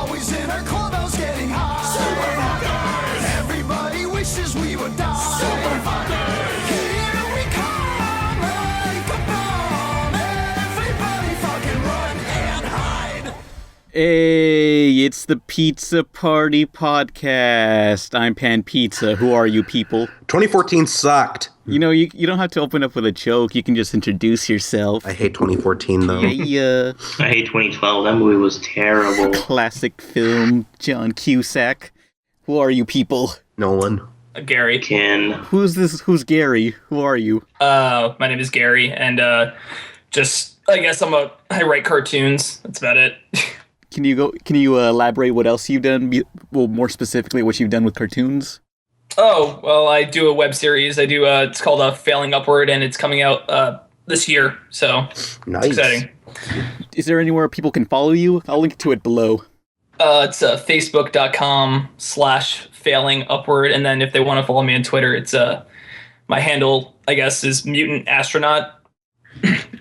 always in our clubhouse getting high. Super fuckers! Everybody wishes we would die. Super fuckers! Here we come like a bomb. Everybody fucking run and hide. Hey, it's the Pizza Party Podcast. I'm Pan Pizza. Who are you people? 2014 sucked. You know, you don't have to open up with a joke. You can just introduce yourself. I hate 2014, though. Yeah. I hate 2012. That movie was terrible. Classic film, John Cusack. Who are you people? Nolan. Gary. Ken. Who's this? Who's Gary? Who are you? My name is Gary, and I guess I write cartoons. That's about it. Can you elaborate what else you've done? Well, more specifically, what you've done with cartoons? Oh, well, I do a web series. I do, it's called Failing Upward, and it's coming out this year, so Nice. It's exciting. Is there anywhere people can follow you? I'll link to it below. It's facebook.com/failingupward, and then if they want to follow me on Twitter, it's my handle, I guess, is Mutant Astronaut.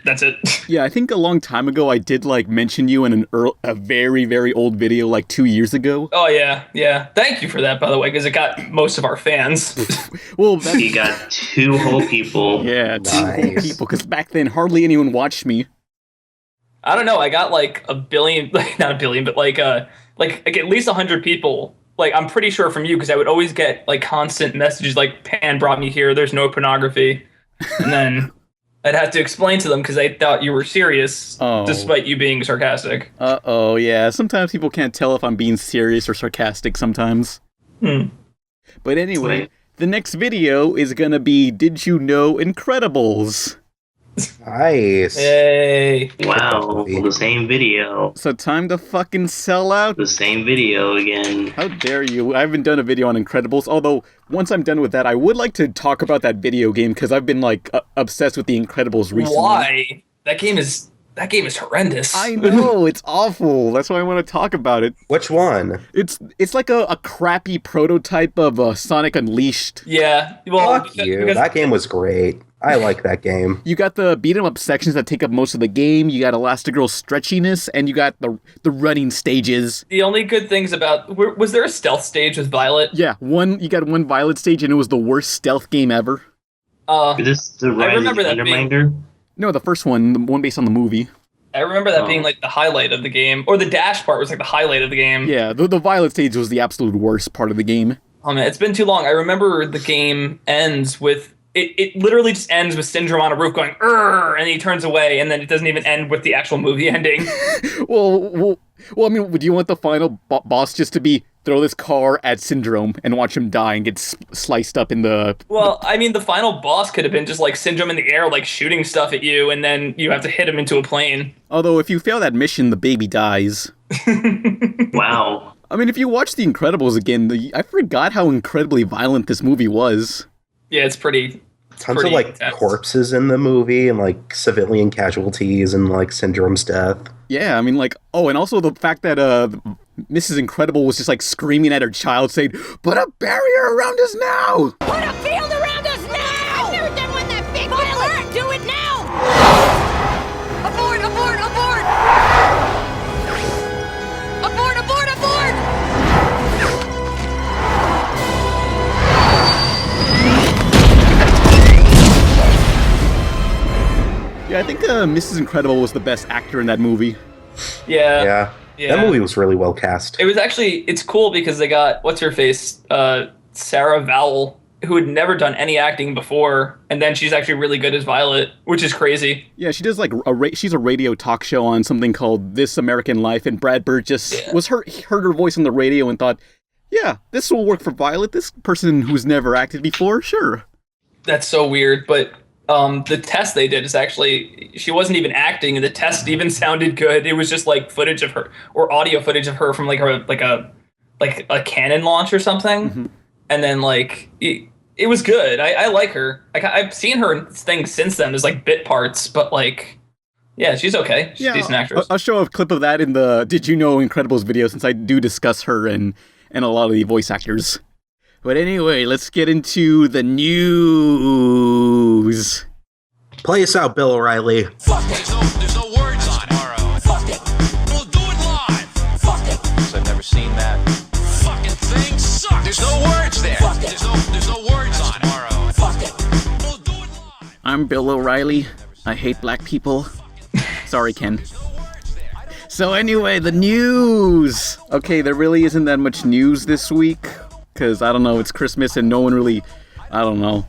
That's it. Yeah, I think a long time ago I did mention you in a very, very old video 2 years ago. Oh, yeah. Thank you for that, by the way, because it got most of our fans. Well, You got 2 whole people. Yeah, Nice. 2 whole people, because back then hardly anyone watched me. I don't know. I got a billion, not a billion, but at least 100 people. I'm pretty sure from you, because I would always get constant messages Pan brought me here. There's no pornography. And then I'd have to explain to them because I thought you were serious, despite you being sarcastic. Uh-oh, yeah. Sometimes people can't tell if I'm being serious or sarcastic sometimes. But anyway, the next video is gonna be Did You Know Incredibles? Nice. Yay. Wow. The same video. So time to fucking sell out. The same video again. How dare you? I haven't done a video on Incredibles, although once I'm done with that, I would like to talk about that video game because I've been obsessed with the Incredibles recently. Why? That game is horrendous. I know, it's awful. That's why I want to talk about it. Which one? It's like a crappy prototype of Sonic Unleashed. Yeah. Well, Fuck you. That game was great. I like that game. You got the beat-em-up sections that take up most of the game, you got Elastigirl's stretchiness, and you got the running stages. The only good things about... Was there a stealth stage with Violet? Yeah, you got one Violet stage, and it was the worst stealth game ever. Is this the I remember that Reminder? No, the first one, the one based on the movie. I remember that being the highlight of the game. Or the dash part was the highlight of the game. Yeah, the Violet stage was the absolute worst part of the game. Oh man, it's been too long. I remember the game ends with... It literally just ends with Syndrome on a roof going, "Urgh," and he turns away, and then it doesn't even end with the actual movie ending. Well, I mean, would you want the final boss just to be throw this car at Syndrome and watch him die and get sliced up in the... Well, I mean, the final boss could have been just Syndrome in the air, shooting stuff at you, and then you have to hit him into a plane. Although, if you fail that mission, the baby dies. Wow. I mean, if you watch The Incredibles again, I forgot how incredibly violent this movie was. Yeah, it's pretty... Tons of intense. corpses in the movie and civilian casualties and Syndrome's death. Yeah, I mean and also the fact that Mrs. Incredible was just screaming at her child saying, "Put a barrier around us now!" Put a field around us now! I've never done one that big. Violet, do it now! Abort, abort, abort! Abort, abort, abort! Yeah, I think Mrs. Incredible was the best actor in that movie. Yeah. That movie was really well cast. It was actually... It's cool because they got... What's-her-face? Sarah Vowell, who had never done any acting before, and then she's actually really good as Violet, which is crazy. Yeah, she does she's a radio talk show on something called This American Life, and Brad Bird just heard her voice on the radio and thought, yeah, this will work for Violet. This person who's never acted before, sure. That's so weird, but the test they did is actually... She wasn't even acting, and the test even sounded good. It was just footage of her, or audio footage of her from a cannon launch or something. Mm-hmm. And then it was good. I like her. I've seen her in things since then. There's bit parts, but yeah, she's okay. She's a decent actress. I'll show a clip of that in the Did You Know Incredibles video, since I do discuss her and a lot of the voice actors. But anyway, let's get into the news. Play us out, Bill O'Reilly. Fuck it. There's no words on it. Fuck it. We'll do it live. Fuck it. ever seen that? Fucking thing sucks. There's no words there. Fuck it. There's no words on it. Fuck it. We'll do it live. I'm Bill O'Reilly. I hate black people. Sorry, Ken. So anyway, the news. Okay, there really isn't that much news this week, because, I don't know, it's Christmas and no one really, I don't know,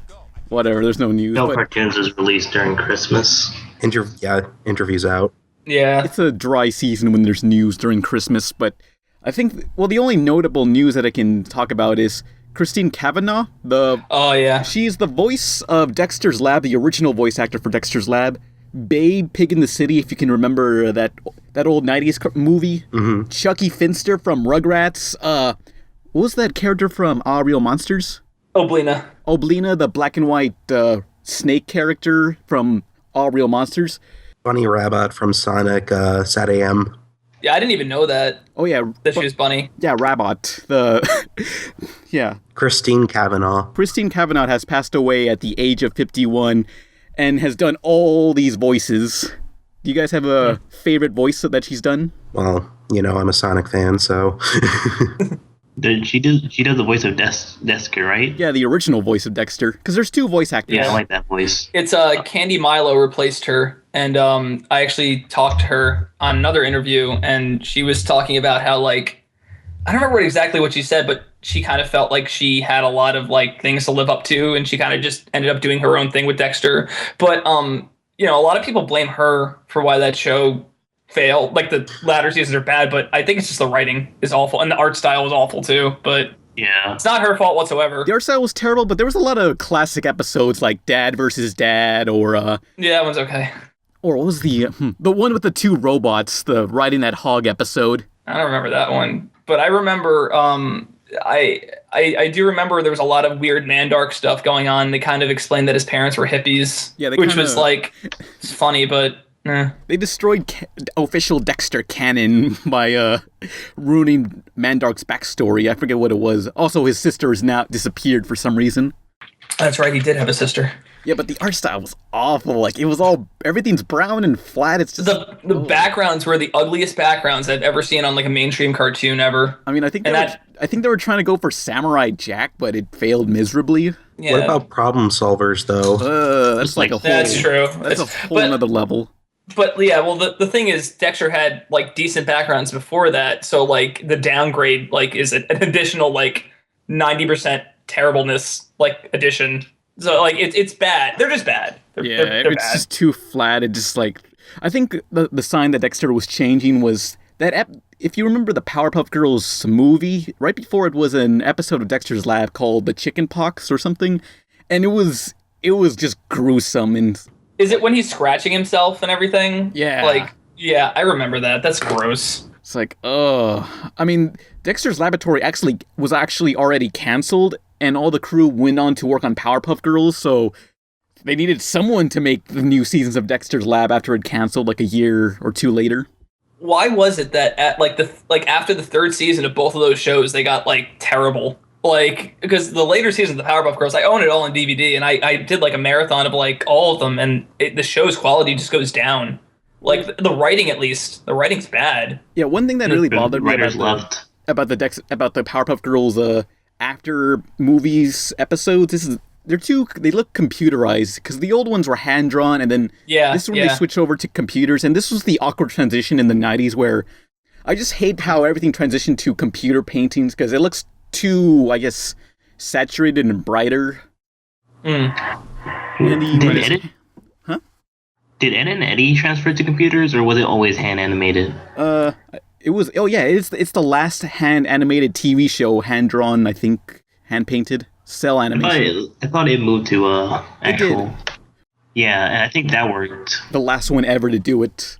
whatever, there's no news. No cartoons is released during Christmas. Interviews out. Yeah. It's a dry season when there's news during Christmas, but I think, well, the only notable news that I can talk about is Christine Cavanaugh. Oh, yeah. She's the voice of Dexter's Lab, the original voice actor for Dexter's Lab. Babe, Pig in the City, if you can remember that old 90s movie. Mm-hmm. Chucky Finster from Rugrats. What was that character from Real Monsters? Oblina, the black and white snake character from All Real Monsters. Bunny Rabbit from Sonic, Sat AM. Yeah, I didn't even know that. Oh, yeah. That she was Bunny. Yeah, Rabbit. Yeah. Christine Cavanaugh. Christine Cavanaugh has passed away at the age of 51 and has done all these voices. Do you guys have a favorite voice that she's done? Well, I'm a Sonic fan, so... She does the voice of Dexter, right? Yeah, the original voice of Dexter. Because there's two voice actors. Yeah, I like that voice. It's Candy Milo replaced her, and I actually talked to her on another interview, and she was talking about how, like, I don't remember exactly what she said, but she kind of felt like she had a lot of, like, things to live up to, and she kind of just ended up doing her own thing with Dexter. But, a lot of people blame her for why that show failed. Like, the latter seasons are bad, but I think it's just the writing is awful, and the art style was awful, too. But yeah, it's not her fault whatsoever. The art style was terrible, but there was a lot of classic episodes like Dad versus Dad, or yeah, that one's okay. Or what was the one with the two robots, the riding that hog episode? I don't remember that one, but I remember I do remember there was a lot of weird Mandark stuff going on. They kind of explained that his parents were hippies, which was like, it's funny, but They destroyed official Dexter canon by ruining Mandark's backstory. I forget what it was. Also, his sister is now disappeared for some reason. That's right, he did have a sister. Yeah, but the art style was awful. Like, it was everything's brown and flat. It's just the backgrounds were the ugliest backgrounds I've ever seen on like a mainstream cartoon ever. I mean, I think they were trying to go for Samurai Jack, but it failed miserably. Yeah. What about Problem Solvers, though? That's like a whole. That's true. That's a whole other level. But yeah, well, the thing is, Dexter had like decent backgrounds before that, so like the downgrade like is an additional like 90% terribleness like addition. So like it's bad. They're just bad. They're it's bad. just too flat. It just like I think the sign that Dexter was changing was that if you remember the Powerpuff Girls movie, right before it was an episode of Dexter's Lab called The Chicken Pox or something, and it was just gruesome. And is it when he's scratching himself and everything? Yeah. Like, yeah, I remember that. That's gross. It's like, I mean, Dexter's Laboratory was already canceled, and all the crew went on to work on Powerpuff Girls, so they needed someone to make the new seasons of Dexter's Lab after it canceled like a year or two later. Why was it that after the third season of both of those shows, they got like terrible? Like, because the later seasons of the Powerpuff Girls, I own it all on DVD, and I did like a marathon of like all of them, and the show's quality just goes down. Like the writing, at least, the writing's bad. Yeah, one thing that really bothered me about the Powerpuff Girls after movies episodes they look computerized, because the old ones were hand drawn, and then this one they switched over to computers, and this was the awkward transition in the 90s where I just hate how everything transitioned to computer paintings, because it looks too, I guess, saturated and brighter. Did Ed and Eddie transfer to computers, or was it always hand animated? It was. Oh yeah, it's the last hand animated TV show, hand drawn. I think hand painted, cell animation. I thought it moved to actual. It did. Yeah, and I think that worked. The last one ever to do it.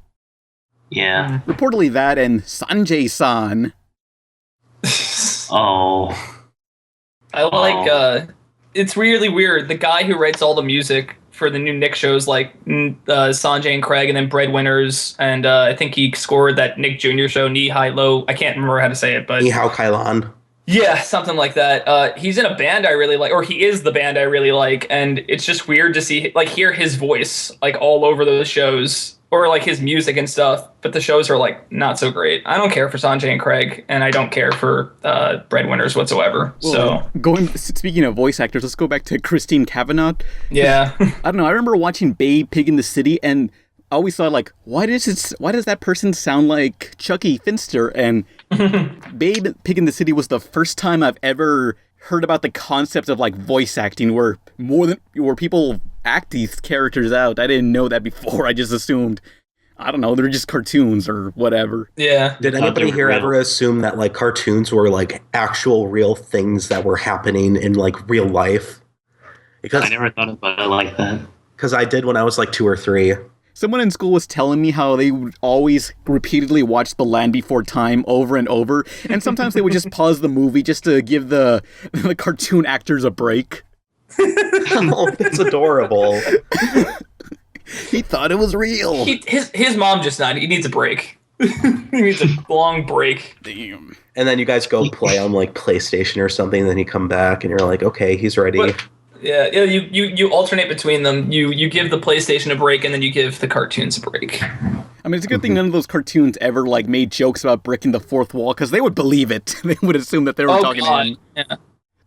Yeah. Reportedly that and Sanjay-san. Oh. I like, it's really weird. The guy who writes all the music for the new Nick shows, like Sanjay and Craig, and then Breadwinners, and I think he scored that Nick Jr. show, Knee High Low. I can't remember how to say it, but... Ni Hao Kailan. Yeah, something like that. He's in a band I really like, or he is the band I really like, and it's just weird to hear his voice, like, all over those shows. or like his music and stuff, but the shows are like not so great. I don't care for Sanjay and Craig, and I don't care for Breadwinners whatsoever. Well, speaking of voice actors, let's go back to Christine Cavanaugh. Yeah. I don't know. I remember watching Babe Pig in the City, and I always thought, like, why does that person sound like Chucky Finster? And Babe Pig in the City was the first time I've ever heard about the concept of like voice acting, where people act these characters out. I didn't know that before. I just assumed, I don't know, they're just cartoons or whatever. Yeah. Did anybody here ever assume that like cartoons were like actual real things that were happening in like real life? Because I never thought about it like that. Because I did when I was like 2 or 3. Someone in school was telling me how they would always repeatedly watch The Land Before Time over and over, and sometimes they would just pause the movie just to give the cartoon actors a break. Oh, that's adorable. He thought it was real. His mom just not. He needs a break. He needs a long break. Damn. And then you guys go play on like PlayStation or something, and then you come back and you're like, okay, he's ready. But, yeah. You alternate between them. You give the PlayStation a break, and then you give the cartoons a break. I mean, it's a good thing none of those cartoons ever like made jokes about breaking the fourth wall, because they would believe it. They would assume that they were talking to him. Yeah.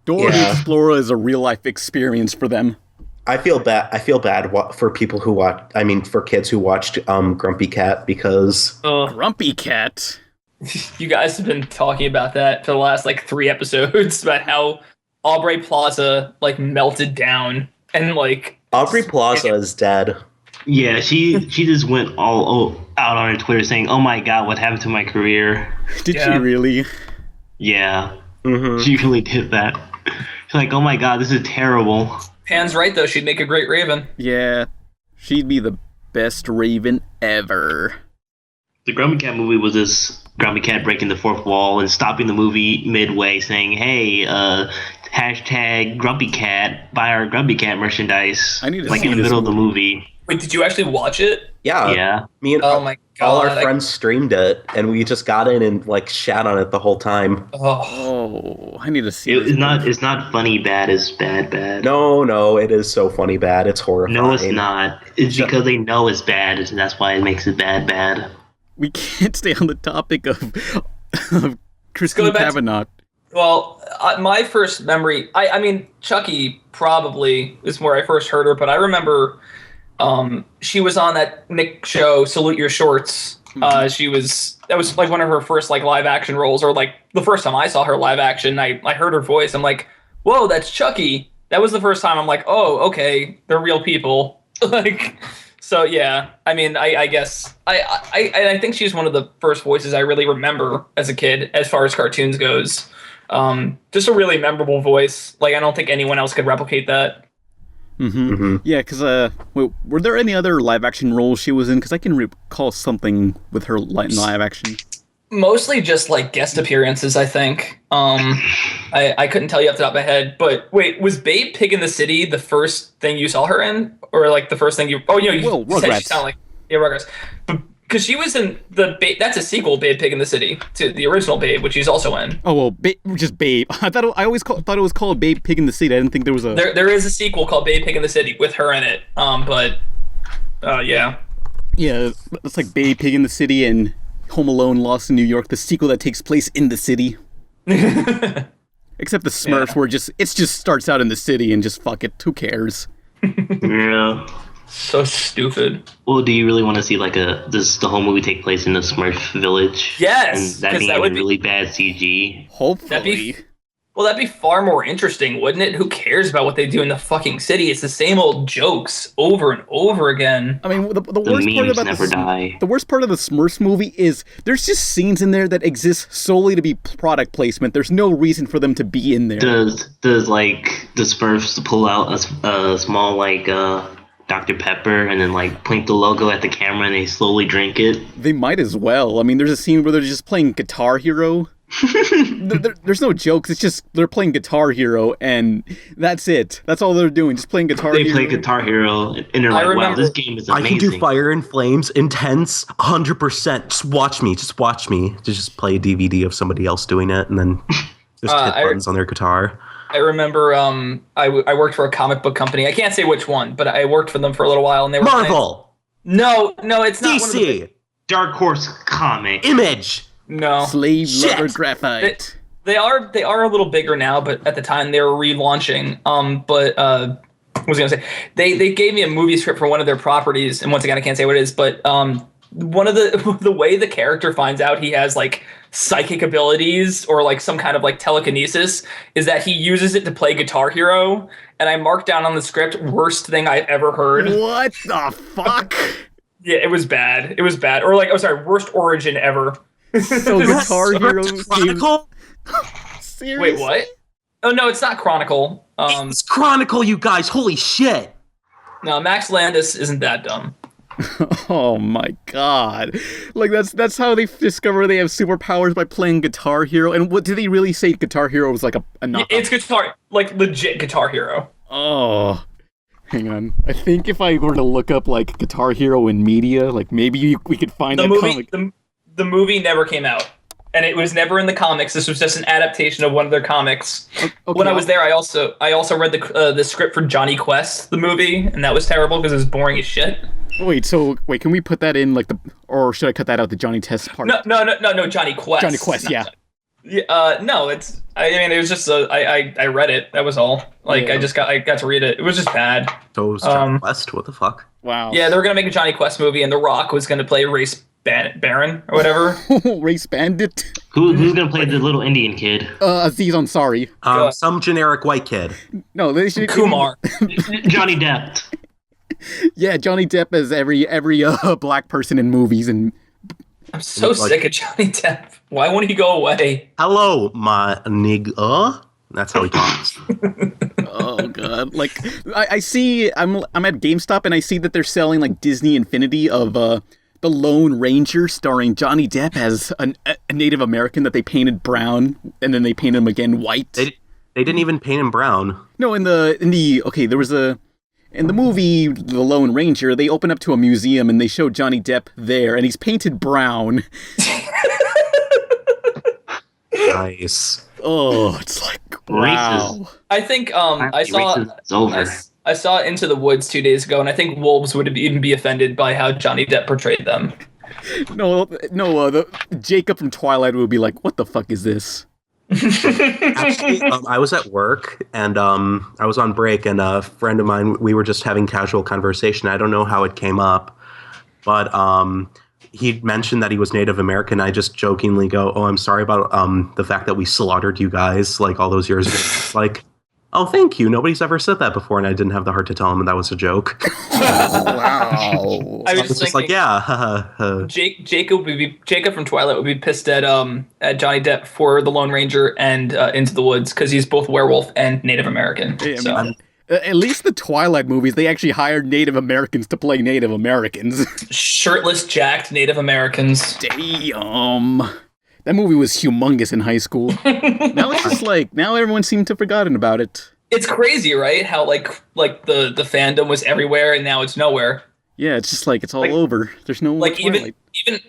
Dora the Explorer is a real life experience for them. I feel bad for people who watch. I mean, for kids who watched Grumpy Cat, because Grumpy Cat. You guys have been talking about that for the last like 3 episodes about how Aubrey Plaza like melted down and like Aubrey Plaza is dead. Yeah, she just went all out on her Twitter saying, "Oh my God, what happened to my career?" Did she really? Yeah, Mm-hmm. she really did that. She's like, "Oh my God, this is terrible." Pan's right though. She'd make a great Raven. Yeah, she'd be the best Raven ever. The Grumpy Cat movie was this Grumpy Cat breaking the fourth wall and stopping the movie midway, saying, "Hey, hashtag Grumpy Cat, buy our Grumpy Cat merchandise." I need to like see in the this middle of the movie. movie. Wait, did you actually watch it? Yeah. Me and Oh my God, all our friends streamed it, and we just got in and like shat on it the whole time. Oh, I need to see It's this not. movie. It's not funny bad. It's bad. No, it is so funny bad. It's horrifying. No, it's not. It's because they know it's bad, and that's why it makes it bad. We can't stay on the topic of Christine back to- Cavanaugh. Well, my first memory, I mean, Chucky probably is where I first heard her, but I remember she was on that Nick show, Salute Your Shorts. That was like one of her first like live action roles, or like the first time I saw her live action. I heard her voice. I'm like, whoa, that's Chucky. That was the first time I'm like, oh, okay, they're real people. Like, so yeah, I mean, I guess I think she's one of the first voices I really remember as a kid, as far as cartoons goes. Just a really memorable voice. Like, I don't think anyone else could replicate that. Yeah, because were there any other live action roles she was in? Because I can recall something with her live action. Mostly just like guest appearances, I think. I couldn't tell you off the top of my head. But wait, was Babe Pig in the City the first thing you saw her in, or like the first thing you? Oh, you know, you said Rugrats. she sounded like Rugrats. But because she was in the that's a sequel, Babe Pig in the City, to the original Babe, which she's also in. Oh well, just Babe. I always thought it was called Babe Pig in the City. I didn't think there was a. There is a sequel called Babe Pig in the City with her in it. Yeah. Yeah, it's like Babe Pig in the City and Home Alone: Lost in New York, the sequel that takes place in the city. Except the Smurfs, where it just starts out in the city and just fuck it, who cares? Yeah. So stupid. Well, do you really want to see like the whole movie take place in the Smurf village? Yes, and that 'cause being that would be- really bad CG. Hopefully. That'd be far more interesting, wouldn't it? Who cares about what they do in the fucking city? It's the same old jokes over and over again. I mean, the The worst part memes about never die. the worst part of the Smurfs movie is there's just scenes in there that exist solely to be product placement. There's no reason for them to be in there. Does like the Smurfs pull out a small like Dr. Pepper and then like point the logo at the camera and they slowly drink it? They might as well. I mean, there's a scene where they're just playing Guitar Hero. There's no jokes. It's just they're playing Guitar Hero, and that's it. That's all they're doing, just playing Guitar Hero. They play Guitar Hero and they're like, wow, this game is I amazing. can do Fire and Flames, intense, 100%. Just watch me. Just play a DVD of somebody else doing it, and then just hit buttons on their guitar. I remember I worked for a comic book company. I can't say which one, but I worked for them for a little while, and they were Marvel! No, it's not. One of the DC, Dark Horse comic. Image. no. Slave Shit. lover graphite. They are a little bigger now, but at the time they were relaunching. What was I gonna say? They gave me a movie script for one of their properties, and once again I can't say what it is, but one of the way the character finds out he has like psychic abilities or like some kind of like telekinesis is that he uses it to play Guitar Hero, and I marked down on the script worst thing I've ever heard. What the fuck? Yeah, it was bad. Or like, worst origin ever. So Guitar Hero games. Chronicle? Seriously? Wait, what? Oh no, it's not Chronicle. It's Chronicle, you guys. Holy shit. No, Max Landis isn't that dumb. Oh my god! Like that's how they discover they have superpowers by playing Guitar Hero. And what did they really say? Guitar Hero was like a knockoff? It's like legit Guitar Hero. Oh, hang on. I think if I were to look up like Guitar Hero in media, like maybe we could find The that movie, comic. the movie never came out, and it was never in the comics. This was just an adaptation of one of their comics. Okay, When I was there, I also read the script for Johnny Quest, the movie, and that was terrible because it was boring as shit. Wait, can we put that in like or should I cut that out? The Johnny Test part? No, Johnny Quest. Johnny Quest, yeah. No, it's. I mean, it was just. I read it. That was all. Like, Yeah. I got to read it. It was just bad. So it was Johnny Quest? What the fuck? Wow. Yeah, they were gonna make a Johnny Quest movie, and The Rock was gonna play Race Baron or whatever. Race Bandit. Who's gonna play the little Indian kid? Aziz Ansari. Some generic white kid. No, they should. Kumar. Johnny Depp. Yeah, Johnny Depp as every black person in movies, and I'm so sick of Johnny Depp. Why won't he go away? Hello, my nigga. That's how he talks. oh god, like I see, I'm at GameStop and I see that they're selling like Disney Infinity of the Lone Ranger starring Johnny Depp as a Native American that they painted brown and then they painted him again white. They didn't even paint him brown. No, in the movie The Lone Ranger, they open up to a museum and they show Johnny Depp there and he's painted brown. Nice. Oh, it's like wow. I think I saw Into the Woods 2 days ago, and I think wolves would even be offended by how Johnny Depp portrayed them. No, the Jacob from Twilight would be like, "What the fuck is this?" Actually, I was at work and I was on break, and a friend of mine, we were just having casual conversation. I don't know how it came up, but he mentioned that he was Native American. I just jokingly go, "Oh, I'm sorry about the fact that we slaughtered you guys like all those years ago." Like, "Oh, thank you. Nobody's ever said that before," and I didn't have the heart to tell him that was a joke. Wow. I was Just thinking, like, yeah. Jacob from Twilight would be pissed at Johnny Depp for The Lone Ranger and Into the Woods because he's both werewolf and Native American. Yeah, so. At least the Twilight movies, they actually hired Native Americans to play Native Americans. Shirtless, jacked Native Americans. Damn. That movie was humongous in high school. Now it's just like, now everyone seemed to have forgotten about it. It's crazy, right? How like the fandom was everywhere and now it's nowhere. Yeah, it's just like, it's all over. There's no like Twilight.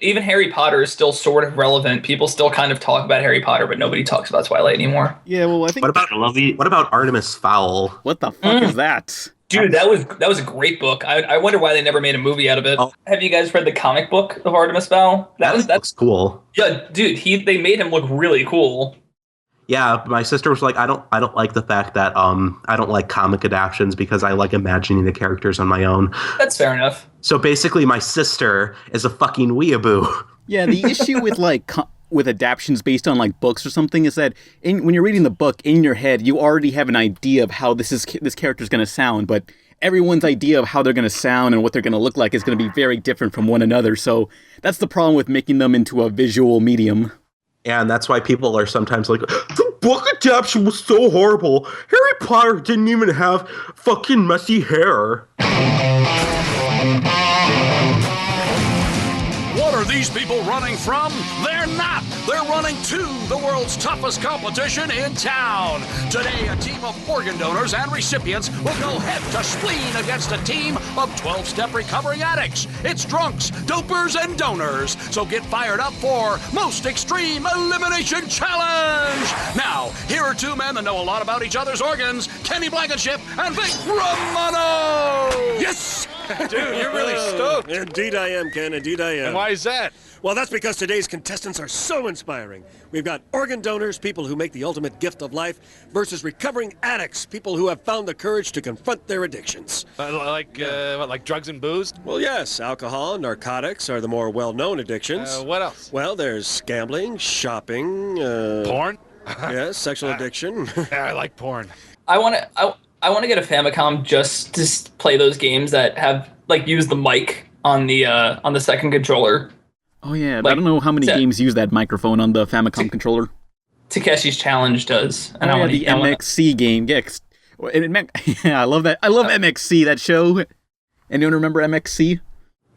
even Harry Potter is still sort of relevant. People still kind of talk about Harry Potter, but nobody talks about Twilight anymore. Yeah, well, I think... What about Artemis Fowl? What the fuck is that? Dude, that was a great book. I wonder why they never made a movie out of it. Oh. Have you guys read the comic book of Artemis Fowl? That's cool. Yeah, dude, they made him look really cool. Yeah, my sister was like, I don't like the fact that I don't like comic adaptations because I like imagining the characters on my own. That's fair enough. So basically, my sister is a fucking weeaboo. Yeah, the issue with like with adaptations based on like books or something is that when you're reading the book in your head, you already have an idea of how this character is going to sound, but everyone's idea of how they're going to sound and what they're going to look like is going to be very different from one another. So that's the problem with making them into a visual medium. And that's why people are sometimes like, the book adaptation was so horrible. Harry Potter didn't even have fucking messy hair. What are these people running from? They're not! They're running to the world's toughest competition in town. Today, a team of organ donors and recipients will go head to spleen against a team of 12-step recovering addicts. It's drunks, dopers, and donors. So get fired up for Most Extreme Elimination Challenge! Now, here are two men that know a lot about each other's organs, Kenny Blankenship and Vic Romano! Yes! Dude, you're really stoked. Indeed I am, Ken. Indeed I am. And why is that? Well, that's because today's contestants are so inspiring. We've got organ donors, people who make the ultimate gift of life, versus recovering addicts, people who have found the courage to confront their addictions. Like drugs and booze? Well, yes, alcohol and narcotics are the more well-known addictions. What else? Well, there's gambling, shopping, Porn? yes, sexual addiction. Yeah, I like porn. I want to get a Famicom just to play those games that have like use the mic on the second controller. Oh yeah, Like, I don't know how many games use that microphone on the Famicom controller. Takeshi's Challenge does, and Oh, the MXC game. Yeah, yeah, I love that. I love MXC, that show. Anyone remember MXC?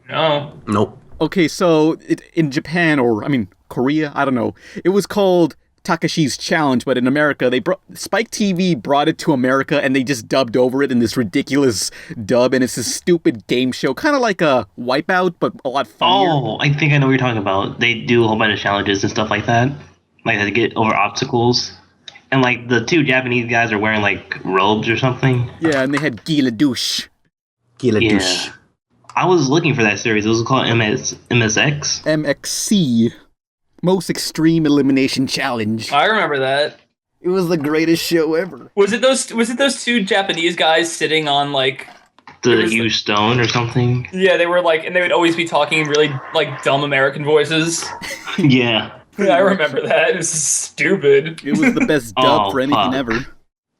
No. Nope. Okay, so in Japan, or I mean Korea, I don't know. It was called Takeshi's Challenge, but in America, Spike TV brought it to America, and they just dubbed over it in this ridiculous dub, and it's this stupid game show, kind of like a Wipeout, but a lot funnier. Oh, I think I know what you're talking about. They do a whole bunch of challenges and stuff like that. Like to get over obstacles. And like the two Japanese guys are wearing like robes or something. Yeah, and they had Gila Douche. Gila Yeah. douche. I was looking for that series. It was called MSX. MXC. Most Extreme Elimination Challenge. I remember that. It was the greatest show ever. Was it those two Japanese guys sitting on like The huge stone or something. Yeah, they were like, and they would always be talking in really like dumb American voices. Yeah. Yeah, I remember that. It was stupid. It was the best dub for anything ever.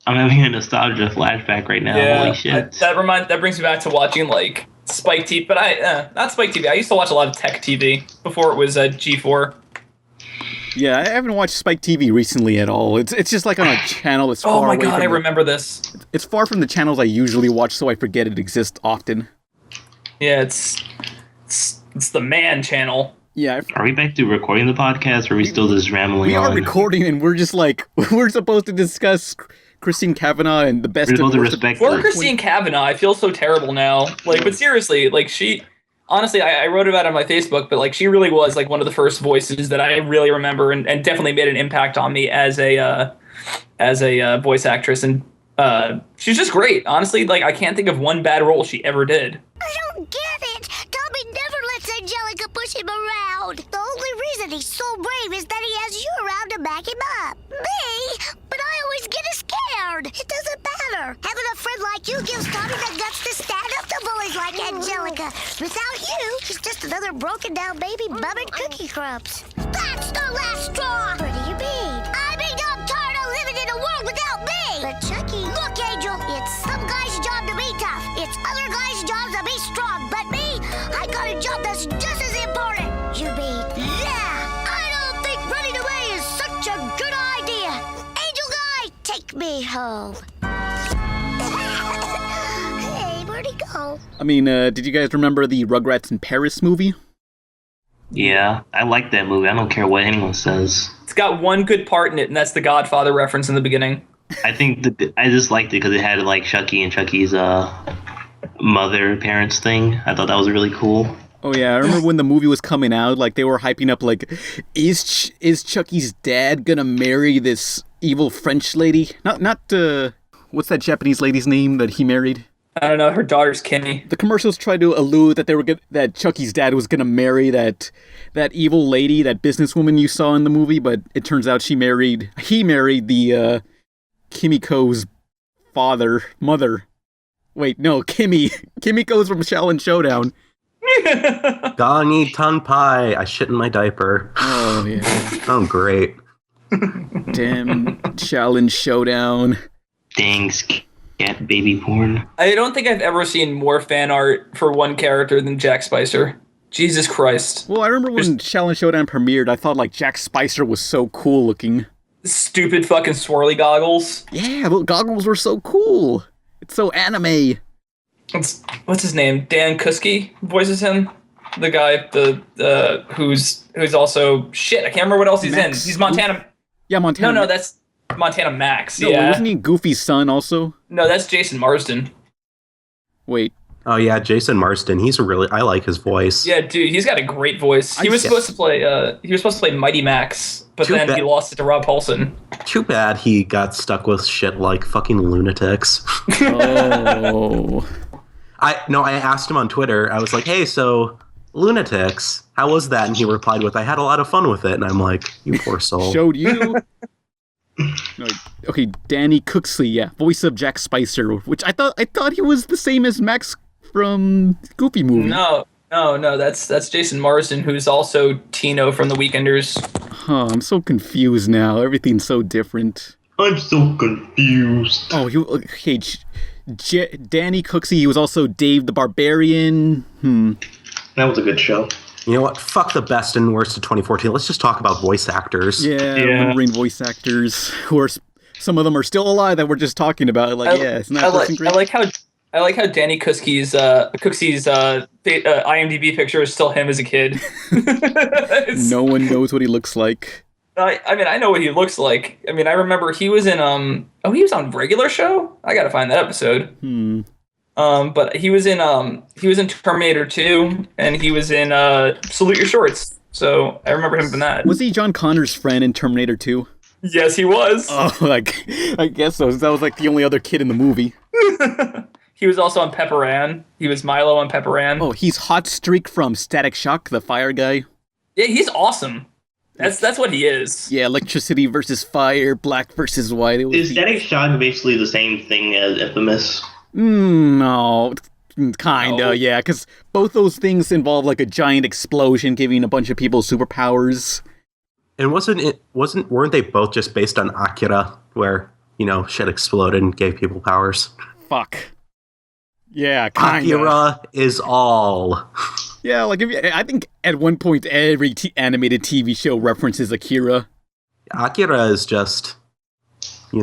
I'm having a nostalgia flashback right now. Yeah, Holy shit. that brings me back to watching like Spike TV, but not Spike TV. I used to watch a lot of Tech TV before it was G4. Yeah, I haven't watched Spike TV recently at all. It's just like on a channel that's far Oh my away god, from I remember this. It's far from the channels I usually watch, so I forget it exists often. Yeah, it's the Man channel. Yeah. Are we back to recording the podcast, or are we still just rambling We on? are recording, and we're just like, we're supposed to discuss Christine Cavanaugh and the best We're supposed to and worst. respect Poor the- Christine Cavanaugh, I feel so terrible now. Like, but seriously, like she, honestly, I wrote about it on my Facebook, but like she really was like one of the first voices that I really remember, and definitely made an impact on me as a voice actress, and she's just great. Honestly, like I can't think of one bad role she ever did. I don't get it. Tommy never lets Angelica push him around. The only reason he's so brave is that he has you around to back him up. Me? But I always get scared. It doesn't matter. Having a friend like you gives Tommy the guts to stand up to bullies like Angelica. Without you, he's just another broken down baby bumming Cookie Crumbs. That's the last straw. What do you mean? I mean, I'm tired of living in a world without me. But Chucky, look, Angel, it's some guy's job to be tough. It's other guys' jobs to be strong. But me, I got a job that's just as important. You mean? Yeah. I don't think running away is such a good idea. Angel guy, take me home. Hey, where'd he go? I mean, did you guys remember the Rugrats in Paris movie? Yeah, I like that movie. I don't care what anyone says. It's got one good part in it, and that's the Godfather reference in the beginning. I think I just liked it because it had like Chucky and Chucky's mother parents thing. I thought that was really cool. Oh yeah, I remember when the movie was coming out, like they were hyping up like, is Chucky's dad gonna marry this evil French lady? Not what's that Japanese lady's name that he married? I don't know. Her daughter's Kimmy. The commercials tried to allude that that Chucky's dad was gonna marry that evil lady, that businesswoman you saw in the movie, but it turns out he married the Kimiko's mother. Wait, no, Kimiko's from Xiaolin Showdown. Gani Tanpai. I shit in my diaper. Oh yeah. Oh, great. Damn Xiaolin Showdown. Dang, cat baby porn. I don't think I've ever seen more fan art for one character than Jack Spicer. Jesus Christ. Well, I remember when Xiaolin Showdown premiered, I thought like Jack Spicer was so cool looking. Stupid fucking swirly goggles. Yeah, the goggles were so cool. It's so anime. What's his name? Dan Kuski voices him. The guy, who's also shit. I can't remember what else he's Max. in. He's Montana. Yeah, Montana. No, that's Montana Max. No, yeah. wasn't he Goofy's son also? No, that's Jason Marsden. Wait. Oh yeah, Jason Marsden. I like his voice. Yeah, dude, he's got a great voice. He was supposed to play. He was supposed to play Mighty Max, but then he lost it to Rob Paulson. Too bad he got stuck with shit like fucking lunatics. Oh. I asked him on Twitter. I was like, "Hey, so Lunatics, how was that?" And he replied with, "I had a lot of fun with it." And I'm like, "You poor soul." Showed you. No, okay, Danny Cooksley, yeah, voice of Jack Spicer, which I thought he was the same as Max from Goofy Movie. No, that's Jason Morrison, who's also Tino from The Weekenders. Huh, I'm so confused now. Everything's so different. I'm so confused. Oh, Danny Cooksley, he was also Dave the Barbarian. That was a good show. You know what? Fuck the best and worst of 2014. Let's just talk about voice actors. Yeah, remembering voice actors who are, some of them are still alive that we're just talking about. Like, isn't that great? I like how Danny Cooksy's IMDb picture is still him as a kid. No one knows what he looks like. I mean, I know what he looks like. I mean, I remember he was in he was on Regular Show. I gotta find that episode. But he was in Terminator 2, and he was in Salute Your Shorts. So I remember him from that. Was he John Connor's friend in Terminator 2? Yes, he was. Oh, I guess so. That was like the only other kid in the movie. He was also on Pepper Ann. He was Milo on Pepper Ann. Oh, he's Hot Streak from Static Shock, the fire guy. Yeah, he's awesome. That's what he is. Yeah, electricity versus fire, black versus white. Is Static Shock basically the same thing as Infamous? No, kinda, No. yeah, because both those things involve like a giant explosion giving a bunch of people superpowers. And weren't they both just based on Akira, where, shit exploded and gave people powers? Fuck. Yeah, kinda. Akira is all. Yeah, like I think at one point every animated TV show references Akira. Akira is just, I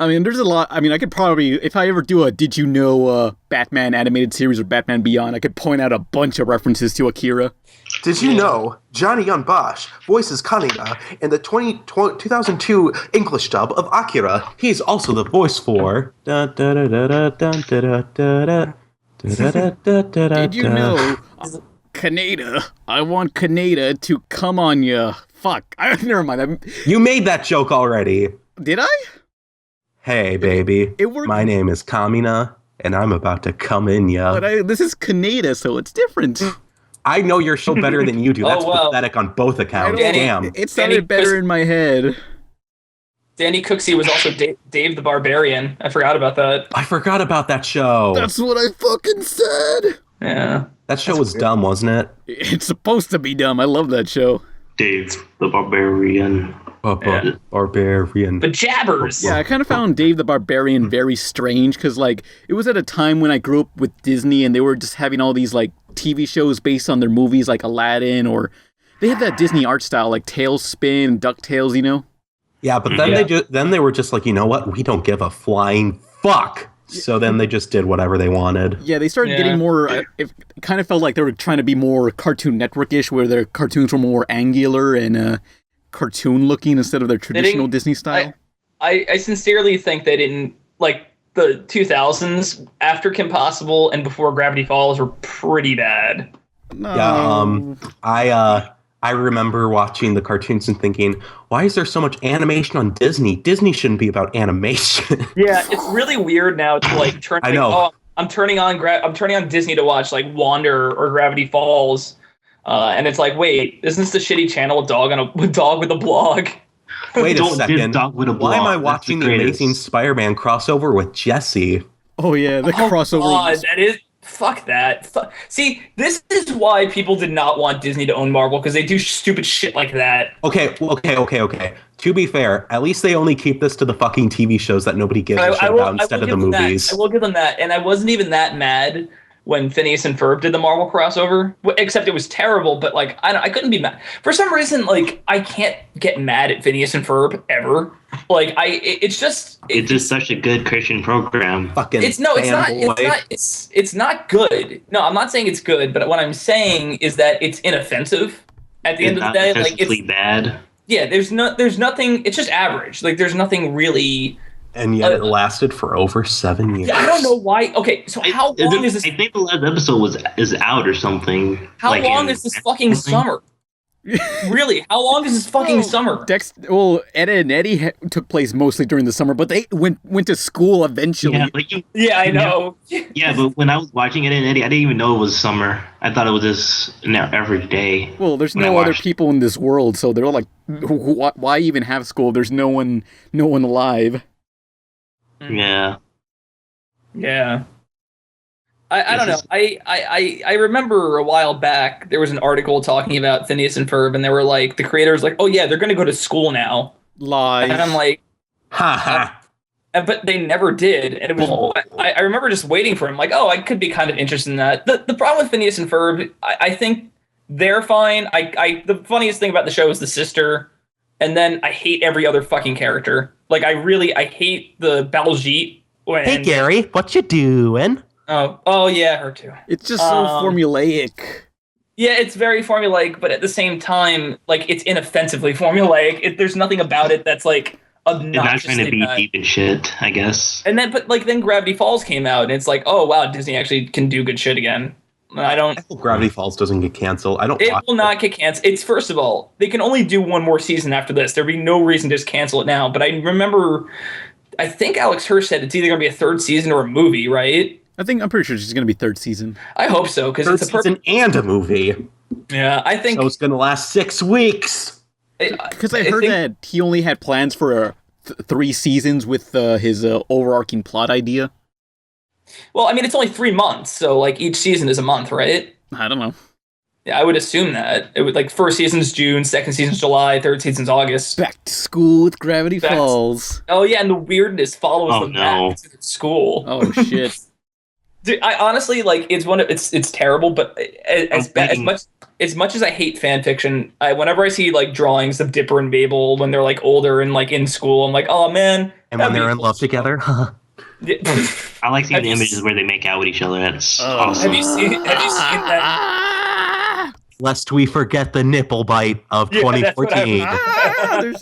mean, there's a lot. I mean, I could probably, if I ever do a Did You Know Batman animated series or Batman Beyond, I could point out a bunch of references to Akira. Did you know Johnny Young Bosch voices Kaneda in the 2002 English dub of Akira? He's also the voice for. Did you know Kaneda? I want Kaneda to come on ya. Fuck. Never mind. You made that joke already. Did I? Hey, baby. It worked. My name is Kamina, and I'm about to come in ya. But this is Kaneda, so it's different. I know your show better than you do. That's pathetic on both accounts. Damn. It sounded better in my head. Danny Cooksey was also Dave the Barbarian. I forgot about that. I forgot about that show. That's what I fucking said. Yeah. That show was dumb, wasn't it? It's supposed to be dumb. I love that show. Dave the Barbarian. Barbarian. But jabbers. Yeah, I kind of found Dave the Barbarian very strange because, like, it was at a time when I grew up with Disney and they were just having all these, like, TV shows based on their movies, like Aladdin, or they had that Disney art style, like Tailspin, DuckTales, Yeah, but then they were just like, you know what? We don't give a flying fuck. So then they just did whatever they wanted. Yeah, they started getting more. It kind of felt like they were trying to be more Cartoon Network-ish, where their cartoons were more angular and cartoon-looking instead of their traditional Disney style. I sincerely think they didn't like the 2000s after Kim Possible and before Gravity Falls were pretty bad. No. Yeah, I remember watching the cartoons and thinking, why is there so much animation on Disney? Disney shouldn't be about animation. Yeah, it's really weird now to like turn. I know. I'm turning on Disney to watch like Wander or Gravity Falls, and it's like, wait, isn't this the shitty channel with dog with a blog? Wait a Don't second. dog with a Why am I blog. watching That's the the Amazing Spider-Man crossover with Jesse? Oh yeah, the crossover. God, that is. Fuck that. See, this is why people did not want Disney to own Marvel, because they do stupid shit like that. Okay. To be fair, at least they only keep this to the fucking TV shows that nobody gives a shit about instead of the movies. I will give them that, and I wasn't even that mad when Phineas and Ferb did the Marvel crossover, except it was terrible, but like, I couldn't be mad. For some reason, like, I can't get mad at Phineas and Ferb, ever. Like, it's just such a good Christian program. Fucking it's not good. No, I'm not saying it's good, but what I'm saying is that it's inoffensive at the end of the day. Like, it's bad. Yeah, there's nothing, it's just average. Like, there's nothing really. And yet it lasted for over 7 years. Yeah, I don't know why. Okay, so how long is this? I think the last episode is out or something. How long is this fucking summer? Really? How long is this fucking summer? Ed, Ed and Eddie took place mostly during the summer, but they went to school eventually. Yeah, but Yeah, I know. yeah, but when I was watching Ed and Eddie, I didn't even know it was summer. I thought it was just every day. Well, there's when I no other watched. people in this world, so they're all like, why even have school? There's no one alive. Yeah. Yeah. I don't know. I remember a while back there was an article talking about Phineas and Ferb, and they were like, the creators like, oh yeah, they're gonna go to school now. Live. And I'm like, Ha but they never did. And it was I remember just waiting for him, like, oh, I could be kind of interested in that. The problem with Phineas and Ferb, I think they're fine. The funniest thing about the show is the sister, and then I hate every other fucking character. Like I hate the Baljeet. Hey Gary, what you doing? Oh yeah, her too. It's just so formulaic. Yeah, it's very formulaic, but at the same time, like, it's inoffensively formulaic. There's nothing about it that's like It's not obnoxiously trying to be bad. deep and shit, I guess. And then, but like, then Gravity Falls came out, and it's like, oh wow, Disney actually can do good shit again. I hope Gravity Falls doesn't get canceled. It will not get canceled. It's, first of all, they can only do one more season after this. There'd be no reason to just cancel it now. But I remember, I think Alex Hirsch said it's either going to be a third season or a movie, right? I'm pretty sure it's going to be third season. I hope so, because it's a season and a movie. Yeah, I think so. It's going to last 6 weeks. Because I heard that he only had plans for 3 seasons with his overarching plot idea. Well, I mean, it's only 3 months, so like each season is a month, right? I don't know. Yeah, I would assume that. It would, like, first season's June, second season's July, third season's August. Back to school with Gravity Falls. Oh yeah, and the weirdness follows them back to school. Oh shit. Dude, I honestly, like, it's terrible, but as much as I hate fan fiction, whenever I see like drawings of Dipper and Mabel when they're like older and like in school, I'm like, oh man. And when they're in love together. I like seeing the images where they make out with each other. That's awesome. Have you seen that? Lest we forget the nipple bite of 2014.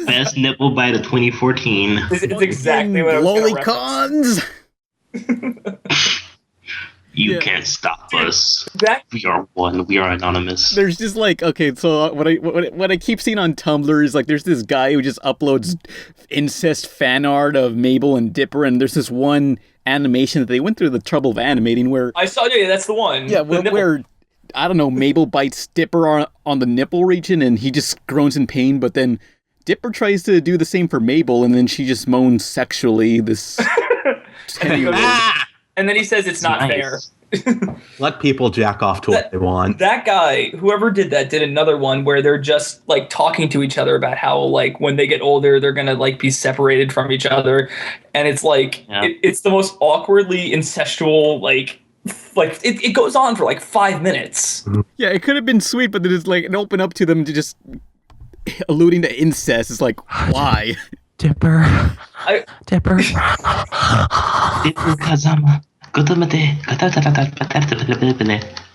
Best nipple bite of 2014. It's exactly what I was Lolicons. You can't stop us. We are one. We are anonymous. There's just like, okay, so what I keep seeing on Tumblr is like there's this guy who just uploads incest fan art of Mabel and Dipper, and there's this one animation that they went through the trouble of animating where I saw. Yeah, that's the one. Yeah, where I don't know, Mabel bites Dipper on the nipple region, and he just groans in pain. But then Dipper tries to do the same for Mabel, and then she just moans sexually. This. And then he says it's not fair. Let people jack off to what they want. That guy, whoever did that, did another one where they're just like talking to each other about how like when they get older they're gonna like be separated from each other, and it's like it's the most awkwardly incestual like it goes on for like 5 minutes. Yeah, it could have been sweet, but then it's like it opened up to them to just alluding to incest. It's like, why? Dipper. Dipper.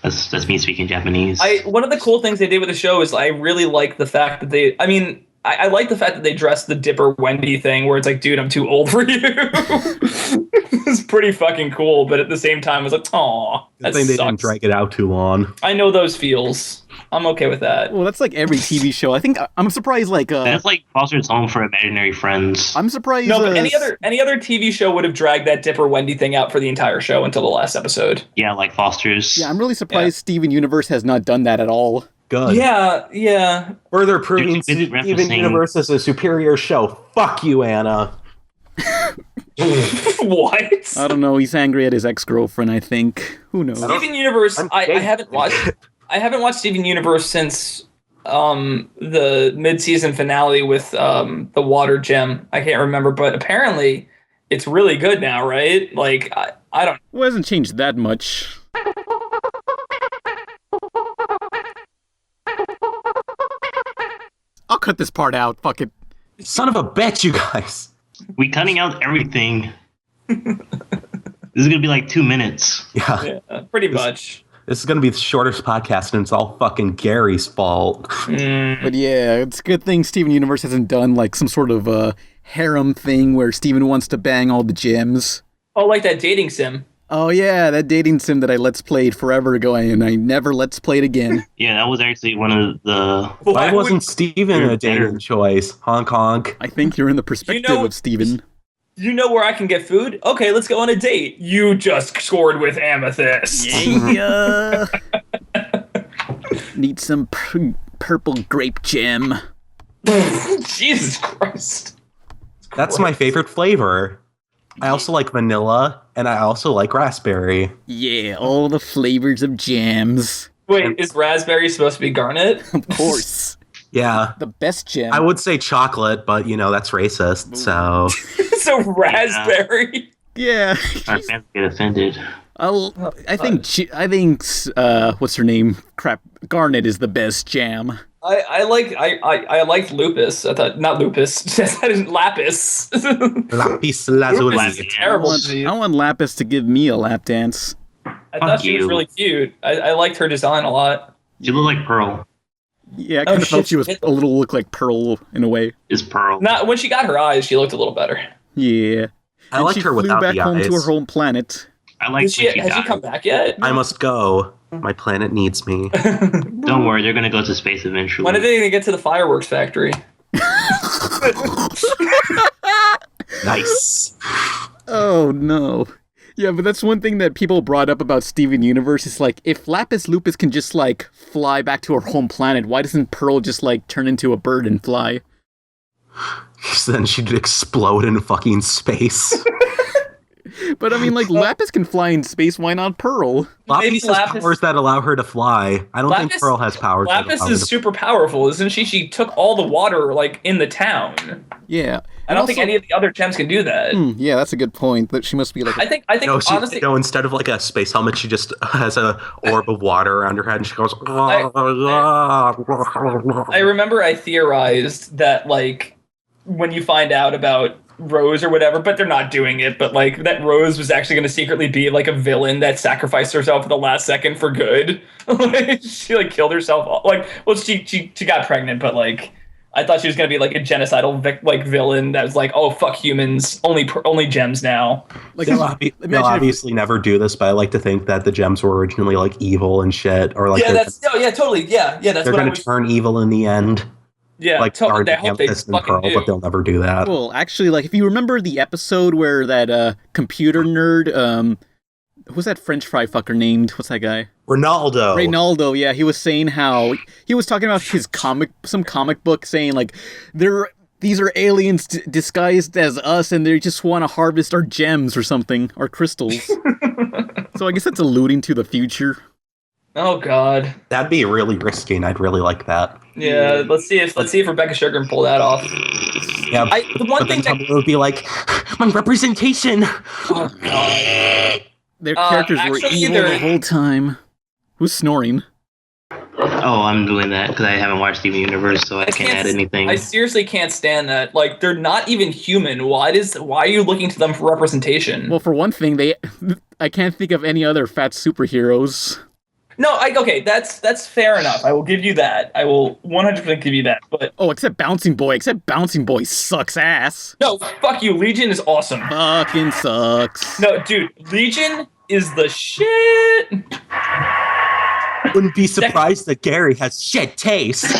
That's me speaking Japanese. One of the cool things they did with the show is I really like the fact that they. I mean, I like the fact that they dressed the Dipper Wendy thing, where it's like, dude, I'm too old for you. It's pretty fucking cool, but at the same time, I was like, aw, that they sucks. didn't drag it out too long. I know those feels. I'm okay with that. Well, that's like every TV show. I think I'm surprised. Like that's like Foster's Home for Imaginary Friends. I'm surprised. No, but any other TV show would have dragged that Dipper Wendy thing out for the entire show until the last episode. Yeah, like Foster's. Yeah, I'm really surprised Steven Universe has not done that at all. Good. Yeah. Further proving Steven Universe is a superior show. Fuck you, Anna. What? I don't know. He's angry at his ex-girlfriend, I think. Who knows? Steven Universe. I haven't watched. I haven't watched Steven Universe since the mid-season finale with the Water Gem. I can't remember, but apparently it's really good now, right? Like I don't. Well, it hasn't changed that much. I'll cut this part out. Fuck it. Son of a bitch, you guys. We cutting out everything. This is gonna be like 2 minutes. Yeah, pretty much. This is going to be the shortest podcast, and it's all fucking Gary's fault. But yeah, it's a good thing Steven Universe hasn't done like some sort of harem thing where Steven wants to bang all the gems. Oh, like that dating sim. Oh yeah, that dating sim that I let's played forever ago, and I never let's play it again. Yeah, that was actually one of the. Why wasn't Steven a dating better. choice? Honk honk. I think you're in the perspective of Steven. You know where I can get food? Okay, let's go on a date. You just scored with Amethyst. Yeah. Need some purple grape jam. Jesus Christ. That's my favorite flavor. I also like vanilla, and I also like raspberry. Yeah, all the flavors of jams. Wait, is raspberry supposed to be garnet? Of course. Yeah. The best jam. I would say chocolate, but, that's racist, so... So raspberry? Yeah. Our fans get offended. I think what's her name? Crap. Garnet is the best jam. I liked lupus. I thought not lupus. That isn't lapis. Lapis lazuli. Terrible. I want Lapis to give me a lap dance. I thought she was really cute. I liked her design a lot. She looked like Pearl. Yeah, I kind of felt she was a little look like Pearl in a way. Is Pearl? Not when she got her eyes, she looked a little better. Yeah. I liked her without the eyes. She flew back home to her home planet. I like. Has she come back yet? I must go. My planet needs me. Don't worry, they're gonna go to space eventually. When are they gonna get to the fireworks factory? Nice. Oh no. Yeah, but that's one thing that people brought up about Steven Universe. It's like, if Lapis Lupus can just, fly back to her home planet, why doesn't Pearl just, turn into a bird and fly? So then she'd explode in fucking space. But I mean, Lapis can fly in space, why not Pearl? Lapis has powers that allow her to fly. I don't think Pearl has powers. Lapis is super powerful, isn't she? She took all the water, in the town. Yeah. I don't think any of the other gems can do that. Yeah, that's a good point. That she must be I think honestly, instead of a space helmet, she just has a orb of water around her head, and she goes. I remember I theorized that when you find out about Rose or whatever, but they're not doing it. But that Rose was actually going to secretly be a villain that sacrificed herself at the last second for good. She killed herself. She got pregnant, but I thought she was going to be a genocidal villain that was oh fuck humans, only gems now. They'll obviously never do this, but I like to think that the gems were originally evil and shit, or totally that's they're going to turn evil in the end. Yeah, totally. They hope they fucking Pearl, do. But they'll never do that. Well, actually, if you remember the episode where that computer nerd, who's that French fry fucker named? What's that guy? Ronaldo, yeah, he was saying how he was talking about some comic book saying these are aliens disguised as us, and they just want to harvest our gems or something, our crystals. So I guess that's alluding to the future. Oh God, that'd be really risky, and I'd really like that. Yeah, let's see if Rebecca Sugar can pull that off. Yeah, Tumblr would be my representation. Oh God. Their characters were evil the whole time. Who's snoring? Oh, I'm doing that because I haven't watched Steven Universe, so I can't add anything. I seriously can't stand that. They're not even human. Why are you looking to them for representation? Well, for one thing, I can't think of any other fat superheroes. No, okay, that's fair enough. I will give you that. I will 100% give you that. But except Bouncing Boy. Except Bouncing Boy sucks ass. No, fuck you. Legion is awesome. Fucking sucks. No, dude, Legion is the shit. Wouldn't be surprised that Gary has shit taste.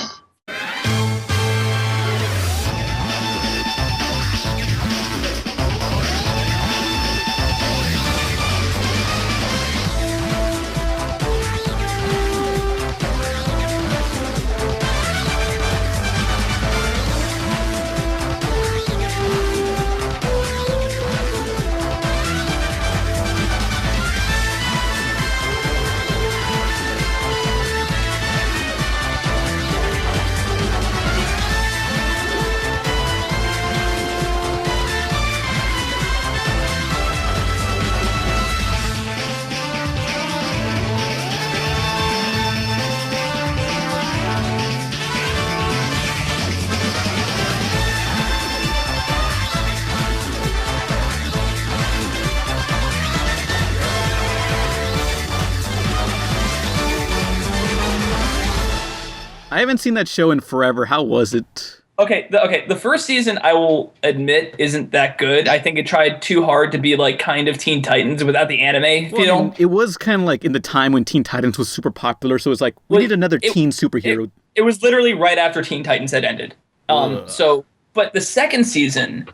I haven't seen that show in forever. How was it? The first season, I will admit, isn't that good. I think it tried too hard to be like kind of Teen Titans without the anime feel. I mean, it was kind of like in the time when Teen Titans was super popular, so it was like, we need another teen superhero. It was literally right after Teen Titans had ended. But the second season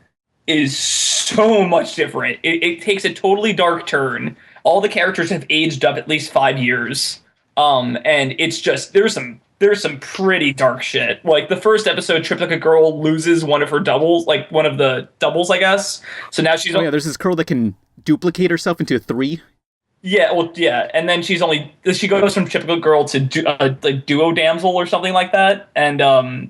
is so much different. It takes a totally dark turn. All the characters have aged up at least 5 years. And it's just, there's some pretty dark shit. Like the first episode, Triplicate Girl loses one of her doubles, like one of the doubles, I guess. So now she's there's this girl that can duplicate herself into 3. Yeah, and then she goes from Triplicate Girl to like Duo Damsel or something like that, and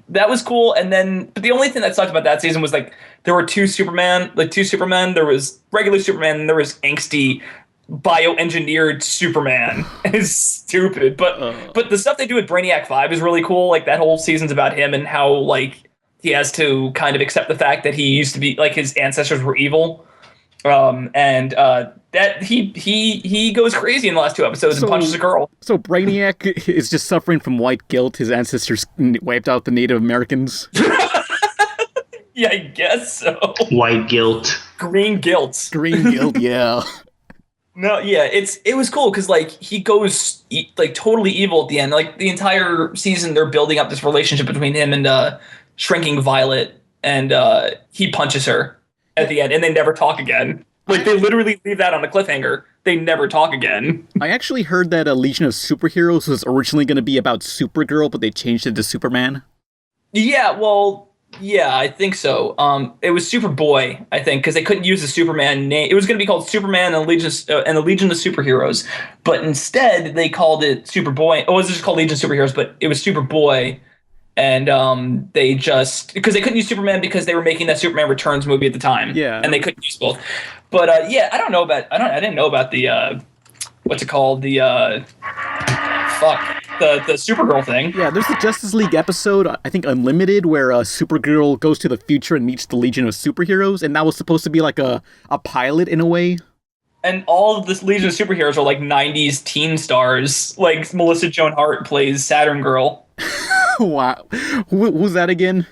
that was cool. And then, but the only thing that sucked about that season was like there were two Supermen. There was regular Superman, and there was angsty bioengineered Superman. It's stupid, but the stuff they do with Brainiac 5 is really cool. Like that whole season's about him and how like he has to kind of accept the fact that he used to be like his ancestors were evil. That he goes crazy in the last 2 episodes and punches a girl. So Brainiac is just suffering from white guilt. His ancestors wiped out the Native Americans. Yeah, I guess so. White guilt. Green guilt. Green guilt, yeah. No, yeah, it was cool because like he goes like totally evil at the end. Like the entire season, they're building up this relationship between him and shrinking Violet, and he punches her at the end, and they never talk again. Like they literally leave that on a cliffhanger. They never talk again. I actually heard that Legion of Superheroes was originally going to be about Supergirl, but they changed it to Superman. Yeah, well. Yeah, I think so. It was Superboy, I think, because they couldn't use the Superman name. It was going to be called Superman and the Legion of Superheroes, but instead they called it Superboy. It was just called Legion of Superheroes, but it was Superboy, and they just because they couldn't use Superman because they were making that Superman Returns movie at the time. Yeah, and they couldn't use both. But I didn't know about the what's it called the Supergirl thing. Yeah, there's the Justice League episode, I think Unlimited, where Supergirl goes to the future and meets the Legion of Superheroes, and that was supposed to be like a pilot in a way. And all of this Legion of Superheroes are like 90s teen stars. Like Melissa Joan Hart plays Saturn Girl. Wow. Who's that again?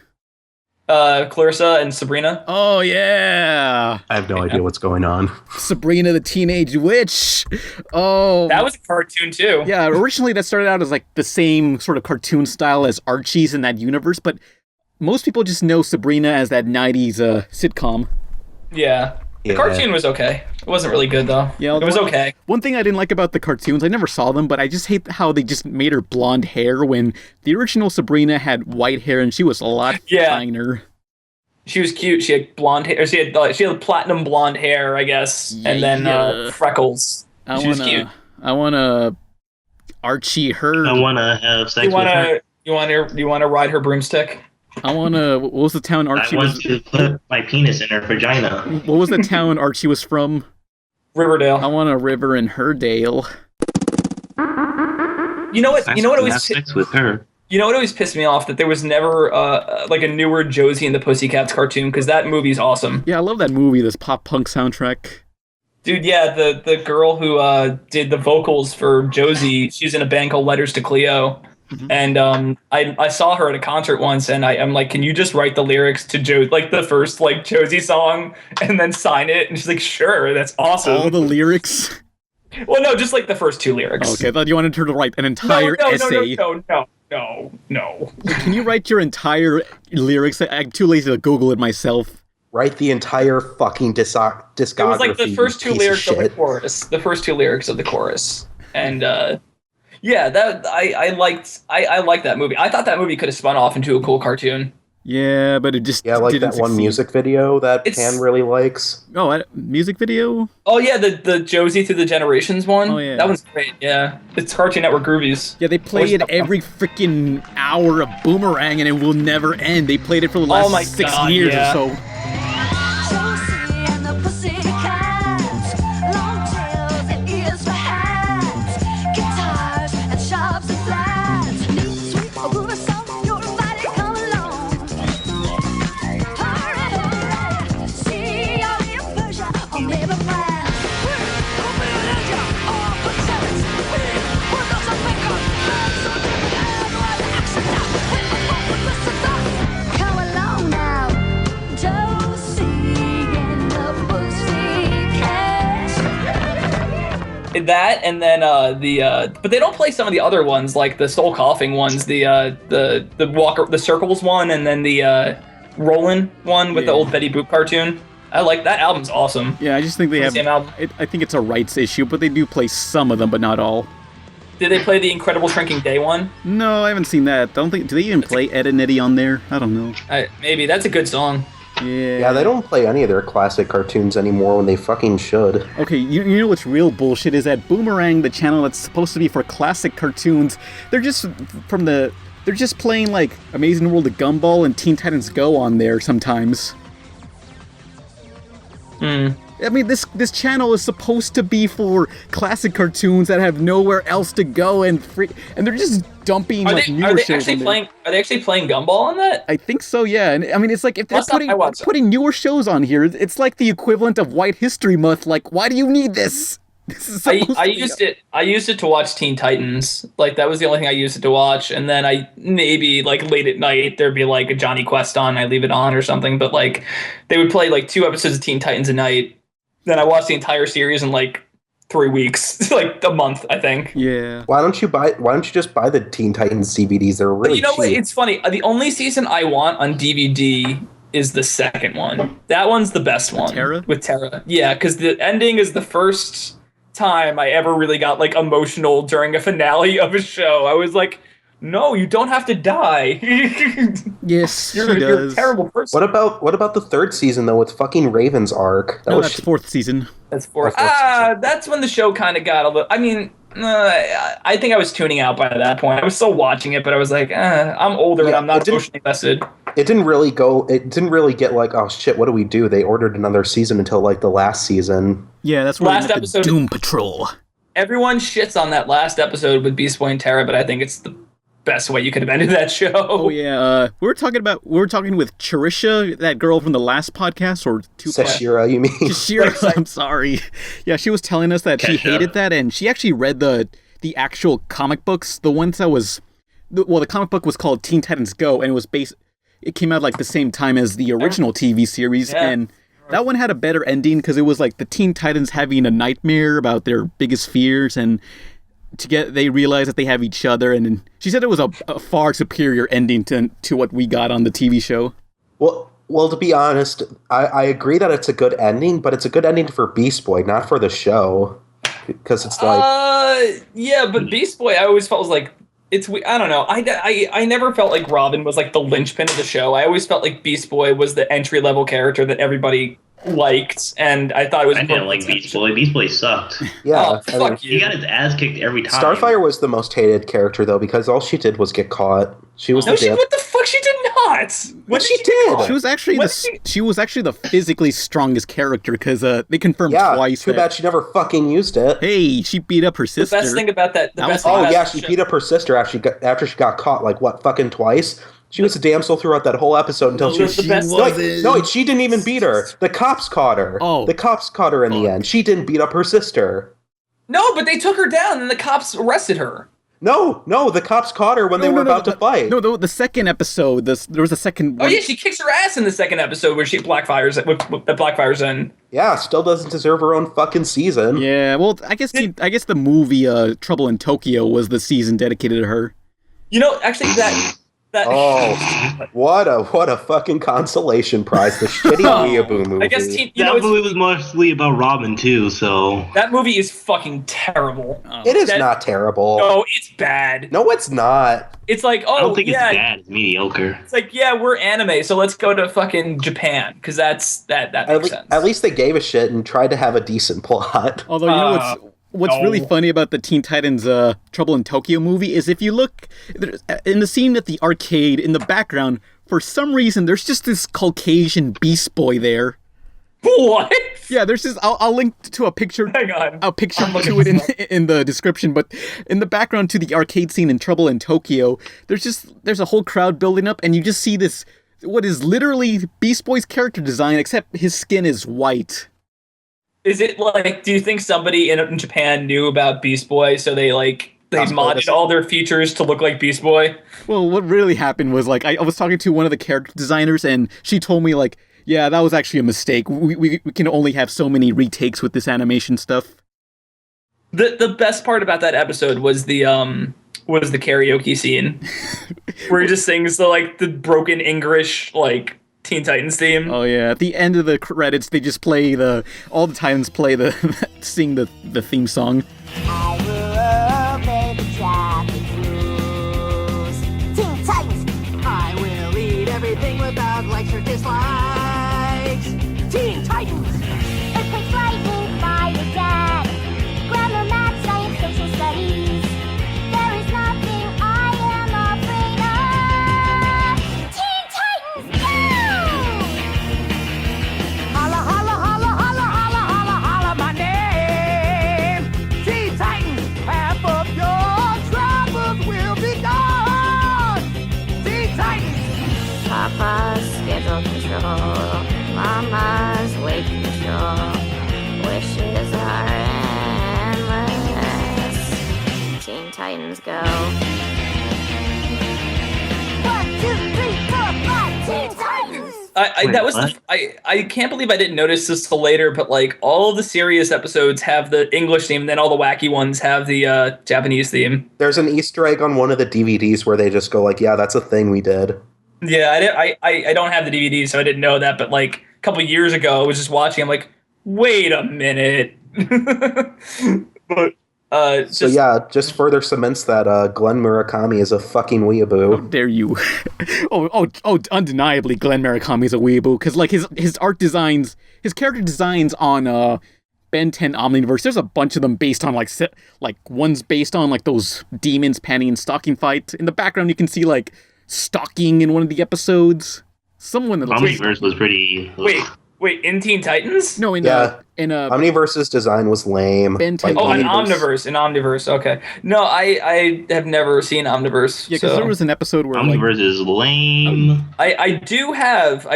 Clarissa and Sabrina. Oh, yeah. I have no idea what's going on. Sabrina the Teenage Witch. Oh. That was a cartoon, too. Yeah, originally that started out as like the same sort of cartoon style as Archie's in that universe, but most people just know Sabrina as that 90s sitcom. Yeah. The cartoon was okay. It wasn't really good, though. Yeah, it was okay. One thing I didn't like about the cartoons, I never saw them, but I just hate how they just made her blonde hair when the original Sabrina had white hair and she was a lot finer. She was cute. She had blonde hair. She had platinum blonde hair, I guess, and then freckles. She was cute. I want to Archie her. I want to have sex with her. You want to ride her broomstick? I want to... What was the town Archie was... I want to put my penis in her vagina. What was the town Archie was from? Riverdale. I want a river in her dale. You know what? You know what always... sex with her. You know what always pissed me off? That there was never like a newer Josie and the Pussycats cartoon, because that movie's awesome. Yeah, I love that movie, this pop-punk soundtrack. Dude, yeah, the girl who did the vocals for Josie, she's in a band called Letters to Cleo. Mm-hmm. And I saw her at a concert once, and I'm like, can you just write the lyrics to like the first like Josie song and then sign it? And she's like, sure, that's awesome. All the lyrics? Well, no, just like the first 2 lyrics. Okay, I thought you wanted her to write an entire essay. No. Can you write your entire lyrics? I'm too lazy to Google it myself. Write the entire fucking discography. It was like the first 2 lyrics of the chorus. The first 2 lyrics of the chorus, and. Yeah, that I liked that movie. I thought that movie could have spun off into a cool cartoon. Yeah, but it just like didn't that one music video that Pan really likes. Oh, music video? Oh yeah, the Josie Through the Generations one. Oh yeah, that one's great. Yeah, it's Cartoon Network Groovies. Yeah, they play it every freaking hour of Boomerang, and it will never end. They played it for the last 6 years or so. Josie and the Pussycats, long tails and ears for hats, guitars and sharps and flats. Sweet Aurora song, you're invited, come along. Hurry, see y'all in Persia or Neverland. We'll be an India or Pacific. We're not some maker, and so different and what action. We're the publicity. Come along. that, and then but they don't play some of the other ones, like the soul coughing ones, the Walker, the Circles one, and then the Rollin' one with the old Betty Boop cartoon. I like that album's awesome. Yeah, I just think they have. Same album. I think it's a rights issue, but they do play some of them, but not all. Did they play the Incredible Shrinking Day one? No, I haven't seen that. I don't think. Do they even play Ed and Eddie on there? I don't know. Maybe that's a good song. Yeah, they don't play any of their classic cartoons anymore when they fucking should. Okay, you know what's real bullshit is that Boomerang, the channel that's supposed to be for classic cartoons, they're just playing like Amazing World of Gumball and Teen Titans Go on there sometimes. I mean, this channel is supposed to be for classic cartoons that have nowhere else to go, and they're just dumping newer shows on there. Are they actually playing Gumball on that? I think so, yeah. And I mean, it's like if they're putting newer shows on here, it's like the equivalent of White History Month. Like, why do you need this? This is I used it to watch Teen Titans. Like, that was the only thing I used it to watch. And then I maybe like late at night there'd be like a Johnny Quest on. I leave it on or something. But like they would play like 2 episodes of Teen Titans a night. Then I watched the entire series in like 3 weeks, like a month, I think. Yeah. Why don't you just buy the Teen Titans DVDs? They're really cheap. What? It's funny. The only season I want on DVD is the second one. That one's the best one. Terra? With Terra. Yeah, because the ending is the first time I ever really got like emotional during a finale of a show. I was like, no, you don't have to die. Yes, you're a terrible person. What about the third season though with fucking Raven's arc? That's fourth season. That's fourth. That's when the show kind of got a little. I mean, I think I was tuning out by that point. I was still watching it, but I was like, I'm older and I'm not emotionally invested. It didn't really get like, oh shit, what do we do? They ordered another season until like the last season. Yeah, that's last episode. Doom Patrol. Everyone shits on that last episode with Beastboy and Terra, but I think it's the best way you could have ended that show. Oh yeah, we were talking with Charisha, that girl from the last podcast, or Sashira, you mean? Sashira, I'm sorry. Yeah, she was telling us that she hated that, and she actually read the actual comic books. The ones that was, the comic book was called Teen Titans Go, and it was it came out like the same time as the original TV series, and that one had a better ending because it was like the Teen Titans having a nightmare about their biggest fears, and they realize that they have each other, and she said it was a far superior ending to what we got on the TV show. Well, to be honest, I agree that it's a good ending, but it's a good ending for Beast Boy, not for the show, because it's like yeah, but Beast Boy, I always felt was like I don't know. I never felt like Robin was like the linchpin of the show. I always felt like Beast Boy was the entry level character that everybody liked, and I thought it was. I didn't like Beast Boy. Beast Boy sucked. Yeah, fuck you. He got his ass kicked every time. Starfire was the most hated character though, because all she did was get caught. She was what the fuck? She did not. What she did? She was actually the physically strongest character because they confirmed twice. Too bad she never fucking used it. Hey, she beat up her sister. The best thing about that. She beat up her sister after she got caught like what fucking twice. She was a damsel throughout that whole episode until she didn't even beat her. The cops caught her. Oh. The cops caught her in the end. She didn't beat up her sister. No, but they took her down and the cops arrested her. No, the cops caught her when they were about to fight. No, the second episode, there was a second one. Oh yeah, she kicks her ass in the second episode where she blackfires in. Yeah, still doesn't deserve her own fucking season. Yeah, well, I guess the movie Trouble in Tokyo was the season dedicated to her. You know, actually that what a fucking consolation prize, the shitty Weeaboo movie. I guess that movie was mostly about Robin too, so that movie is fucking terrible. It is not terrible. No, it's bad. No, it's not. It's like, I don't think it's bad. It's mediocre. It's like, yeah, we're anime, so let's go to fucking Japan because that makes sense. At least they gave a shit and tried to have a decent plot. Although you know what's really funny about the Teen Titans Trouble in Tokyo movie is if you look in the scene at the arcade in the background, for some reason there's just this Caucasian Beast Boy there. What? Yeah, there's this. I'll link to a picture. Hang on. I'll picture to it in the description. But in the background to the arcade scene in Trouble in Tokyo, there's a whole crowd building up, and you just see this what is literally Beast Boy's character design, except his skin is white. Is it like? Do you think somebody in Japan knew about Beast Boy, so they modded all their features to look like Beast Boy? Well, what really happened was I was talking to one of the character designers, and she told me yeah, that was actually a mistake. We can only have so many retakes with this animation stuff. The best part about that episode was the karaoke scene where he just sings the broken English Teen Titans theme. Oh yeah, at the end of the credits, they just play all the Titans play sing the theme song. I will obey the traffic rules. Teen Titans. I will eat everything without likes or dislikes. Teen Titans. Earthquakes, lightning, fire, gas. Grammar, math, science, social studies. There is nothing I am afraid of. Teen Titans, go! Holla, holla, holla, holla, holla, holla, holla my name. Teen Titans, half of your troubles will be gone. Teen Titans. Papa's schedule control. Mama's weight control. Wishes are endless. Teen Titans go. 1, 2, 3, 4, 5. Teen Titans. I can't believe I didn't notice this till later, but all of the serious episodes have the English theme, and then all the wacky ones have the Japanese theme. There's an Easter egg on one of the DVDs where they just go yeah, that's a thing we did. Yeah, I don't have the DVD, so I didn't know that. But a couple years ago, I was just watching. I'm like, wait a minute. But just further cements that Glenn Murakami is a fucking weeaboo. How dare you? oh, undeniably, Glenn Murakami's a weeaboo because his art designs, his character designs on Ben 10 Omniverse. There's a bunch of them based on one's based on those demons panty and stocking fight. In the background, you can see stalking in one of the episodes. Someone that Omniverse was pretty. Wait, in Teen Titans? No, Omniverse's design was lame. Ben 10 in Omniverse. Okay. No, I have never seen Omniverse. Yeah, because there was an episode where Omniverse is lame. I do have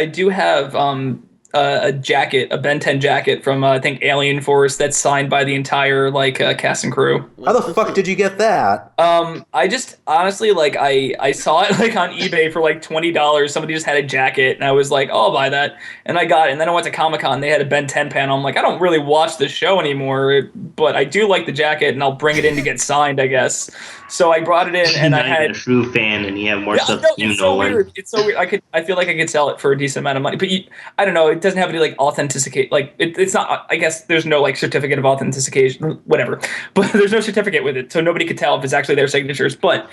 a jacket, a Ben 10 jacket from I think Alien Force that's signed by the entire cast and crew. How the fuck did you get that? I just honestly I saw it on eBay for $20. Somebody just had a jacket and I was like, oh, I'll buy that, and I got it. And then I went to Comic-Con. They had a Ben 10 panel. I'm like, I don't really watch the show anymore, but I do like the jacket and I'll bring it in to get signed, I guess. So I brought it in and I had a true fan and you have more stuff no, than it's so Nolan. weird. It's so weird. I feel like I could sell it for a decent amount of money, but I don't know. It doesn't have any authenticate. It's not. I guess there's no certificate of authentication, whatever. But there's no certificate with it, so nobody could tell if it's actually their signatures. But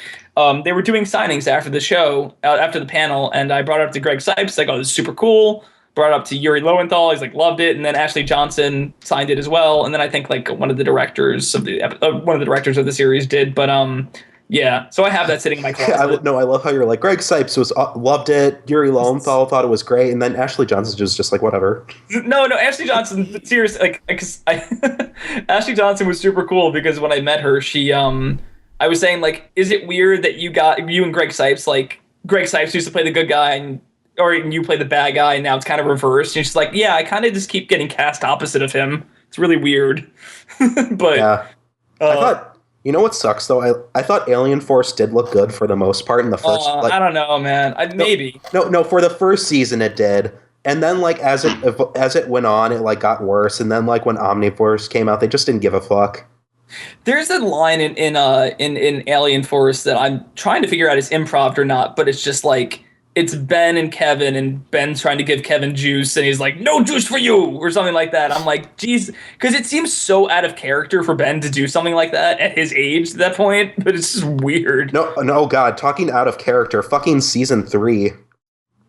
they were doing signings after the show, after the panel, and I brought it up to Greg Sipes. Like, oh, this is super cool. Brought it up to Yuri Lowenthal. He's loved it, and then Ashley Johnson signed it as well. And then I think one of the directors of the series did. But yeah, so I have that sitting in my closet. I love how you're Greg Sipes loved it. Yuri Lowenthal thought it was great, and then Ashley Johnson was just whatever. No, Ashley Johnson, seriously, Ashley Johnson was super cool because when I met her, she, I was saying is it weird that you and Greg Sipes, Greg Sipes used to play the good guy and you play the bad guy, and now it's kind of reversed. And she's like, yeah, I kind of just keep getting cast opposite of him. It's really weird. But yeah, I thought. You know what sucks though? I thought Alien Force did look good for the most part in the first. I don't know, man. Maybe. No. For the first season, it did, and then as it went on, it got worse. And then when Omniverse came out, they just didn't give a fuck. There's a line in Alien Force that I'm trying to figure out is improv or not, but it's just it's Ben and Kevin, and Ben's trying to give Kevin juice, and he's like, no juice for you, or something like that. I'm like, geez, because it seems so out of character for Ben to do something like that at his age at that point, but it's just weird. No, God, talking out of character, fucking season 3.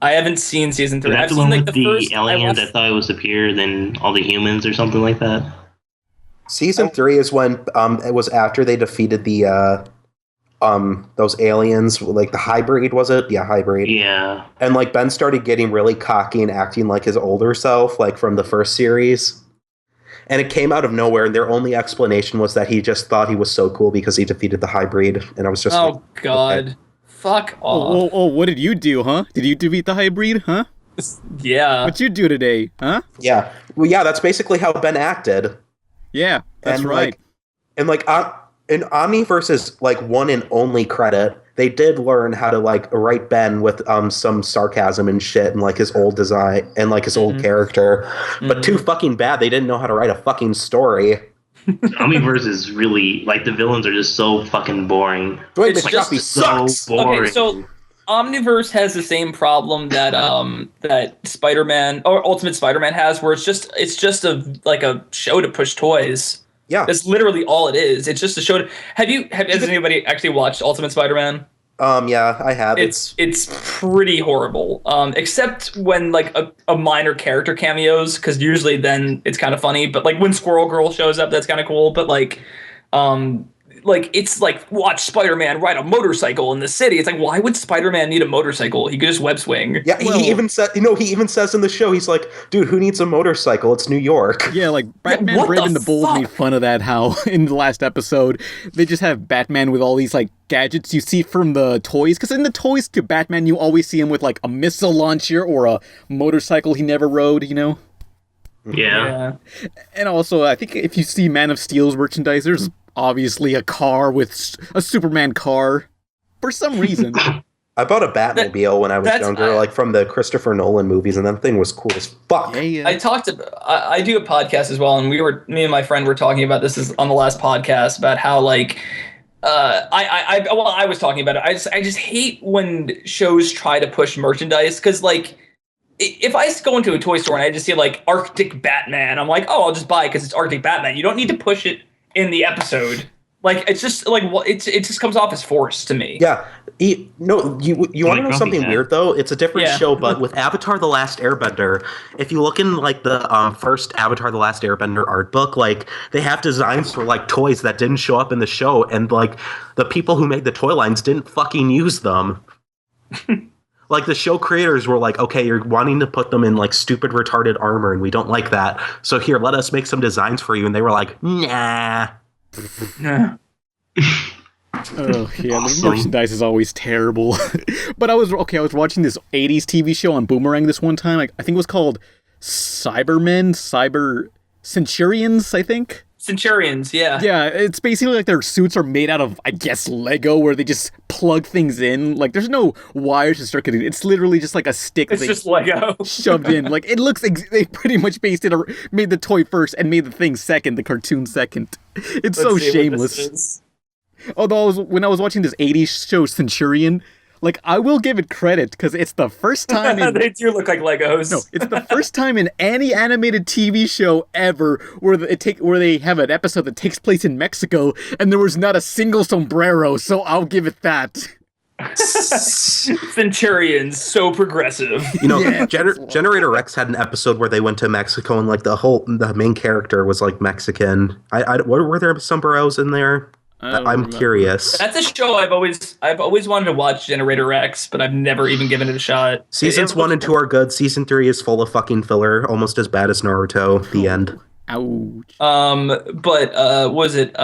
I haven't seen season 3. That's the one with the alien that thought it was superior than all the humans or something like that? Season 3 is when it was after they defeated the those aliens, the hybrid, was it? Yeah, hybrid. Yeah. And Ben started getting really cocky and acting like his older self, from the first series. And it came out of nowhere, and their only explanation was that he just thought he was so cool because he defeated the hybrid. And I was just God. Okay. Fuck off. Oh, what did you do, huh? Did you defeat the hybrid, huh? Yeah. What'd you do today, huh? Yeah. Well, yeah, that's basically how Ben acted. Yeah, that's right. In Omniverse's one and only credit, they did learn how to write Ben with some sarcasm and shit and his old design and his old character. But too fucking bad they didn't know how to write a fucking story. Omniverse is really like the villains are just so fucking boring. Dwight It's McDuffie So sucks. boring. Okay, so Omniverse has the same problem that that Spider-Man or Ultimate Spider-Man has, where it's just a show to push toys. Yeah. That's literally all it is. It's just a show to. Has anybody actually watched Ultimate Spider-Man? Yeah, I have. It's pretty horrible. Except when like a minor character cameos, because usually then it's kind of funny. But like when Squirrel Girl shows up, that's kind of cool. But like it's like watch Spider-Man ride a motorcycle in the city. It's like, why would Spider-Man need a motorcycle? He could just web swing. Yeah, he even said, he even says in the show, he's like, dude, who needs a motorcycle? It's New York. Yeah, like Batman what Brave the and the Bold fuck? made fun of that, how in the last episode, they just have Batman with all these like gadgets you see from the toys. Because in the toys to Batman, you always see him with like a missile launcher or a motorcycle he never rode, Yeah. Yeah. And also, I think if you see Man of Steel's merchandise, there's obviously a car with a Superman car. For some reason. I bought a Batmobile when I was younger, like from the Christopher Nolan movies, and that thing was cool as fuck. Yeah. I do a podcast as well, and me and my friend were talking about this on the last podcast about how like I was talking about it. I just hate when shows try to push merchandise, because like if I go into a toy store and I just see like Arctic Batman, I'm like, oh, I'll just buy it because it's Arctic Batman. You don't need to push it in the episode. Like it's just like it just comes off as forced to me. Yeah. You want to know something weird though? It's a different show, but with Avatar: The Last Airbender, if you look in like the first Avatar: The Last Airbender art book, like they have designs for like toys that didn't show up in the show, and like the people who made the toy lines didn't fucking use them. Like the show creators were like, okay, you're wanting to put them in like stupid retarded armor, and we don't like that. So here, let us make some designs for you. And they were like, nah. Oh yeah, the merchandise is always terrible. But I was watching this 80s TV show on Boomerang this one time. I think it was called Centurions, I think. Centurions, yeah. Yeah, it's basically like their suits are made out of, I guess, Lego, where they just plug things in. Like, there's no wires to circuit it. It's literally just like a stick. It's just Lego shoved in. Like, it looks. They pretty much made the toy first and made the thing second, the cartoon second. It's so shameless. Although when I was watching this 80s show Centurion, like, I will give it credit because it's the first time they do look like Legos. No, it's the first time in any animated TV show ever where they have an episode that takes place in Mexico and there was not a single sombrero, so I'll give it that. Centurions, so progressive. Generator Rex had an episode where they went to Mexico and like the main character was like Mexican. What were there sombreros in there? I'm curious. That's a show I've always wanted to watch, Generator Rex, but I've never even given it a shot. Seasons 1 and 2 are good. Season 3 is full of fucking filler, almost as bad as Naruto. The end. Ouch. But was it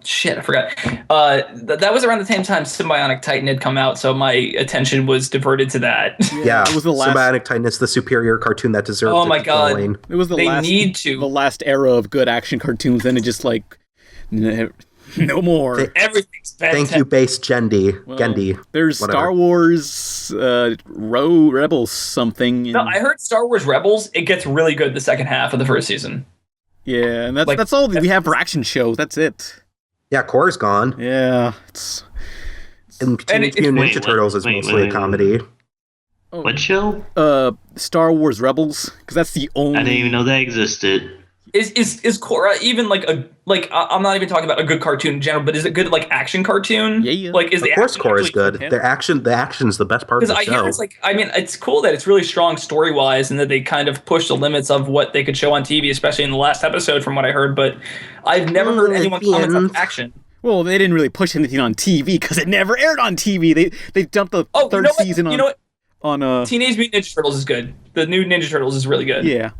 shit, I forgot. That was around the same time Symbionic Titan had come out, so my attention was diverted to that. Yeah, it was the last Symbionic Titan is the superior cartoon that deserves Oh my god. It was the last era of good action cartoons, then it just like no more. Everything's fantastic. Thank you, base Gendy. Well, Gendy. There's whatever. Star Wars Rebels something. No, I heard Star Wars Rebels, it gets really good the second half of the first season. Yeah, and that's all we have for action shows. That's it. Yeah, Core's gone. Yeah. And Teenage Mutant Ninja Turtles is mostly a comedy. What show? Star Wars Rebels, because that's the only. I didn't even know that existed. Is Korra even I'm not even talking about a good cartoon in general, but is it good like action cartoon? Yeah. Like is Of course, Korra is good. The action's the best part of the show. Because it's cool that it's really strong story wise, and that they kind of push the limits of what they could show on TV, especially in the last episode, from what I heard. But I've never heard anyone comment on action. Well, they didn't really push anything on TV because it never aired on TV. They dumped the third season on. You know what? On Teenage Mutant Ninja Turtles is good. The new Ninja Turtles is really good. Yeah.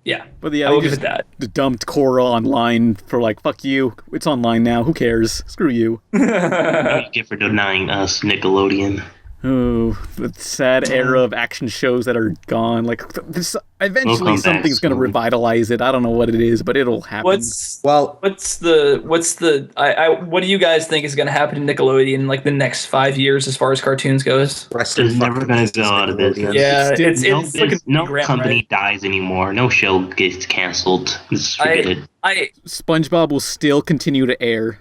Yeah, but yeah, I will give it that. Dumped Korra online for like, fuck you. It's online now. Who cares? Screw you. What do you get for denying us Nickelodeon? Oh, the sad era of action shows that are gone. Like this, eventually something's going to revitalize it. I don't know what it is, but it'll happen. What do you guys think is going to happen in Nickelodeon in like the next 5 years as far as cartoons goes? It's never going to go out of business. Yeah, no company dies anymore. No show gets canceled. Just forget it. SpongeBob will still continue to air.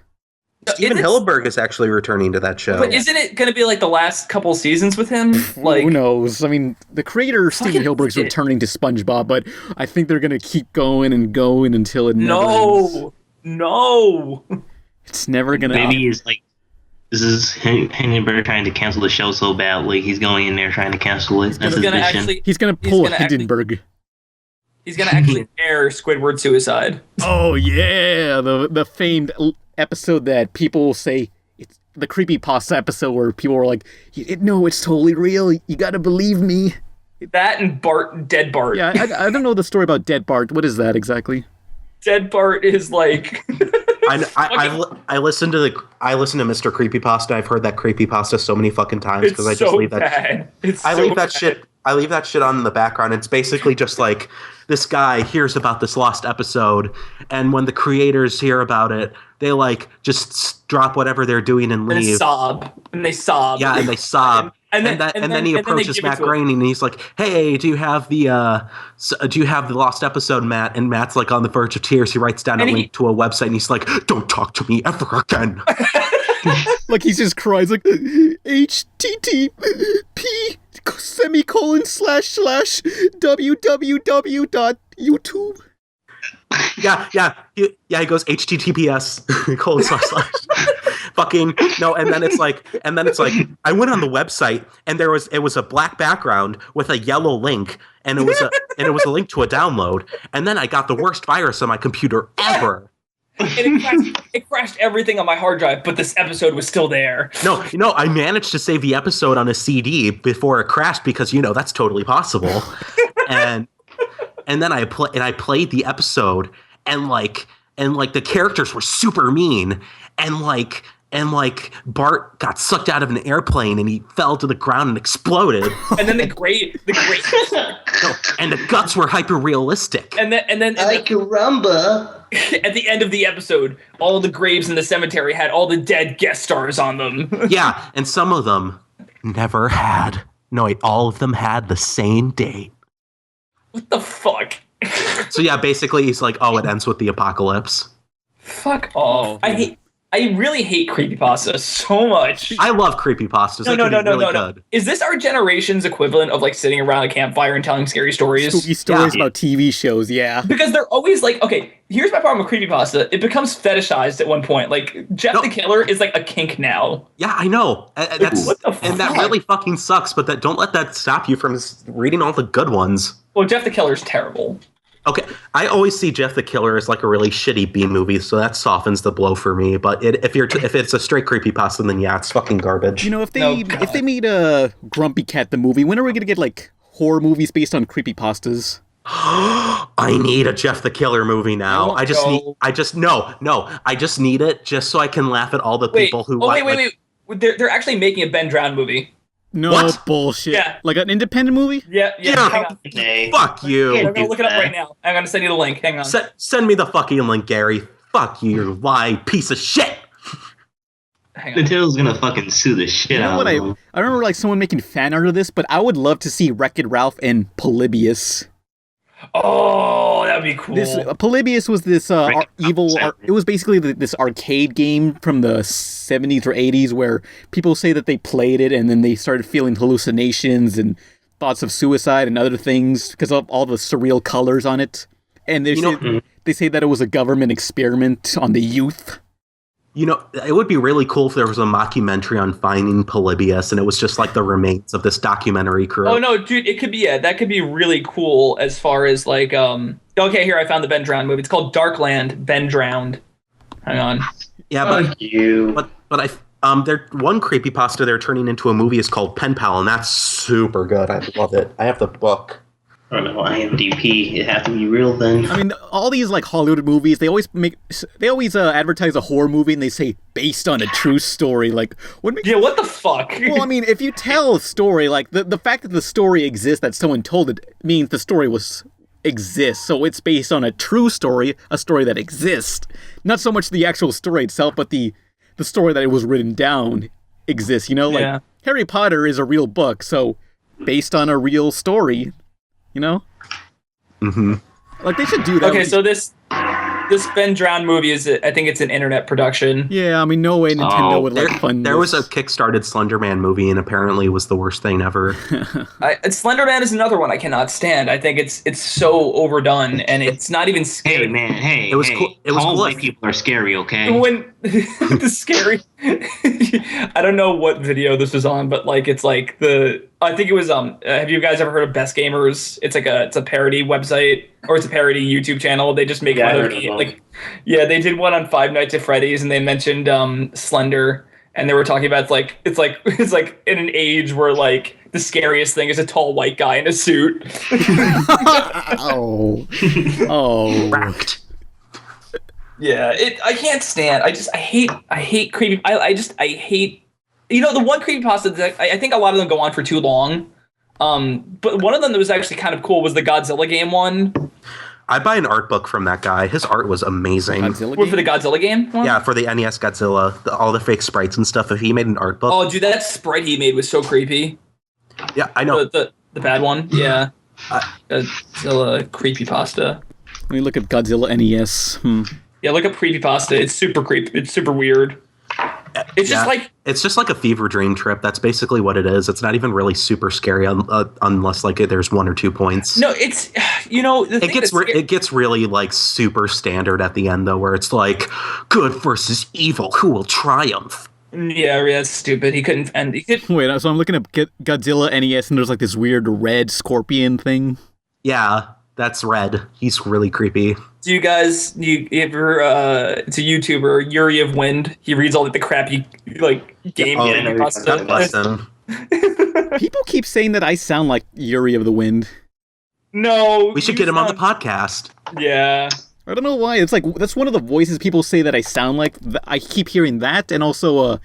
Steven Hillenburg is actually returning to that show. But isn't it going to be like the last couple seasons with him? Like, who knows? I mean, the creator Steven Hillenburg's returning to SpongeBob, but I think they're going to keep going and going until it never ends. No. It's never going to. Maybe it's like this is Hindenburg trying to cancel the show so badly. He's going in there trying to cancel it. That's his mission. He's going to pull Hindenburg. He's going to actually air Squidward Suicide. Oh yeah, the famed episode that people will say it's the creepypasta episode where people were like, no, it's totally real. You gotta believe me. That and Dead Bart. Yeah, I don't know the story about Dead Bart. What is that exactly? Dead Bart is like. I listened to Mr. Creepypasta. I've heard that creepypasta so many fucking times because I just leave that. I leave that shit on in the background. It's basically just like this guy hears about this lost episode, and when the creators hear about it, they like just drop whatever they're doing and leave. And they sob. Yeah, and they sob. And then he approaches Matt Groening and he's like, "Hey, do you have the lost episode, Matt?" And Matt's like on the verge of tears. He writes down a link to a website and he's like, "Don't talk to me ever again." Like he just cries like HTTP //www.youtube. Yeah. He goes HTTPS : fucking no. And then it's like I went on the website and it was a black background with a yellow link and it was a link to a download. And then I got the worst virus on my computer ever. And it crashed everything on my hard drive, but this episode was still there. No, I managed to save the episode on a CD before it crashed because that's totally possible. and then I played the episode and the characters were super mean and Bart got sucked out of an airplane and he fell to the ground and exploded. And then the guts were hyper realistic. And then caramba. At the end of the episode, all the graves in the cemetery had all the dead guest stars on them. Yeah, and some of them never had. No, wait, all of them had the same date. What the fuck? So yeah, basically he's like, "Oh, it ends with the apocalypse." Fuck off. I really hate creepypasta so much. I love creepypastas. No. Good. Is this our generation's equivalent of like sitting around a campfire and telling scary stories? Spooky stories about TV shows, yeah. Because they're always like, okay, here's my problem with creepypasta. It becomes fetishized at one point. Like Jeff the Killer is like a kink now. Yeah, I know. What the fuck? And that really fucking sucks, but don't let that stop you from reading all the good ones. Well, Jeff the Killer's terrible. Okay, I always see Jeff the Killer as like a really shitty B movie, so that softens the blow for me. But if it's a straight creepypasta, then yeah, it's fucking garbage. If they made a Grumpy Cat the movie, when are we gonna get like horror movies based on creepypastas? I need a Jeff the Killer movie now. I just need it just so I can laugh at all the people who. Wait. They're actually making a Ben Drowned movie. No what? Bullshit. Yeah. Like an independent movie? Yeah. Hang on. Fuck you. I'm gonna look it up right now. I'm gonna send you the link. Hang on. Send me the fucking link, Gary. Fuck you, you lying piece of shit. Nintendo's gonna fucking sue the shit out of them. I remember like someone making fan art of this, but I would love to see Wreck-It Ralph and Polybius. Oh, that'd be cool. Polybius was this evil. It was basically this arcade game from the 70s or 80s where people say that they played it and then they started feeling hallucinations and thoughts of suicide and other things because of all the surreal colors on it. And they say that it was a government experiment on the youth. It would be really cool if there was a mockumentary on finding Polybius and it was just like the remains of this documentary crew. Oh no, dude, it could be that could be really cool as far as like okay, here I found the Ben Drowned movie. It's called Darkland Ben Drowned. Hang on. Yeah, but they're one creepypasta they're turning into a movie is called Pen Pal and that's super good. I love it. I have the book. I don't know, IMDb. It has to be real then. I mean, all these like Hollywood movies, they always advertise a horror movie and they say based on a true story. Like, what the fuck? Well, I mean, if you tell a story, like the fact that the story exists, that someone told it, means the story exists. So it's based on a true story, a story that exists. Not so much the actual story itself, but the story that it was written down exists. You know, like Harry Potter is a real book, so based on a real story. You know? Mm-hmm. Like, they should do that. Okay, so this Ben Drowned movie is, I think it's an internet production. Yeah, I mean, no way Nintendo would fund There was a Kickstarted Slender Man movie, and apparently it was the worst thing ever. Slender Man is another one I cannot stand. I think it's so overdone, and it's not even scary. Hey, man, hey. It was cool. It was all cool. white people are scary, okay? When the scary, I don't know what video this was on, but like it's like I think it was have you guys ever heard of Best Gamers? It's a parody website, or it's a parody YouTube channel. They just make fun of they did one on Five Nights at Freddy's, and they mentioned Slender, and they were talking about it's like in an age where like the scariest thing is a tall white guy in a suit. oh, Racked. Yeah, I can't stand. I hate creepy. I hate. You know, the one creepypasta that I think a lot of them go on for too long. But one of them that was actually kind of cool was the Godzilla game one. I buy an art book from that guy. His art was amazing. For the Godzilla game one? Yeah, for the NES Godzilla, all the fake sprites and stuff. If he made an art book. Oh, dude, that sprite he made was so creepy. Yeah, I know. The bad one. Yeah. Godzilla creepypasta. Let me look at Godzilla NES. Yeah, look up creepypasta. It's super creepy. It's super weird. It's just like a fever dream trip. That's basically what it is. It's not even really super scary unless like there's 1 or 2 points. No, it's it gets really like super standard at the end though, where it's like good versus evil, who will triumph? Yeah, that's stupid. He couldn't end. Wait, so I'm looking at Godzilla NES and there's like this weird red scorpion thing. Yeah, that's Red. He's really creepy. Do you guys, it's a YouTuber, Yuri of Wind. He reads all the crappy, game stuff. People keep saying that I sound like Yuri of the Wind. No. We should get him on the podcast. Yeah. I don't know why. It's like, that's one of the voices people say that I sound like. I keep hearing that, and also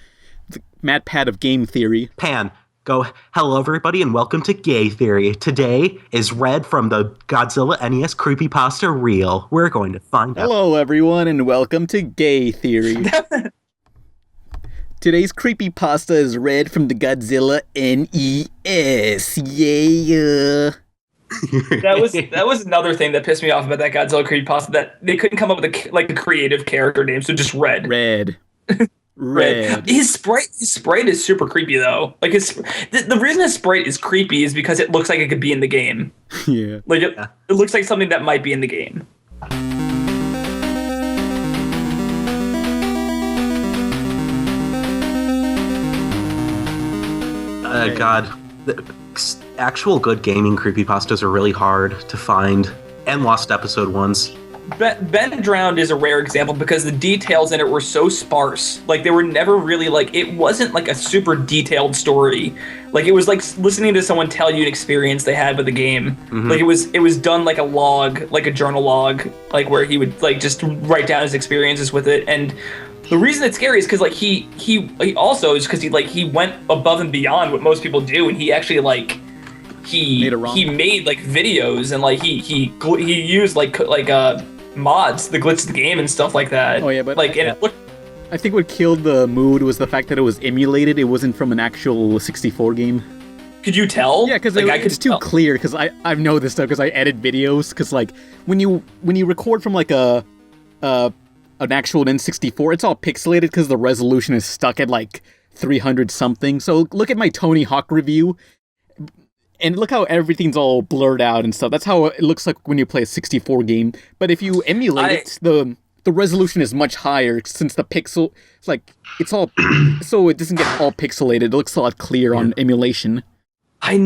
Matt Pat of Game Theory. Pan. Go, hello everybody and welcome to Gay Theory. Today is Red from the Godzilla NES Creepypasta Reel. We're going to find out. Hello everyone and welcome to Gay Theory. Today's creepypasta is Red from the Godzilla NES. Yeah. That was another thing that pissed me off about that Godzilla creepypasta, that they couldn't come up with a creative character name, so just Red. Red. His sprite is super creepy though. Like the reason his sprite is creepy is because it looks like it could be in the game. Yeah. Like it looks like something that might be in the game. God, actual good gaming creepypastas are really hard to find, and lost episode ones. Ben Drowned is a rare example because the details in it were so sparse. Like, they were never really, it wasn't like a super detailed story. Like, it was like listening to someone tell you an experience they had with the game. Mm-hmm. Like, it was done like a log, like a journal log, like where he would just write down his experiences with it. And the reason it's scary is because he also is because he went above and beyond what most people do, and he actually he made videos, and he used mods to glitch the game and stuff like that. Oh yeah, but it looked. I think what killed the mood was the fact that it was emulated. It wasn't from an actual 64 game. Could you tell? Yeah, because it's too clear. Because I know this stuff because I edit videos. Because when you record from an actual N64, it's all pixelated because the resolution is stuck at 300 something. So look at my Tony Hawk review. And look how everything's all blurred out and stuff. That's how it looks like when you play a 64 game. But if you emulate it, the resolution is much higher since the pixel, it's all, so it doesn't get all pixelated. It looks a lot clearer on emulation. I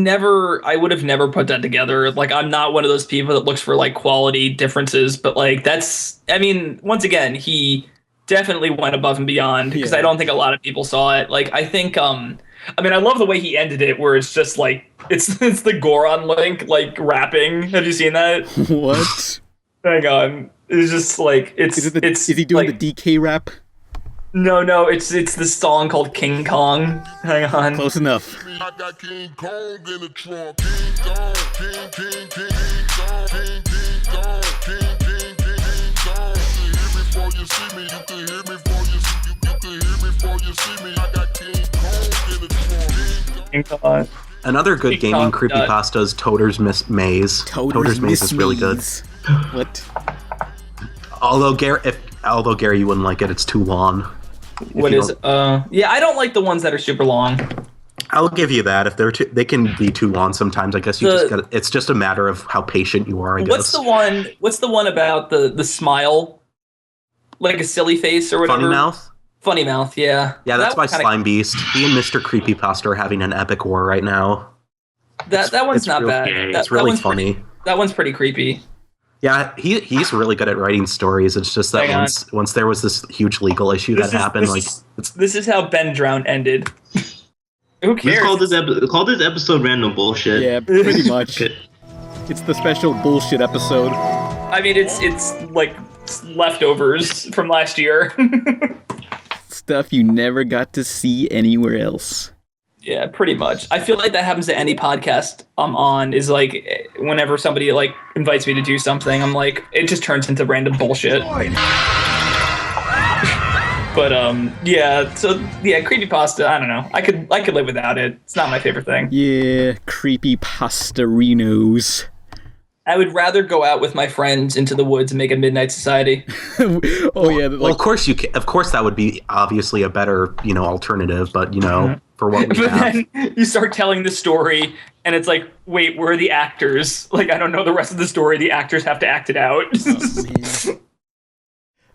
would have never put that together. I'm not one of those people that looks for quality differences, but once again, he definitely went above and beyond because Yeah. I don't think a lot of people saw it. Like, I think, I mean, I love the way he ended it, where it's just like it's the Goron Link like rapping. Have you seen that? What? Hang on, it's just like Is he doing like, the DK rap? No, it's this song called King Kong. Hang on. Close enough. I got King Kong in the trunk. King Kong, King, King, King, King Kong, King, King Kong, King, King, King, King Kong. You can hear me before you see me. You can hear me before you see me. You can hear me before you see me. I got King Kong in the trunk. King Kong. Another good King gaming Kong, creepypasta is Toad's Maze. Toad's Maze is really good. What? Although Gary, you wouldn't like it. It's too long. What is it? Yeah, I don't like the ones that are super long. I'll give you that. If they can be too long sometimes. I guess it's just a matter of how patient you are. I guess. What's the one about the smile, like a silly face or whatever? Funny Mouth. Funny Mouth, yeah. Yeah, that's by Slime Beast. He and Mr. Creepypasta are having an epic war right now. That one's not bad. It's really funny. That one's pretty creepy. Yeah, he's really good at writing stories. It's just that once there was this huge legal issue that happened, this is how Ben Drown ended. Who cares? Call this episode random bullshit. Yeah, pretty much. It's the special bullshit episode. I mean, it's like leftovers from last year. Stuff you never got to see anywhere else. Yeah, pretty much. I feel like that happens to any podcast I'm on, is like whenever somebody like invites me to do something, I'm like, it just turns into random bullshit. But creepypasta, I don't know. I could live without it. It's not my favorite thing. Yeah, creepypastarinos. I would rather go out with my friends into the woods and make a midnight society. Oh yeah, well, of course you can. Of course, that would be obviously a better, alternative. But for what we have, then you start telling the story, and it's like, wait, where are the actors? Like, I don't know the rest of the story. The actors have to act it out.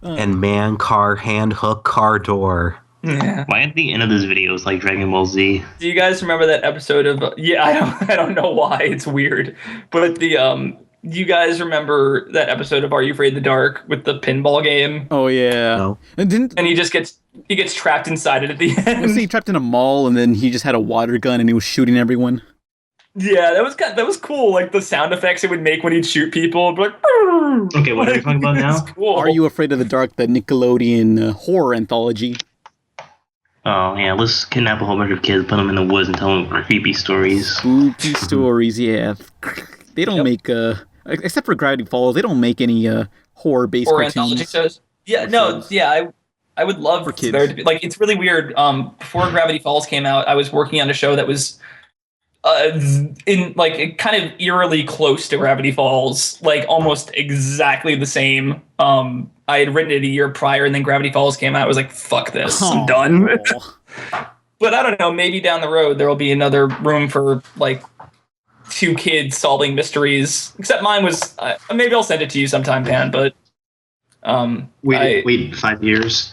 And man, car, hand hook, car door. Yeah. Why at the end of this video is like Dragon Ball Z? Do you guys remember that episode of? Yeah, I don't know why, it's weird, but do you guys remember that episode of Are You Afraid of the Dark with the pinball game? Oh yeah. No. And he gets trapped inside it at the end. Was he trapped in a mall and then he just had a water gun and he was shooting everyone? Yeah, that was cool. Like the sound effects it would make when he'd shoot people. Like, okay, what are we talking about now? Cool. Are You Afraid of the Dark? The Nickelodeon horror anthology. Oh yeah, let's kidnap a whole bunch of kids, put them in the woods, and tell them creepy stories. Spooky stories, yeah. They don't make except for Gravity Falls, they don't make any horror-based horror cartoons. anthology shows. Yeah, no, yeah, I would love for kids. There to be, like, it's really weird. Before Gravity Falls came out, I was working on a show that was in like kind of eerily close to Gravity Falls, like almost exactly the same. I had written it a year prior, and then Gravity Falls came out. I was like, "Fuck this, I'm done." But I don't know. Maybe down the road there will be another room for like 2 kids solving mysteries. Except mine was. Maybe I'll send it to you sometime, Pan. But wait 5 years.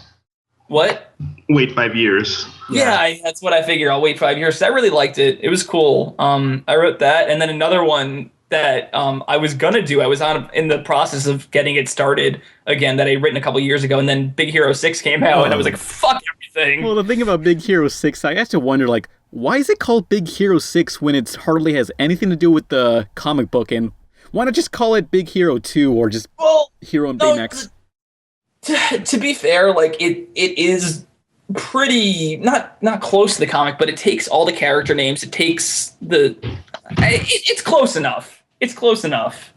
What? Wait 5 years. Yeah, that's what I figure. I'll wait 5 years. I really liked it. It was cool. I wrote that, and then another one that I was gonna do. I was in the process of getting it started again that I'd written a couple years ago, and then Big Hero 6 came out, and I was like, "Fuck everything." Well, the thing about Big Hero 6, I have to wonder, like, why is it called Big Hero 6 when it hardly has anything to do with the comic book, and why not just call it Big Hero 2 or just Hero and Baymax? To be fair, like it is pretty not close to the comic, but it takes all the character names. It takes it's close enough. It's close enough.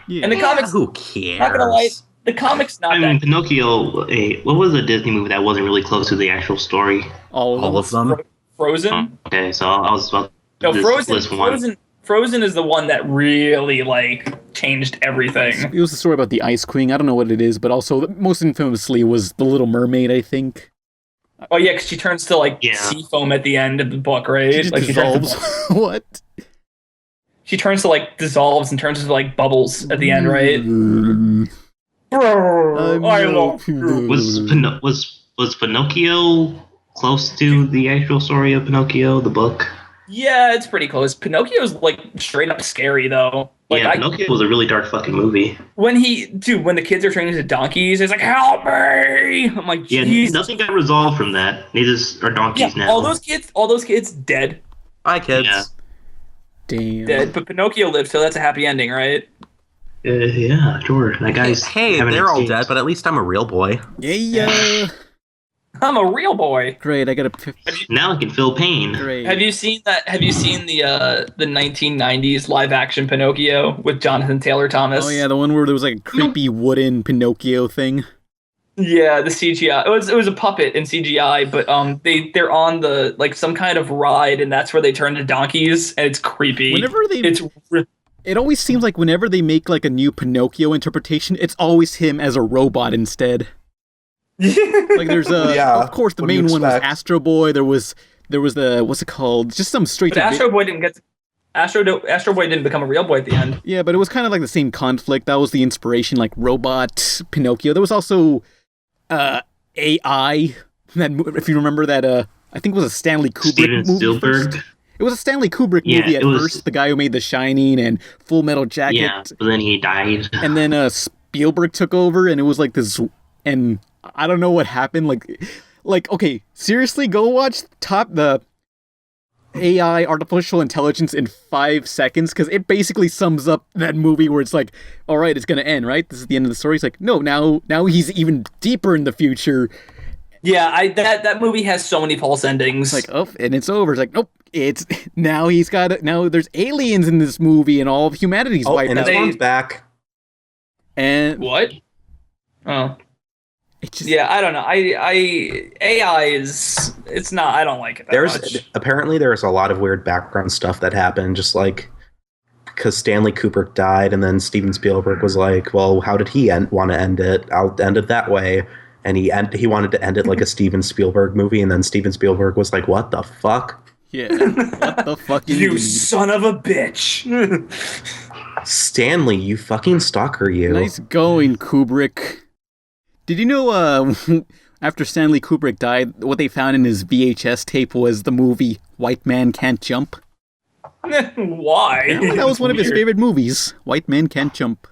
Yeah. And the comics, who cares? Not gonna lie, the comics not. I mean, Pinocchio. What was a Disney movie that wasn't really close to the actual story? All of them. Frozen. Okay, so I was about. No, Frozen is the one that really like changed everything. It was the story about the Ice Queen. I don't know what it is, but also most infamously was the Little Mermaid, I think. Oh yeah, because she turns to like sea foam at the end of the book, right? She just like dissolves. What? She turns to like dissolves and turns into like bubbles at the end, right? I love you. Was Pinocchio close to the actual story of Pinocchio, the book? Yeah, it's pretty close. Pinocchio's like straight up scary though. Like, yeah, Pinocchio was a really dark fucking movie. When the kids are turning into donkeys, it's like, help me! I'm like, yeah, nothing got resolved from that. Neither are donkeys now. All those kids dead. Bye, kids. Yeah. Damn. Dead, but Pinocchio lived, so that's a happy ending, right? Yeah, sure. That guy's they're all dead, but at least I'm a real boy. Yeah. I'm a real boy. Great, I gotta. Now I can feel pain. Great. Have you seen that? Have you seen the 1990s live action Pinocchio with Jonathan Taylor Thomas? Oh yeah, the one where there was like a creepy wooden Pinocchio thing. Yeah, the CGI. It was a puppet in CGI, but they're on the like some kind of ride, and that's where they turn to donkeys, and it's creepy. It always seems like whenever they make like a new Pinocchio interpretation, it's always him as a robot instead. Like there's of course the main one was Astro Boy. There was the what's it called? Just some straight. But Astro Boy didn't become a real boy at the end. Yeah, but it was kind of like the same conflict. That was the inspiration, like robot Pinocchio. There was also AI. That if you remember that, I think it was a Stanley Kubrick movie. Spielberg. First. It was a Stanley Kubrick movie at first. The guy who made The Shining and Full Metal Jacket. Yeah, but then he died. And then Spielberg took over, and it was like this. And I don't know what happened. Like okay, seriously, go watch the AI artificial intelligence in 5 seconds, because it basically sums up that movie where it's like, all right, it's gonna end, right? This is the end of the story. It's like, no, now he's even deeper in the future. Yeah, that movie has so many false endings. It's like, oh, and it's over. It's like, nope. It's now now there's aliens in this movie, and all of humanity's wiped out. And his mom's back. And what? Oh. I don't know. AI is it's not. I don't like it. Apparently there's a lot of weird background stuff that happened, just like because Stanley Kubrick died, and then Steven Spielberg was like, "Well, how did he want to end it? I'll end it that way." And he wanted to end it like a Steven Spielberg movie, and then Steven Spielberg was like, "What the fuck?" Yeah, what the fuck? You son of a bitch! Stanley, you fucking stalker! You. Nice going, Kubrick. Did you know, after Stanley Kubrick died, what they found in his VHS tape was the movie White Man Can't Jump? Why? Yeah, that was one of his favorite movies. White Man Can't Jump.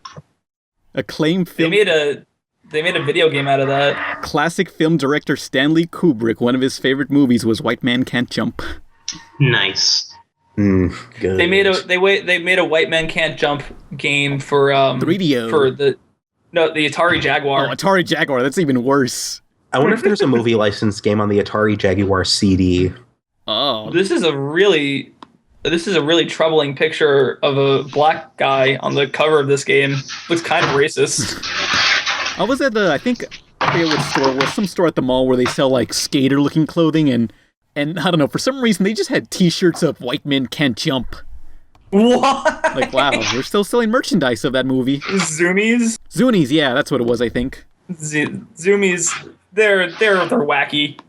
Acclaimed film. They made a video game out of that. Classic film director Stanley Kubrick, one of his favorite movies was White Man Can't Jump. Nice. Good. They made a White Man Can't Jump game for 3DO for the Atari Jaguar. Oh, Atari Jaguar, that's even worse. I wonder if there's a movie licensed game on the Atari Jaguar CD. Oh. This is a really troubling picture of a black guy on the cover of this game. Looks kind of racist. I was at I forget what store, was some store at the mall where they sell like skater looking clothing, and I don't know, for some reason they just had t-shirts of White Men Can't Jump. What? Like, wow, they're still selling merchandise of that movie. Zunies, yeah, that's what it was, I think. Zoomies, they're wacky.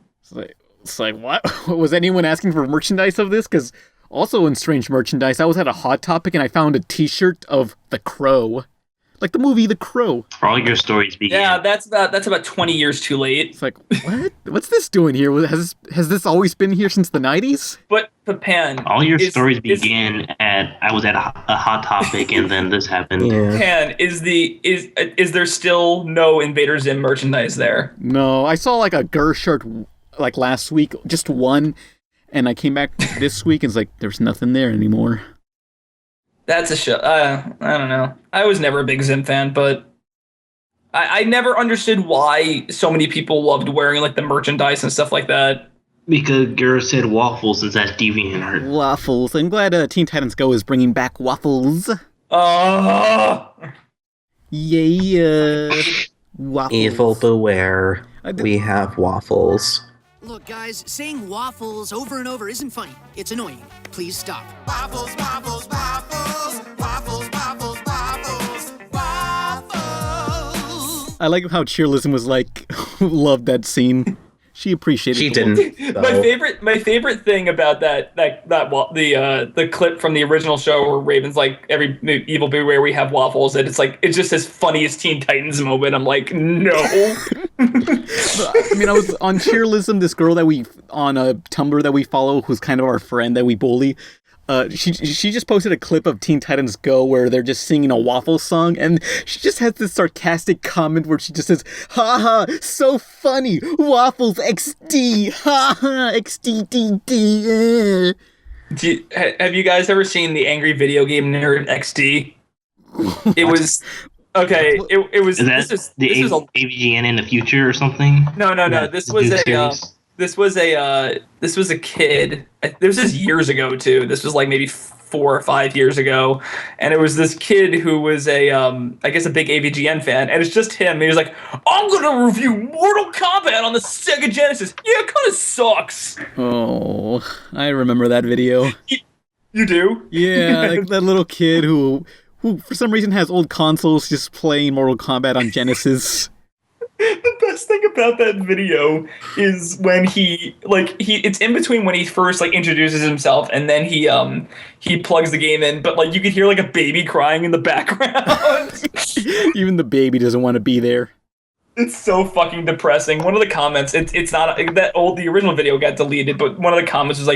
It's like, what? Was anyone asking for merchandise of this? Because also in strange merchandise, I was at a Hot Topic and I found a t-shirt of The Crow. Like the movie The Crow. All your stories begin. Yeah, that's about 20 years too late. It's like, what? What's this doing here? Has this always been here since the 90s? But Pan, all your stories began at I was at a Hot Topic and then this happened. Yeah. Pan, is there still no Invader Zim merchandise there? No, I saw like a Gur shirt like last week, just one, and I came back this week and it's like there's nothing there anymore. That's a show. I don't know. I was never a big Zim fan, but I never understood why so many people loved wearing like the merchandise and stuff like that. Because Gur said waffles since that's DeviantArt. Waffles. I'm glad Teen Titans Go is bringing back waffles. Yeah. Waffles. Evil beware. We have waffles. Look, guys, saying waffles over and over isn't funny. It's annoying. Please stop. Waffles, waffles, waffles, waffles, waffles, waffles, waffles. I like how Cheerlism was like, loved that scene. She appreciated it. She didn't. My favorite thing about the clip from the original show where Raven's like, every evil beware we have waffles, and it's just his funniest Teen Titans moment. I'm like, no. I mean, I was on Cheerlism, this girl that we, on a Tumblr that we follow, who's kind of our friend that we bully. She just posted a clip of Teen Titans Go where they're just singing a waffle song, and she just has this sarcastic comment where she just says, "Ha ha, so funny, waffles XD, ha ha, XDDD." Have you guys ever seen the Angry Video Game Nerd XD? It was okay. It was. This was AVGN in the future or something? No. This was a kid. This was years ago too. This was like maybe 4 or 5 years ago, and it was this kid who was I guess a big AVGN fan, and it's just him. And he was like, "I'm gonna review Mortal Kombat on the Sega Genesis. Yeah, it kind of sucks." Oh, I remember that video. You do? Yeah, like that little kid who for some reason has old consoles just playing Mortal Kombat on Genesis. The best thing about that video is when it's in between when he first like introduces himself and then he plugs the game in, but like you could hear like a baby crying in the background. Even the baby doesn't want to be there. It's so fucking depressing. One of the comments, it's not the original video got deleted, but one of the comments was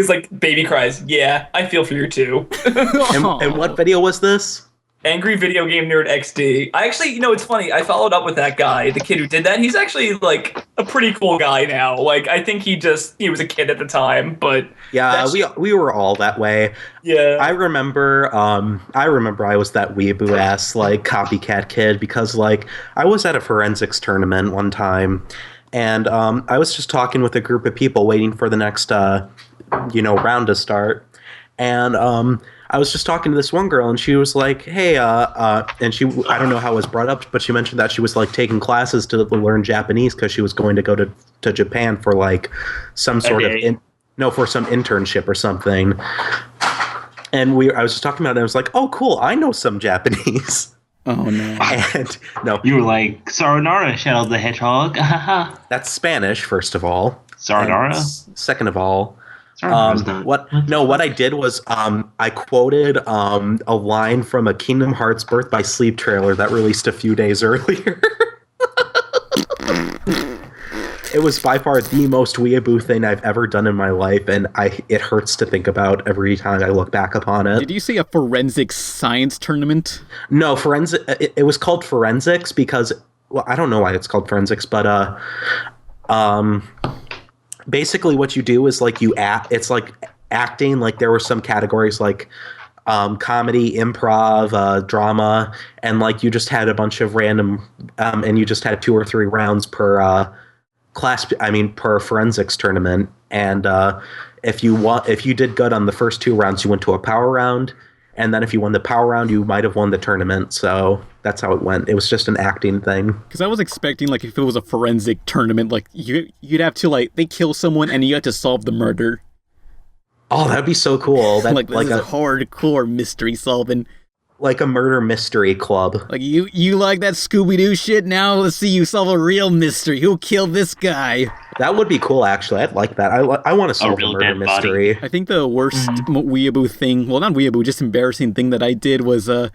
like baby cries. Yeah, I feel for you too. and what video was this? Angry Video Game Nerd XD. I actually, it's funny. I followed up with that guy, the kid who did that. He's actually like a pretty cool guy now. Like I think he was a kid at the time, but yeah, we were all that way. Yeah, I remember I was that weeaboo ass like copycat kid because like I was at a forensics tournament one time, and I was just talking with a group of people waiting for the next round to start, and I was just talking to this one girl, and she was like, "Hey," and she, I don't know how it was brought up, but she mentioned that she was like taking classes to learn Japanese because she was going to go to Japan for like some sort of for some internship or something. And I was just talking about it, and I was like, "Oh, cool! I know some Japanese." Oh no! And no, you were like Sayonara, Shadow the Hedgehog. That's Spanish, first of all. Sayonara. Second of all. What I did was I quoted a line from a Kingdom Hearts Birth by Sleep trailer that released a few days earlier. It was by far the most weeaboo thing I've ever done in my life, and it hurts to think about every time I look back upon it. Did you say a forensic science tournament? No, it was called forensics because, well, I don't know why it's called forensics, but basically what you do is like it's like acting. Like there were some categories like comedy, improv, drama, and like you just had a bunch of random and you just had 2 or 3 rounds per per forensics tournament. And if you did good on the first 2 rounds, you went to a power round, and then if you won the power round, you might have won the tournament. So that's how it went. It was just an acting thing. Because I was expecting, like, if it was a forensic tournament, like, you'd have to, like, they kill someone and you had to solve the murder. Oh, that'd be so cool. That, like a hardcore mystery solving. Like a murder mystery club. Like, you like that Scooby-Doo shit? Now let's see you solve a real mystery. Who killed this guy? That would be cool, actually. I'd like that. I want to solve a murder mystery. Body. I think the worst weeaboo thing, well, not weeaboo, just embarrassing thing that I did was, do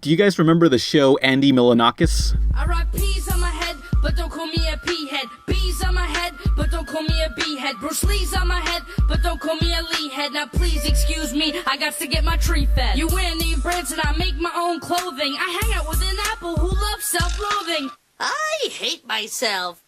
you guys remember the show Andy Milonakis? I rock peas on my head, but don't call me a pea head. Bees on my head, but don't call me a bee head. Bruce Lee's on my head, but don't call me a Lee head. Now please excuse me, I got to get my tree fed. You wear name brands and I make my own clothing. I hang out with an apple who loves self-loathing. I hate myself.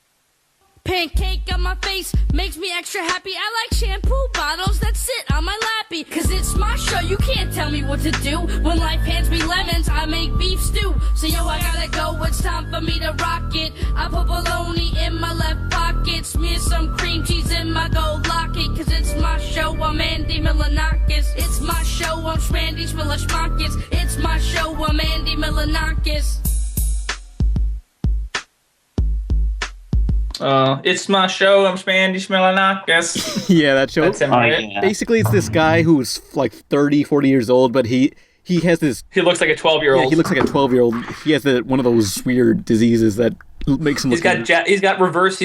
Pancake on my face makes me extra happy. I like shampoo bottles that sit on my lappy. Cause it's my show, you can't tell me what to do. When life hands me lemons, I make beef stew. So yo, I gotta go, it's time for me to rock it. I put bologna in my left pocket, smear some cream cheese in my gold locket. Cause it's my show, I'm Andy Milonakis. It's my show, I'm Schmandy Schmillashmakis. It's my show, I'm Andy Milonakis. It's my show, I'm Schmandy Schmillonakis. Yeah, that show. That's him, right? Yeah. Basically, it's this guy who's like 30, 40 years old, but he has this... He looks like a 12-year-old. Yeah, he looks like a 12-year-old. He has one of those weird diseases that makes him look... He's got reverse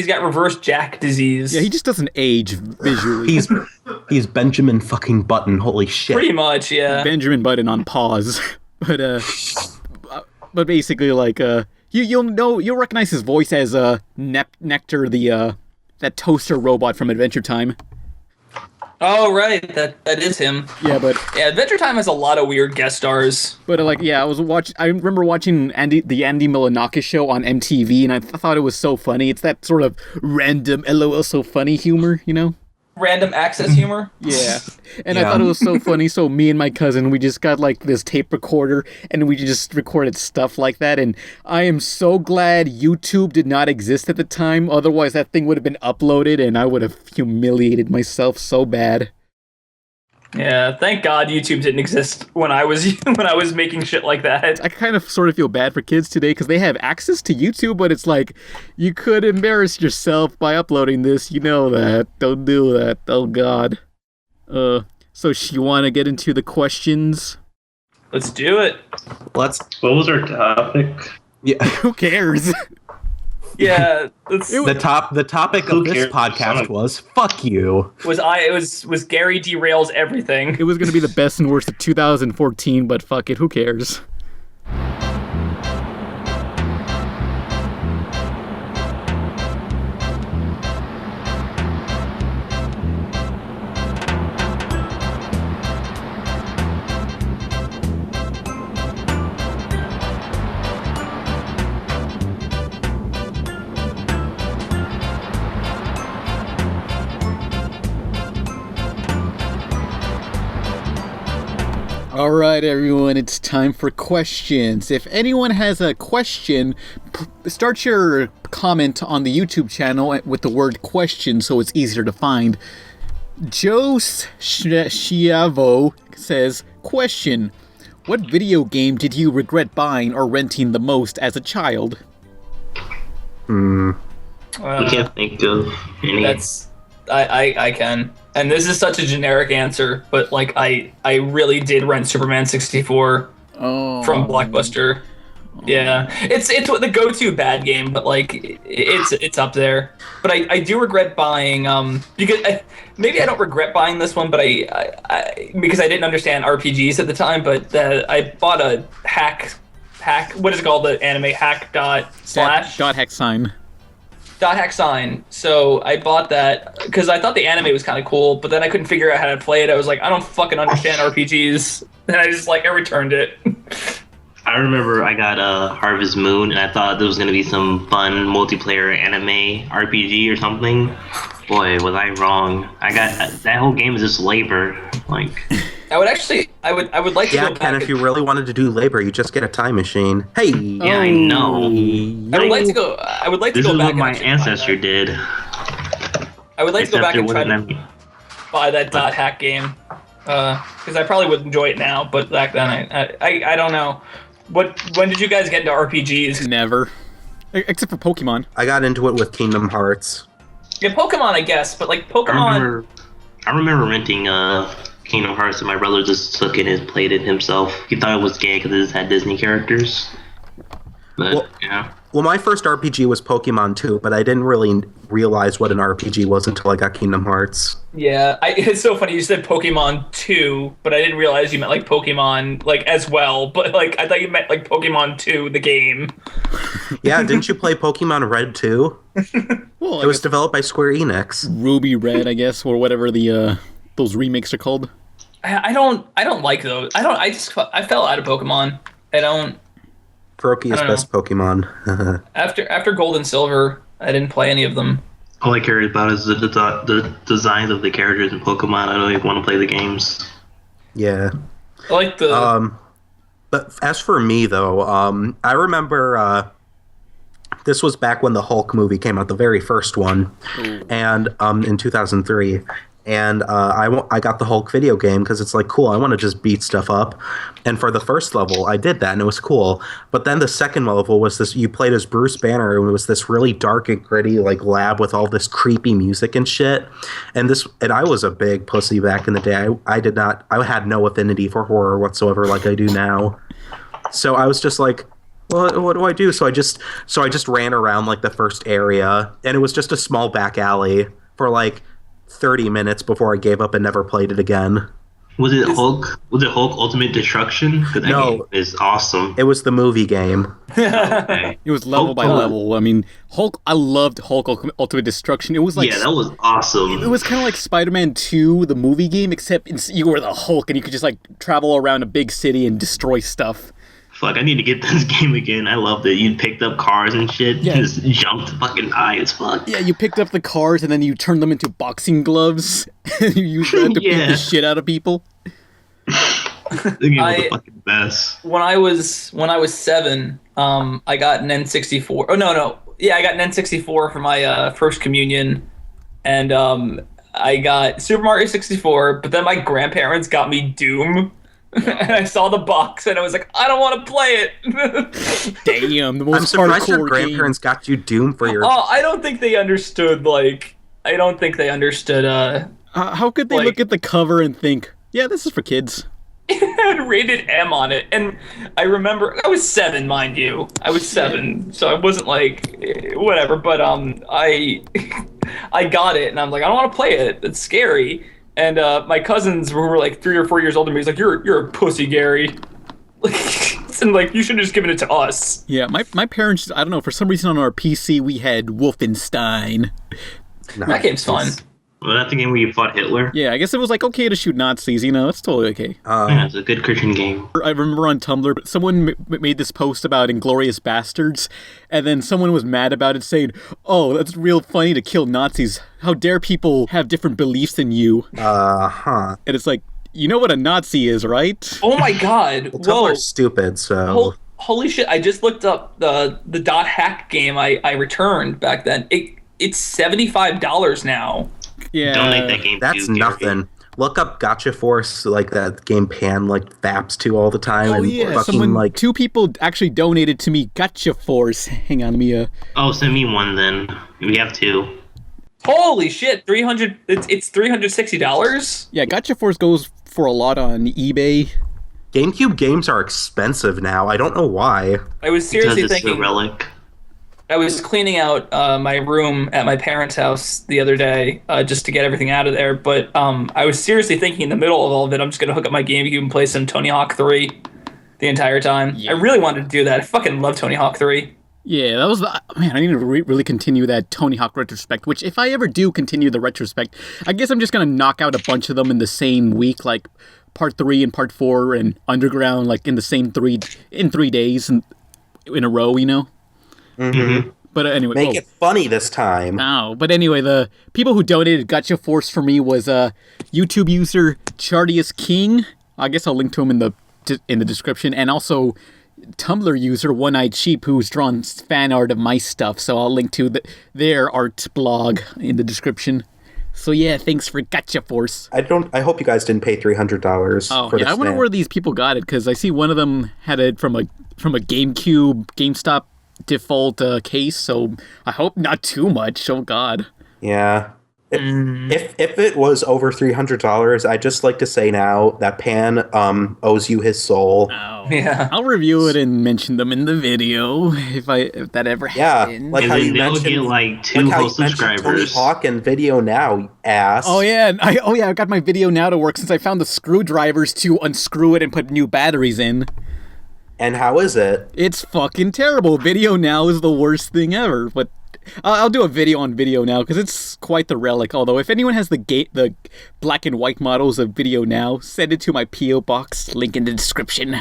Jack disease. Yeah, he just doesn't age visually. He's Benjamin fucking Button, holy shit. Pretty much, yeah. Benjamin Button on pause. But basically, like, You'll recognize his voice as Nectar, that toaster robot from Adventure Time. Oh right, that is him. Yeah, but Adventure Time has a lot of weird guest stars. But I remember watching the Andy Milonakis show on MTV, and I thought it was so funny. It's that sort of random LOL so funny humor, you know? Random access humor. Yeah. And I thought it was so funny. So me and my cousin, we just got like this tape recorder and we just recorded stuff like that. And I am so glad YouTube did not exist at the time. Otherwise that thing would have been uploaded and I would have humiliated myself so bad. Yeah, thank God YouTube didn't exist when I was making shit like that. I kind of sort of feel bad for kids today because they have access to YouTube, but it's like, you could embarrass yourself by uploading this. You know that. Don't do that. Oh, God. So you want to get into the questions? Let's do it. What was our topic? Yeah. Who cares? Yeah, the topic of this podcast was fuck you. Was Gary derails everything. It was going to be the best and worst of 2014, but fuck it, who cares? Alright everyone, it's time for questions. If anyone has a question, start your comment on the YouTube channel with the word question so it's easier to find. Josie Chiavo says, question, what video game did you regret buying or renting the most as a child? I can't think of any. I can. And this is such a generic answer, but like I really did rent Superman 64 from Blockbuster. Yeah, it's the go-to bad game, but like it's up there. But I do regret buying because maybe I don't regret buying this one, but I because I didn't understand RPGs at the time. But I bought a hack. What is it called? The anime hack dot slash dot hack sign. Dot hack sign. So I bought that because I thought the anime was kind of cool, but then I couldn't figure out how to play it. I was like, I don't fucking understand RPGs, and I just I returned it. I remember I got Harvest Moon, and I thought there was gonna be some fun multiplayer anime RPG or something. Boy, was I wrong. I got that whole game is just labor. Like, I would like to go back. Ken, if you really wanted to do labor, you just get a time machine. Hey. Yeah, I know. I would like to go. I would like to this go is back. What my ancestor did. I would like to go back and try to buy that dot hack game, because I probably would enjoy it now, but back then I don't know. When did you guys get into RPGs? Never, except for Pokemon. I got into it with Kingdom Hearts. Yeah, Pokemon, I guess, but like Pokemon. I remember renting Kingdom Hearts, and my brother just took it and played it himself. He thought it was gay because it just had Disney characters. But yeah. Well, my first RPG was Pokemon 2, but I didn't really realize what an RPG was until I got Kingdom Hearts. Yeah, it's so funny you said Pokemon 2, but I didn't realize you meant like Pokemon as well. But like I thought you meant like Pokemon 2, the game. Yeah, didn't you play Pokemon Red 2? Well, it was developed by Square Enix. Ruby Red, I guess, or whatever the those remakes are called. I don't like those. I fell out of Pokemon. I don't. Froakie is best Pokemon. After Gold and Silver, I didn't play any of them. All I care about is the designs of the characters in Pokemon. I don't even want to play the games. Yeah. I like the... But as for me, though, I remember... this was back when the Hulk movie came out, the very first one, and in 2003. And I got the Hulk video game because it's like, cool, I want to just beat stuff up. And for the first level, I did that, and it was cool. But then the second level was this, you played as Bruce Banner, and it was this really dark and gritty like lab with all this creepy music and shit. And I was a big pussy back in the day. I had no affinity for horror whatsoever like I do now. So I was just like, well, what do I do? So I just ran around like the first area, and it was just a small back alley for like 30 minutes before I gave up and never played it again. Was it Hulk? Was it Hulk Ultimate Destruction? Because that game is awesome. It was the movie game. Okay. It was level by level. I mean, Hulk. I loved Hulk Ultimate Destruction. It was like that was awesome. It was kind of like Spider-Man 2, the movie game, except you were the Hulk and you could just like travel around a big city and destroy stuff. Fuck, I need to get this game again. I loved it. You picked up cars and shit. Yeah. Just jumped fucking high as fuck. Yeah, you picked up the cars and then you turned them into boxing gloves. And you used that to beat the shit out of people. The game was the fucking best. When I was 7, I got an N64. Oh no. Yeah, I got an N64 for my first communion. And I got Super Mario 64, but then my grandparents got me Doom. And I saw the box and I was like, I don't want to play it. Damn, the most I'm surprised your hardcore grandparents game. got you Doom for your. Oh, I don't think they understood. How could they look at the cover and think, yeah, this is for kids? It had rated M on it, and I remember I was 7, mind you. I was 7, so I wasn't like whatever. But I got it, and I'm like, I don't want to play it. It's scary. And my cousins who were like 3 or 4 years older than me, he's like, you're a pussy, Gary. And like, you should have just given it to us. Yeah, my parents, I don't know, for some reason on our PC we had Wolfenstein. Nice. That game's fun. Was that the game where you fought Hitler? Yeah, I guess it was like okay to shoot Nazis, it's totally okay. Yeah, it's a good Christian game. I remember on Tumblr, someone made this post about Inglourious Bastards, and then someone was mad about it, saying, oh, that's real funny to kill Nazis. How dare people have different beliefs than you? And it's like, you know what a Nazi is, right? Oh my god. Well, Tumblr's stupid, so... Holy shit, I just looked up the dot hack game I returned back then. It's $75 now. Yeah, donate that game. That's nothing. Look up Gotcha Force, like that game Pan like faps to all the time. Oh yeah, someone 2 people actually donated to me Gotcha Force. Hang on, Mia. Oh, send me one then. We have 2. Holy shit, $300. It's $360. Yeah, Gotcha Force goes for a lot on eBay. GameCube games are expensive now. I don't know why. I was seriously because it's thinking. A relic. I was cleaning out my room at my parents' house the other day just to get everything out of there, but I was seriously thinking in the middle of all of it, I'm just going to hook up my GameCube and play some Tony Hawk 3 the entire time. Yeah. I really wanted to do that. I fucking love Tony Hawk 3. Yeah, that was man, I need to really continue that Tony Hawk retrospect, which if I ever do continue the retrospect, I guess I'm just going to knock out a bunch of them in the same week, like Part 3 and Part 4 and Underground, like in the same 3 days in a row, Mm-hmm. But anyway, make it funny this time. Oh, but anyway, the people who donated Gotcha Force for me was YouTube user Chartreuse King. I guess I'll link to him in the description, and also Tumblr user One-Eyed Sheep, who's drawn fan art of my stuff. So I'll link to their art blog in the description. So yeah, thanks for Gotcha Force. I hope you guys didn't pay $300. Oh yeah, I wonder where these people got it, because I see one of them had it from a GameCube GameStop default case, so I hope not too much. Oh god. Yeah. If it was over $300, I'd just like to say now that Pan owes you his soul. Oh. Yeah. I'll review it and mention them in the video if that ever happens. Yeah, like how you mentioned like 2 whole subscribers. Tony Hawk and Video Now, you ass. Oh yeah, I got my Video Now to work since I found the screwdrivers to unscrew it and put new batteries in. And how is it? It's fucking terrible. Video Now is the worst thing ever. But I'll do a video on Video Now because it's quite the relic. Although if anyone has the black and white models of Video Now, send it to my P.O. box. Link in the description.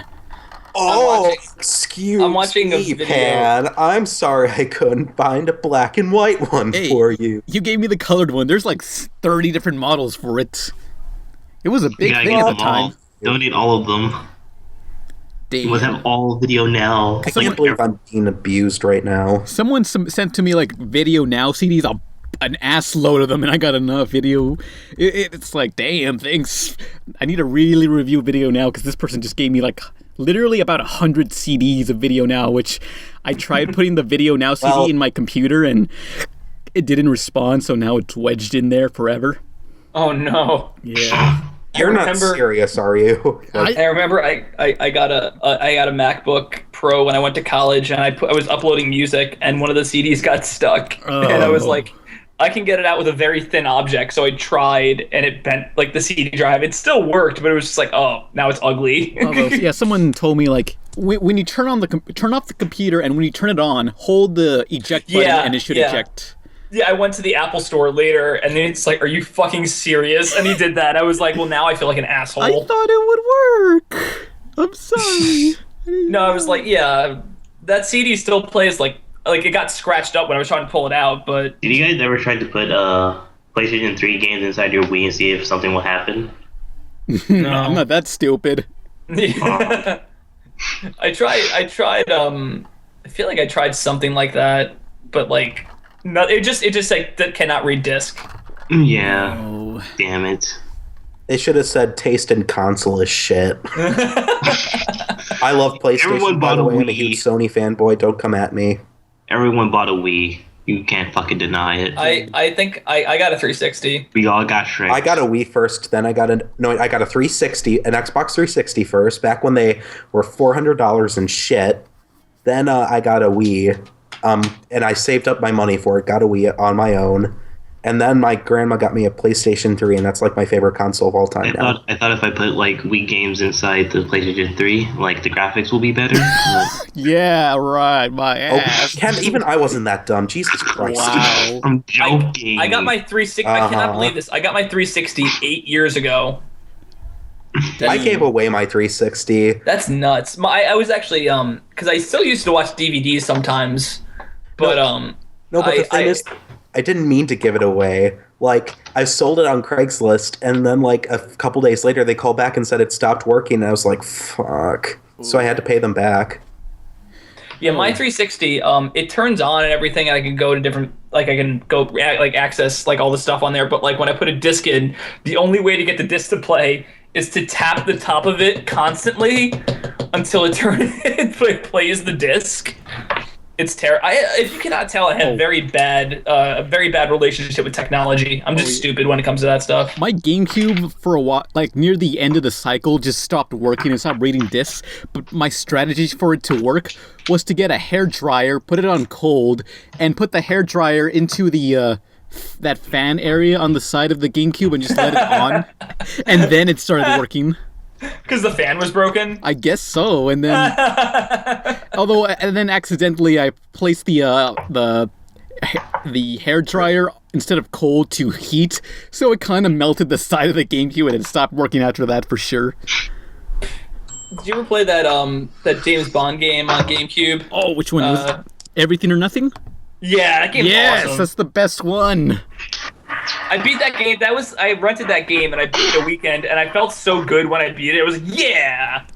Oh, excuse me, Pan. I'm sorry I couldn't find a black and white one for you. You gave me the colored one. There's like 30 different models for it. It was a big thing at the time. Donate all of them. Damn. We'll have all Video Now. I can't believe I'm being abused right now. Someone sent to me like Video Now CDs, an ass load of them, and I got enough video. It's like, damn, thanks. I need to really review Video Now because this person just gave me like literally about 100 CDs of Video Now, which I tried putting the Video Now CD in my computer and it didn't respond, so now it's wedged in there forever. Oh no. Yeah. You're not serious, are you? I remember I got a MacBook Pro when I went to college, and I was uploading music, and one of the CDs got stuck, and I was like, I can get it out with a very thin object. So I tried, and it bent like the CD drive. It still worked, but it was just like, oh, now it's ugly. Yeah, someone told me like when you turn off the computer and when you turn it on, hold the eject button and it should eject. Yeah, I went to the Apple store later, and then it's like, are you fucking serious? And he did that. I was like, well, now I feel like an asshole. I thought it would work. I'm sorry. No, I was like, yeah, that CD still plays like it got scratched up when I was trying to pull it out, but... Did you guys ever try to put PlayStation 3 games inside your Wii and see if something will happen? No, I'm not that stupid. I tried, I feel like I tried something like that, but like, no, it just like, that cannot read disc. Yeah. Oh. Damn it. They should have said taste in console is shit. I love PlayStation. Everyone bought by the way, a I'm a Wii. huge Sony fanboy. Don't come at me. Everyone bought a Wii. You can't fucking deny it. I think I got a 360. We all got Shrek. I got a Wii first, then I got a 360, an Xbox 360 first, back when they were $400 and shit. Then I got a Wii, and I saved up my money for it, got a Wii on my own. And then my grandma got me a PlayStation 3, and that's like my favorite console of all time now. I thought if I put like Wii games inside the PlayStation 3, like the graphics will be better. Yeah, right. My ass. Ken, even I wasn't that dumb. Jesus Christ. Wow. I'm joking. I got my 360. I cannot believe this. I got my 360 8 years ago. I gave away my 360. That's nuts. I was actually because I still used to watch DVDs sometimes, but No, but the thing is, I didn't mean to give it away. Like, I sold it on Craigslist, and then like a couple days later, they called back and said it stopped working, and I was like, fuck. So I had to pay them back. Yeah, my 360, it turns on and everything, and I can go to different, like, I can go, like, access, like, all the stuff on there, but, like, when I put a disc in, the only way to get the disc to play is to tap the top of it constantly until it plays the disc. It's terrible. If you cannot tell, I have a very bad relationship with technology. I'm just stupid when it comes to that stuff. My GameCube, for a while, like near the end of the cycle, just stopped working and stopped reading discs. But my strategy for it to work was to get a hairdryer, put it on cold, and put the hairdryer into the that fan area on the side of the GameCube and just let it on. And then it started working. Because the fan was broken? I guess so, and then... and then accidentally I placed the hairdryer instead of cold to heat, so it kind of melted the side of the GameCube and it stopped working after that for sure. Did you ever play that James Bond game on GameCube? Oh, which one was it? Everything or Nothing? Yeah, that game's awesome. Yes, that's the best one. I beat that game. I rented that game and I beat it a weekend, and I felt so good when I beat it. It was yeah.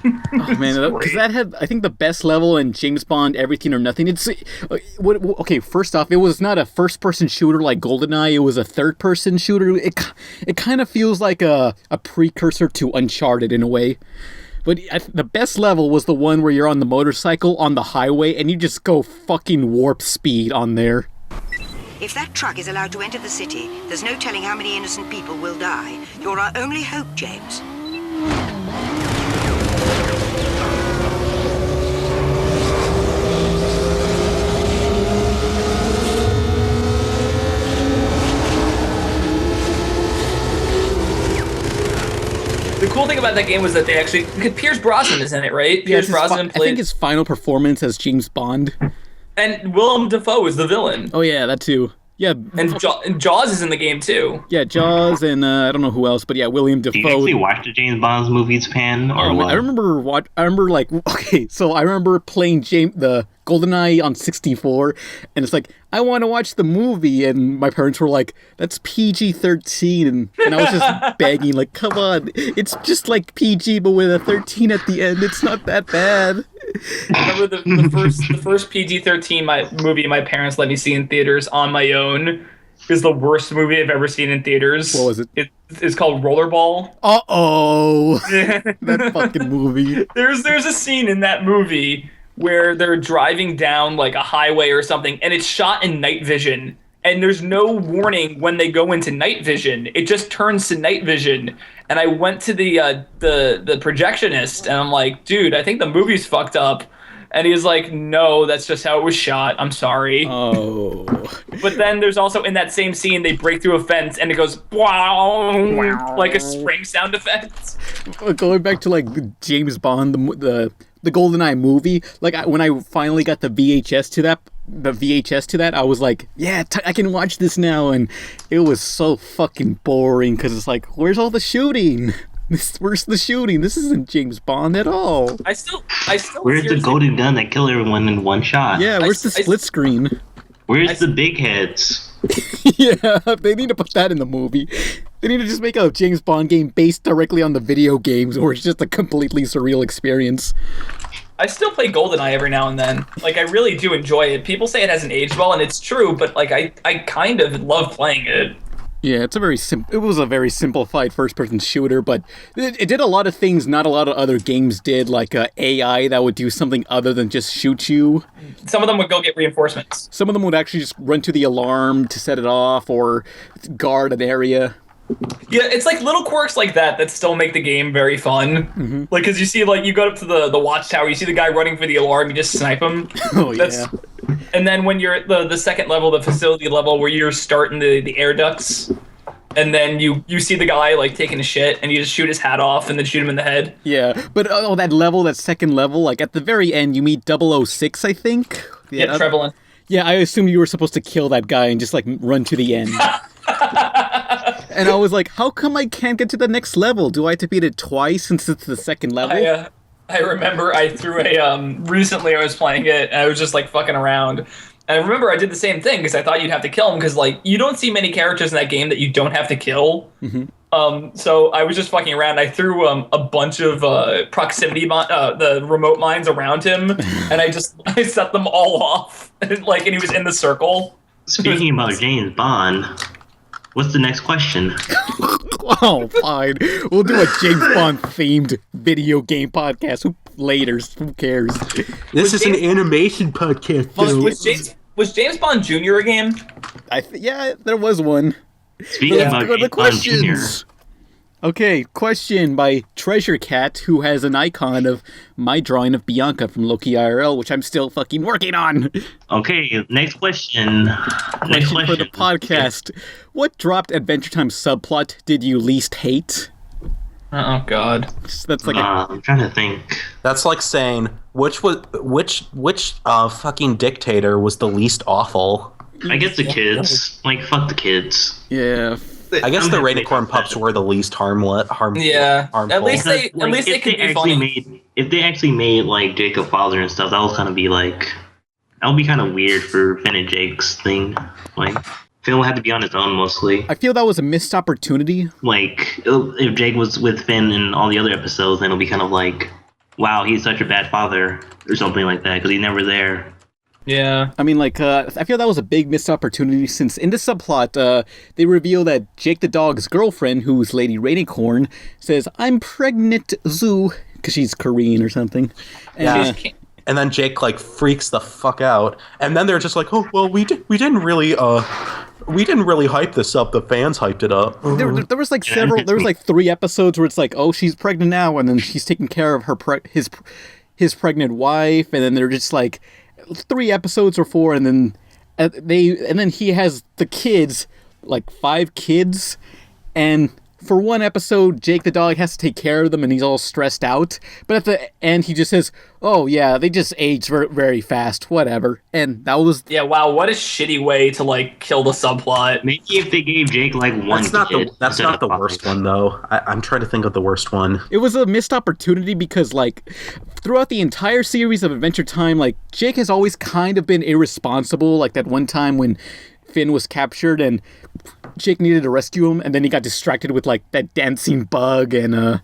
Oh man, because that had, I think, the best level in James Bond Everything or Nothing. It's okay. First off, it was not a first-person shooter like GoldenEye. It was a third-person shooter. It kind of feels like a precursor to Uncharted in a way. But the best level was the one where you're on the motorcycle on the highway and you just go fucking warp speed on there. If that truck is allowed to enter the city, there's no telling how many innocent people will die. You're our only hope, James. The cool thing about that game was that they actually... Because Pierce Brosnan is in it, right? Pierce Brosnan played... I think his final performance as James Bond. And Willem Dafoe is the villain. Oh yeah, that too. Yeah. And Jaws is in the game too. Yeah, Jaws and I don't know who else, but yeah, William Dafoe. Did you actually watch the James Bond movies, Pan, or what? I remember playing the GoldenEye on 64, and it's like, I want to watch the movie, and my parents were like, that's PG-13, and I was just begging, like, come on, it's just like PG, but with a 13 at the end, it's not that bad. I remember the first PG-13 movie my parents let me see in theaters on my own is the worst movie I've ever seen in theaters. What was it? It's called Rollerball. Uh-oh. That fucking movie. There's a scene in that movie where they're driving down like a highway or something, and it's shot in night vision, and there's no warning when they go into night vision. It just turns to night vision. And I went to the projectionist, and I'm like, dude, I think the movie's fucked up. And he's like, no, that's just how it was shot. I'm sorry. Oh. But then there's also, in that same scene, they break through a fence and it goes, wow, like a spring sound effect. Going back to, like, James Bond, the GoldenEye movie, like, when I finally got the VHS to that, I was like, yeah, I can watch this now. And it was so fucking boring because it's like, where's all the shooting? Where's the shooting? This isn't James Bond at all. I still. Where's the golden gun that killed everyone in one shot? Yeah, where's the split screen? Where's the big heads? Yeah, they need to put that in the movie. They need to just make a James Bond game based directly on the video games, where it's just a completely surreal experience. I still play GoldenEye every now and then. Like, I really do enjoy it. People say it hasn't aged well, and it's true, but, like, I kind of love playing it. Yeah, it was a very simplified first-person shooter, but it did a lot of things not a lot of other games did, like AI that would do something other than just shoot you. Some of them would go get reinforcements. Some of them would actually just run to the alarm to set it off or guard an area. Yeah, it's like little quirks like that still make the game very fun. Mm-hmm. Like, because you see, like, you go up to the watchtower, you see the guy running for the alarm, you just snipe him. Oh, yeah. And then when you're at the second level, the facility level, where you're starting the air ducts, and then you see the guy, like, taking a shit, and you just shoot his hat off and then shoot him in the head. Yeah, but that second level, like, at the very end, you meet 006, I think? Yeah, Trevelyan. Yeah, I assumed you were supposed to kill that guy and just, like, run to the end. And I was like, how come I can't get to the next level? Do I have to beat it twice since it's the second level? I remember I threw recently I was playing it, and I was just, like, fucking around. And I remember I did the same thing, because I thought you'd have to kill him, because, like, you don't see many characters in that game that you don't have to kill. Mm-hmm. So I was just fucking around. I threw a bunch of proximity the remote mines around him, and I set them all off, and he was in the circle. Speaking about James Bond, what's the next question? Oh, fine. We'll do a James Bond themed video game podcast. Who cares? This is an animation podcast. Was James Bond Jr. a game? Yeah, there was one. Speaking about James Bond Jr. Okay, question by Treasure Cat, who has an icon of my drawing of Bianca from Loki IRL, which I'm still fucking working on. Okay, next question. Next question for the podcast. What dropped Adventure Time subplot did you least hate? Oh God, that's like I'm trying to think. That's like saying which fucking dictator was the least awful. I guess the kids. Like, fuck the kids. Yeah. I guess the Rainicorn pups were the least harmful. Yeah. Harmful. At least they could be funny. If they actually made, like, Jacob Father and stuff, that would kind of be like, that would be kind of weird for Finn and Jake's thing. Like, Finn would have to be on his own mostly. I feel that was a missed opportunity. Like, if Jake was with Finn in all the other episodes, then it'll be kind of like, wow, he's such a bad father, or something like that, because he's never there. Yeah. I mean, like, I feel that was a big missed opportunity, since in the subplot, they reveal that Jake the dog's girlfriend, who's Lady Rainicorn, says, I'm pregnant, Zoo, because she's Korean or something. And, and then Jake, like, freaks the fuck out. And then they're just like, oh, well, we didn't really hype this up. The fans hyped it up. There was like there was like 3 episodes where it's like, oh, she's pregnant now, and then she's taking care of his pregnant wife, and then they're just like 3 episodes or 4, and then he has the kids, like 5 kids, and for one episode, Jake the dog has to take care of them, and he's all stressed out. But at the end, he just says, oh, yeah, they just age very, very fast, whatever. And that was... Yeah, wow, what a shitty way to, like, kill the subplot. Maybe if they gave Jake, like, one kid. That's not the worst one, though. I'm trying to think of the worst one. It was a missed opportunity because, like, throughout the entire series of Adventure Time, like, Jake has always kind of been irresponsible. Like, that one time when Finn was captured and Jake needed to rescue him, and then he got distracted with, like, that dancing bug and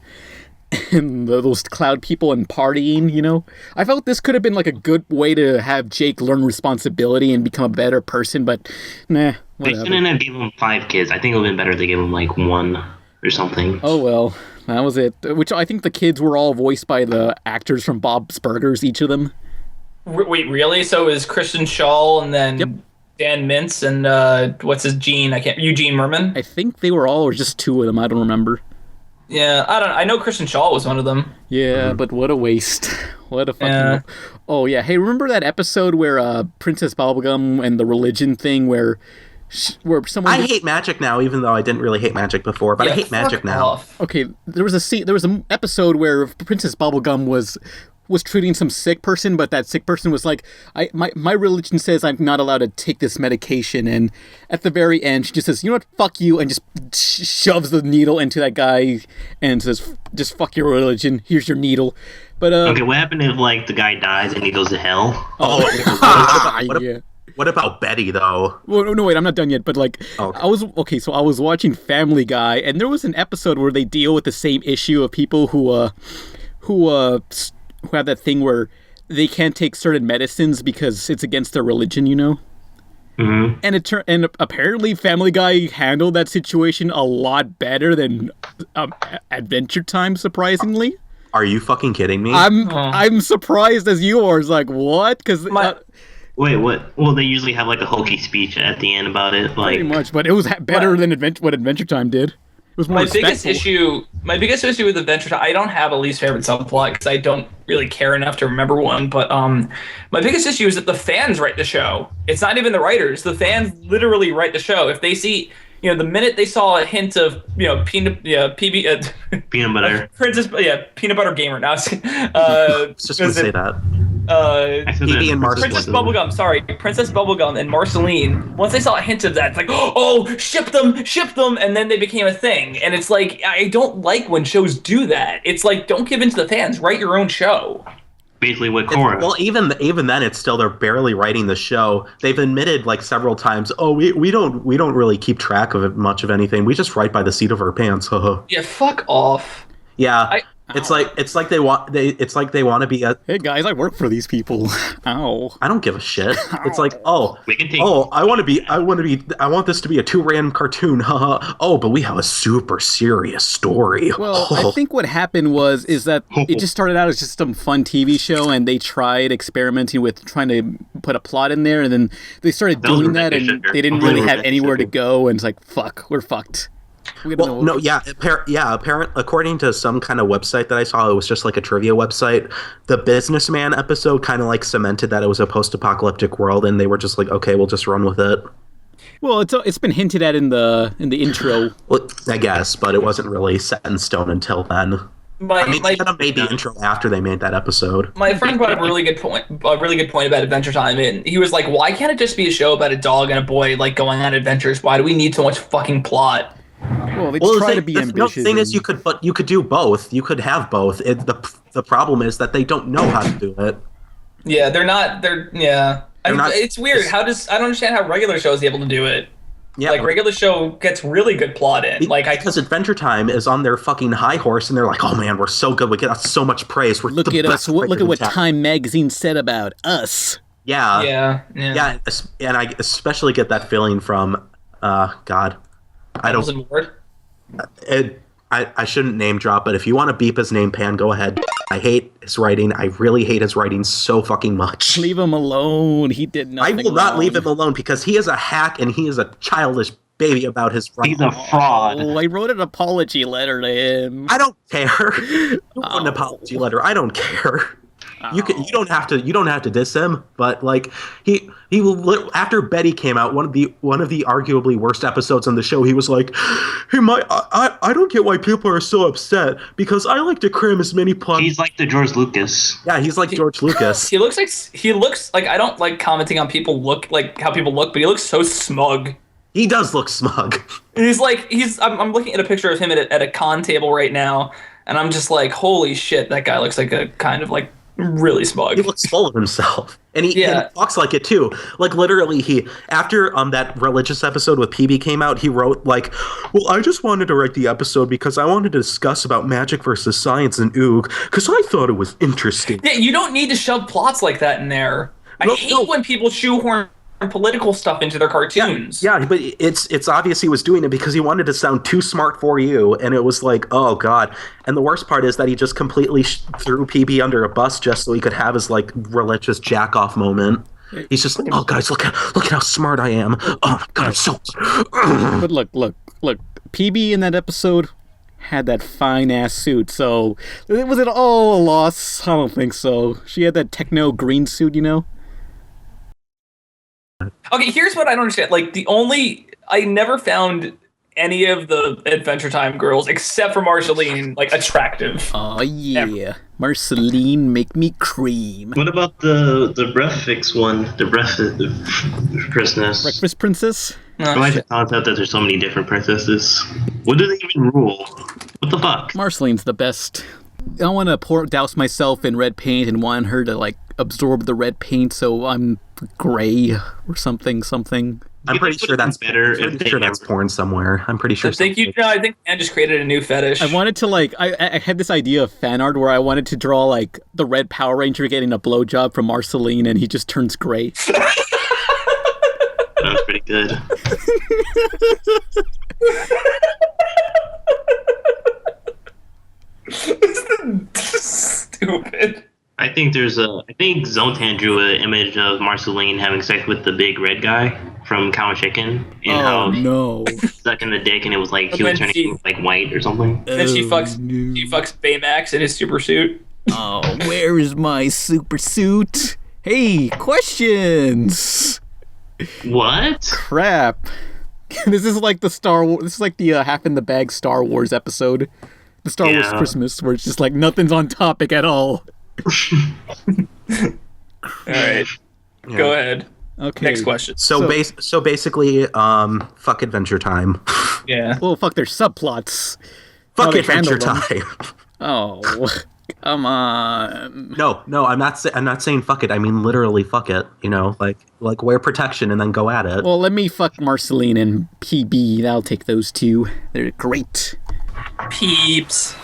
those cloud people and partying, you know? I felt this could have been, like, a good way to have Jake learn responsibility and become a better person, but nah, whatever. They shouldn't have given him 5 kids. I think it would have been better if they gave him, like, 1 or something. Oh, well, that was it. Which I think the kids were all voiced by the actors from Bob's Burgers, each of them. Wait, really? So it was Christian Shaw and then... Yep. Dan Mintz and what's his Eugene Merman? I think they were all, or just 2 of them. I don't remember. Yeah, I know Christian Shaw was one of them. Yeah, but what a waste. What a fucking... Oh yeah, hey, remember that episode where Princess Bubblegum and the religion thing where someone? I hate magic now, even though I didn't really hate magic before, but I hate magic now. Okay, there was an episode where Princess Bubblegum was treating some sick person, but that sick person was like, my religion says I'm not allowed to take this medication, and at the very end she just says, you know what, fuck you, and just shoves the needle into that guy and says, just fuck your religion, here's your needle. But okay, what happened if like the guy dies and he goes to hell? What about Betty though? Well, no, wait, I'm not done yet. But like, okay. I was watching Family Guy, and there was an episode where they deal with the same issue of people who have that thing where they can't take certain medicines because it's against their religion, you know. Mm-hmm. And apparently Family Guy handled that situation a lot better than Adventure Time, surprisingly. Are you fucking kidding me? I'm surprised as you are. It's like, what? Because wait, what? Well, they usually have like a hokey speech at the end about it, like pretty much. But it was better than what Adventure Time did. It was more respectful. My biggest issue with Adventure Time, I don't have a least favorite subplot because I don't really care enough to remember one. But my biggest issue is that the fans write the show. It's not even the writers. The fans literally write the show. If they see, you know, the minute they saw a hint of, you know, peanut butter, peanut butter gamer. Now, just gonna say that. PB and Princess Bubblegum and Marceline, once they saw a hint of that, it's like, oh, ship them, and then they became a thing. And it's like, I don't like when shows do that. It's like, don't give in to the fans, write your own show. Basically what Korra. Well, even then, it's still, they're barely writing the show. They've admitted like several times, oh, we don't really keep track of it, much of anything. We just write by the seat of our pants. Yeah, fuck off. Yeah. It's like they want to be a. Hey guys, I work for these people. Ow! I don't give a shit. It's like, I want this to be a 2-random cartoon. Oh, but we have a super serious story. Well, I think what happened is that it just started out as just some fun TV show, and they tried experimenting with trying to put a plot in there, and then they started doing that, and they didn't really have anywhere to go, and it's like, fuck, we're fucked. According to some kind of website that I saw, it was just like a trivia website. The businessman episode kind of like cemented that it was a post-apocalyptic world, and they were just like, okay, we'll just run with it. Well, it's been hinted at in the intro. Well, I guess, but it wasn't really set in stone until then. They kind of made the intro after they made that episode. My friend brought up a really good point about Adventure Time, and he was like, why can't it just be a show about a dog and a boy like going on adventures? Why do we need so much fucking plot? Well, they try to be ambitious. The thing is, you could do both. You could have both. The problem is that they don't know how to do it. Yeah, it's weird. I don't understand how regular shows are able to do it. Yeah, like regular show gets really good plot in. Because Adventure Time is on their fucking high horse, and they're like, "Oh man, we're so good. We get so much praise. Look at us. Look at what Time Magazine said about us." Yeah. And I especially get that feeling from, God. I shouldn't name drop, but if you want to beep his name, Pan, go ahead. I hate his writing. I really hate his writing so fucking much. Leave him alone. He did nothing. I will not leave him alone because he is a hack and he is a childish baby about his writing. He's a fraud. Oh, I wrote an apology letter to him. I don't care. You wrote an apology letter. I don't care. You don't have to diss him, but like he will. After Betty came out, one of the arguably worst episodes on the show, he was like, "Hey, I don't get why people are so upset because I like to cram as many plots." He's like the George Lucas. Yeah, he's like George Lucas. He looks like I don't like commenting on people how people look, but he looks so smug. He does look smug. I'm looking at a picture of him at a con table right now, and I'm just like, holy shit, that guy looks like a kind of like really smug. He looks full of himself. And he talks like it too. Like literally after that religious episode with PB came out, he wrote like, well, I just wanted to write the episode because I wanted to discuss about magic versus science and Oog because I thought it was interesting. Yeah, you don't need to shove plots like that in there. I hate when people shoehorn political stuff into their cartoons. Yeah, but it's obvious he was doing it because he wanted to sound too smart for you, and it was like, oh god. And the worst part is that he just completely threw PB under a bus just so he could have his like religious jack off moment. He's just like, oh guys, look how smart I am. Oh my god, I'm so. But look, PB in that episode had that fine-ass suit, so... Was it all a loss? I don't think so. She had that techno green suit, you know? Okay, here's what I don't understand. Like, I never found any of the Adventure Time girls, except for Marceline, like, attractive. Oh, yeah. Ever. Marceline, make me cream. What about the breakfast one? The breakfast princess? Breakfast princess? I like the concept that there's so many different princesses. What do they even rule? What the fuck? Marceline's the best. I want to douse myself in red paint and want her to, like, absorb the red paint so I'm gray or something. I'm pretty sure that's better. That's porn somewhere. I'm pretty sure. I think Ann just created a new fetish. I wanted to I had this idea of fan art where I wanted to draw like the Red Power Ranger getting a blowjob from Marceline and he just turns gray. That's pretty good. Stupid. I think Zontan drew an image of Marceline having sex with the big red guy from Cow and Chicken, and how stuck in the dick, and it was like he was turning like white or something. Then she fucks Baymax in his super suit. Oh, where is my super suit? Hey, questions. What? Crap. This is like the Star Wars. This is like the Half in the Bag Star Wars episode, the Star Wars Christmas, where it's just like nothing's on topic at all. All right, go ahead. Okay. Next question. So basically, fuck Adventure Time. Yeah. Well, fuck their subplots. Fuck Adventure Time. Oh, come on. No, I'm not saying fuck it. I mean literally fuck it. You know, like wear protection and then go at it. Well, let me fuck Marceline and PB. I'll take those two. They're great. Peeps.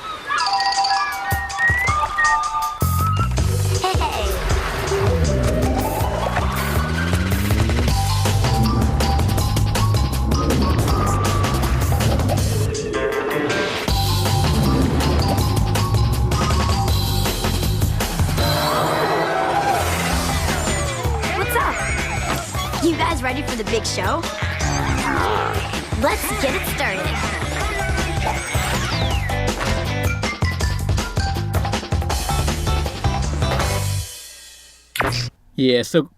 You guys ready for the big show? Let's get it started. Yeah, so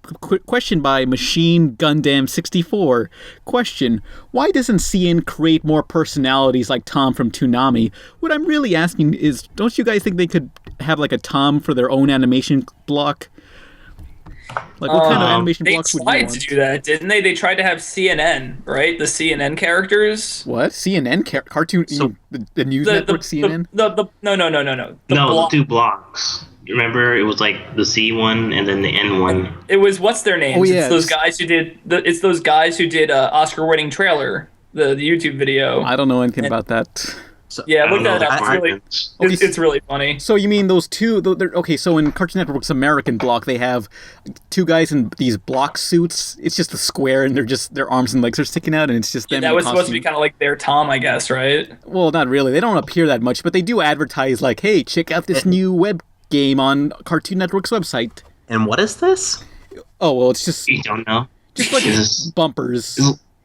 question by Machine Gundam 64. Question, why doesn't CN create more personalities like Tom from Toonami? What I'm really asking is, don't you guys think they could have like a Tom for their own animation block? Like, what kind of animation blocks would you want? They tried to do that, didn't they? They tried to have CNN, right? The CNN characters. What? CNN cartoon? So, the news network CNN? No. The two blocks. Remember, it was like the C one and then the N one. It was what's their names? Oh, yeah, it's those guys who did. It's those guys who did Oscar-winning trailer, the YouTube video. I don't know anything about that. So, yeah, look that up. It's really funny. So you mean those two? Okay, so in Cartoon Network's American block, they have two guys in these block suits. It's just a square, and their arms and legs are sticking out, and it's just them. That was supposed to be kind of like their Tom, I guess, right? Well, not really. They don't appear that much, but they do advertise like, "Hey, check out this new web game on Cartoon Network's website." And what is this? Oh well, it's just you don't know. Just like bumpers.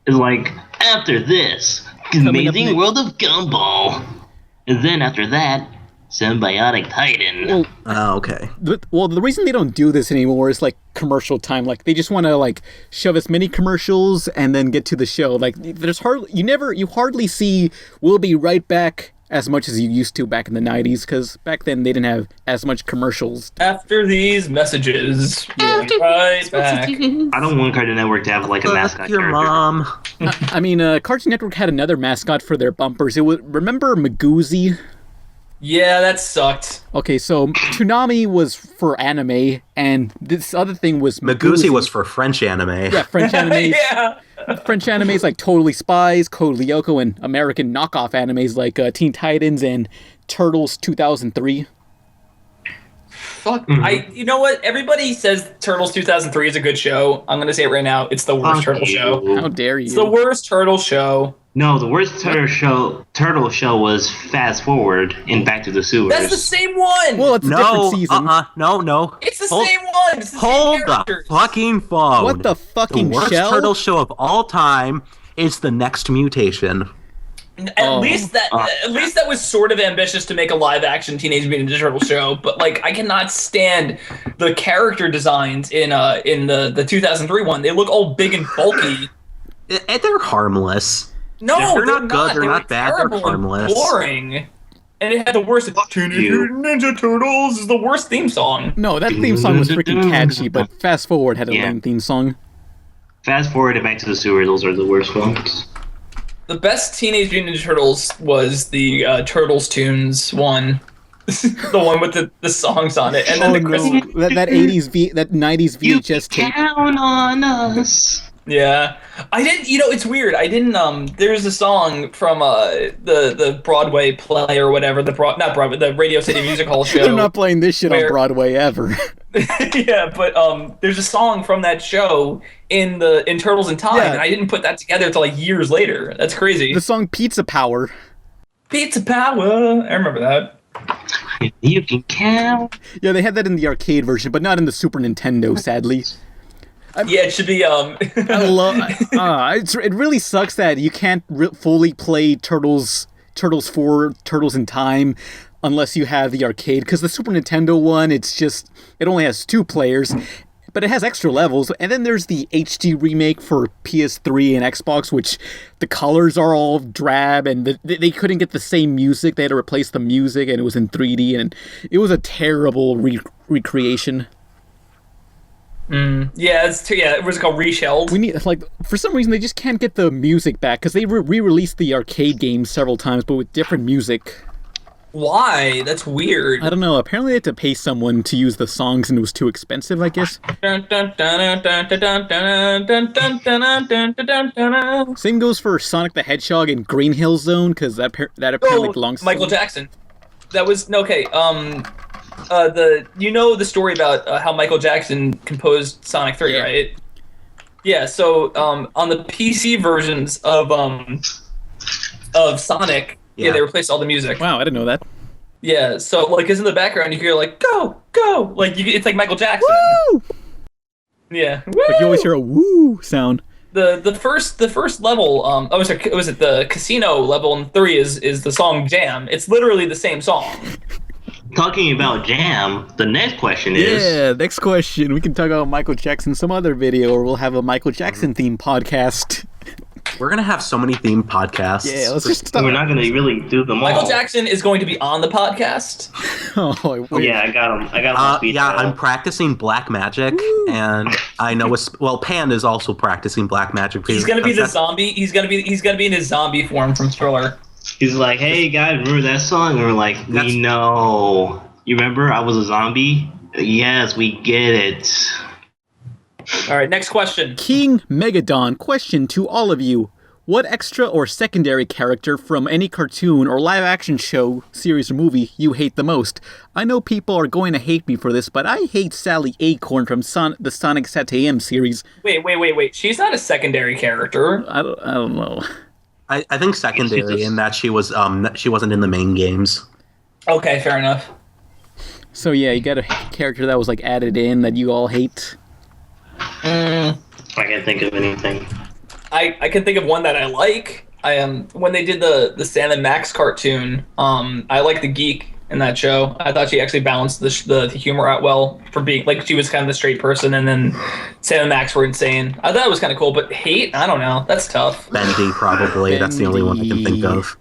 It's like after this. Amazing World of Gumball. And then after that, Symbiotic Titan. Well, okay. The reason they don't do this anymore is like commercial time. Like they just want to like shove as many commercials and then get to the show. Like there's you hardly see "We'll be right back" as much as you used to back in the 90s, because back then they didn't have as much commercials. After these messages, we'll be right back. I don't want Cartoon Network to have like a mascot your character. Mom. I mean, Cartoon Network had another mascot for their bumpers. Remember Miguzi? Yeah, that sucked. Okay, so Toonami was for anime, and this other thing was Miguzi was for French anime. Yeah, French anime. Yeah. French animes like Totally Spies, Code Lyoko, and American knockoff animes like Teen Titans and Turtles 2003. Fuck, you know what? Everybody says Turtles 2003 is a good show. I'm gonna say it right now. It's the worst turtle show. How dare you? It's the worst turtle show. No, the worst turtle show was Fast Forward in Back to the Sewers. That's the same one. Well, it's a different season. No. It's the same one. It's the Hold same the fucking phone. What the fucking The worst shell? turtle show of all time is The Next Mutation. At least that was sort of ambitious to make a live action Teenage Mutant Ninja Turtle show, but like I cannot stand the character designs in the 2003 one. They look all big and bulky. They're harmless. No, they're not good. They're not bad. They're harmless. Boring. And it had the worst. Teenage Mutant Ninja Turtles is the worst theme song. No, that theme song was freaking catchy, but Fast Forward had a lame theme song. Fast Forward and Back to the Sewer, those are the worst ones. The best Teenage Mutant Ninja Turtles was the Turtles Tunes one. The one with the songs on it. And then that 80s that 90s VHS tape. Count on us. Yeah. I didn't, it's weird. I didn't, there's a song from the Broadway play or whatever, not Broadway, the Radio City Music Hall show. They're not playing this shit on Broadway ever. Yeah, but there's a song from that show in Turtles in Time, and I didn't put that together until like years later. That's crazy. The song Pizza Power. Pizza Power. I remember that. You can count. Yeah, they had that in the arcade version, but not in the Super Nintendo, sadly. Yeah, it should be. I love. It really sucks that you can't fully play Turtles 4, Turtles in Time, unless you have the arcade. Because the Super Nintendo one, it only has 2 players, but it has extra levels. And then there's the HD remake for PS3 and Xbox, which the colors are all drab, and they couldn't get the same music. They had to replace the music, and it was in 3D, and it was a terrible recreation. Yeah, it was called Reshelled. We need, for some reason, they just can't get the music back, because they re-released the arcade game several times, but with different music. Why? That's weird. I don't know. Apparently they had to pay someone to use the songs, and it was too expensive, I guess. Same goes for Sonic the Hedgehog and Green Hill Zone, because that apparently belongs to Michael Jackson. That was okay. The story about how Michael Jackson composed Sonic 3, right? Yeah. So on the PC versions of Sonic, they replaced all the music. Wow, I didn't know that. Yeah. So like, in the background, you hear like go go, like it's like Michael Jackson. Woo! Yeah. Woo! Like you always hear a woo sound. The first level, was it the casino level in 3 is the song Jam. It's literally the same song. Talking about Jam, the next question is... Yeah, next question. We can talk about Michael Jackson some other video, or we'll have a Michael Jackson themed podcast. We're going to have so many themed podcasts. Yeah, let's just stop. We're not going to really do them all. Michael Jackson is going to be on the podcast. Yeah, I got him. I'm practicing black magic, and I know Pan is also practicing black magic. He's going to be the zombie. He's going to be in his zombie form from Thriller. He's like, hey guys, remember that song? And we're like, we know. You remember I was a zombie? Yes, we get it. All right, next question. King Megadon, question to all of you. What extra or secondary character from any cartoon or live action show, series, or movie you hate the most? I know people are going to hate me for this, but I hate Sally Acorn from the Sonic Satayam series. Wait. She's not a secondary character. I don't know. I think secondary in that she wasn't in the main games. Okay, fair enough. So yeah, you got a character that was like added in that you all hate. I can't think of anything. I can think of one that I like. When they did the Sam and Max cartoon, I like the geek in that show. I thought she actually balanced the humor out well for being like she was kind of the straight person, and then Sam and Max were insane. I thought it was kind of cool, but hate? I don't know. That's tough. Bendy, probably. That's the only one I can think of.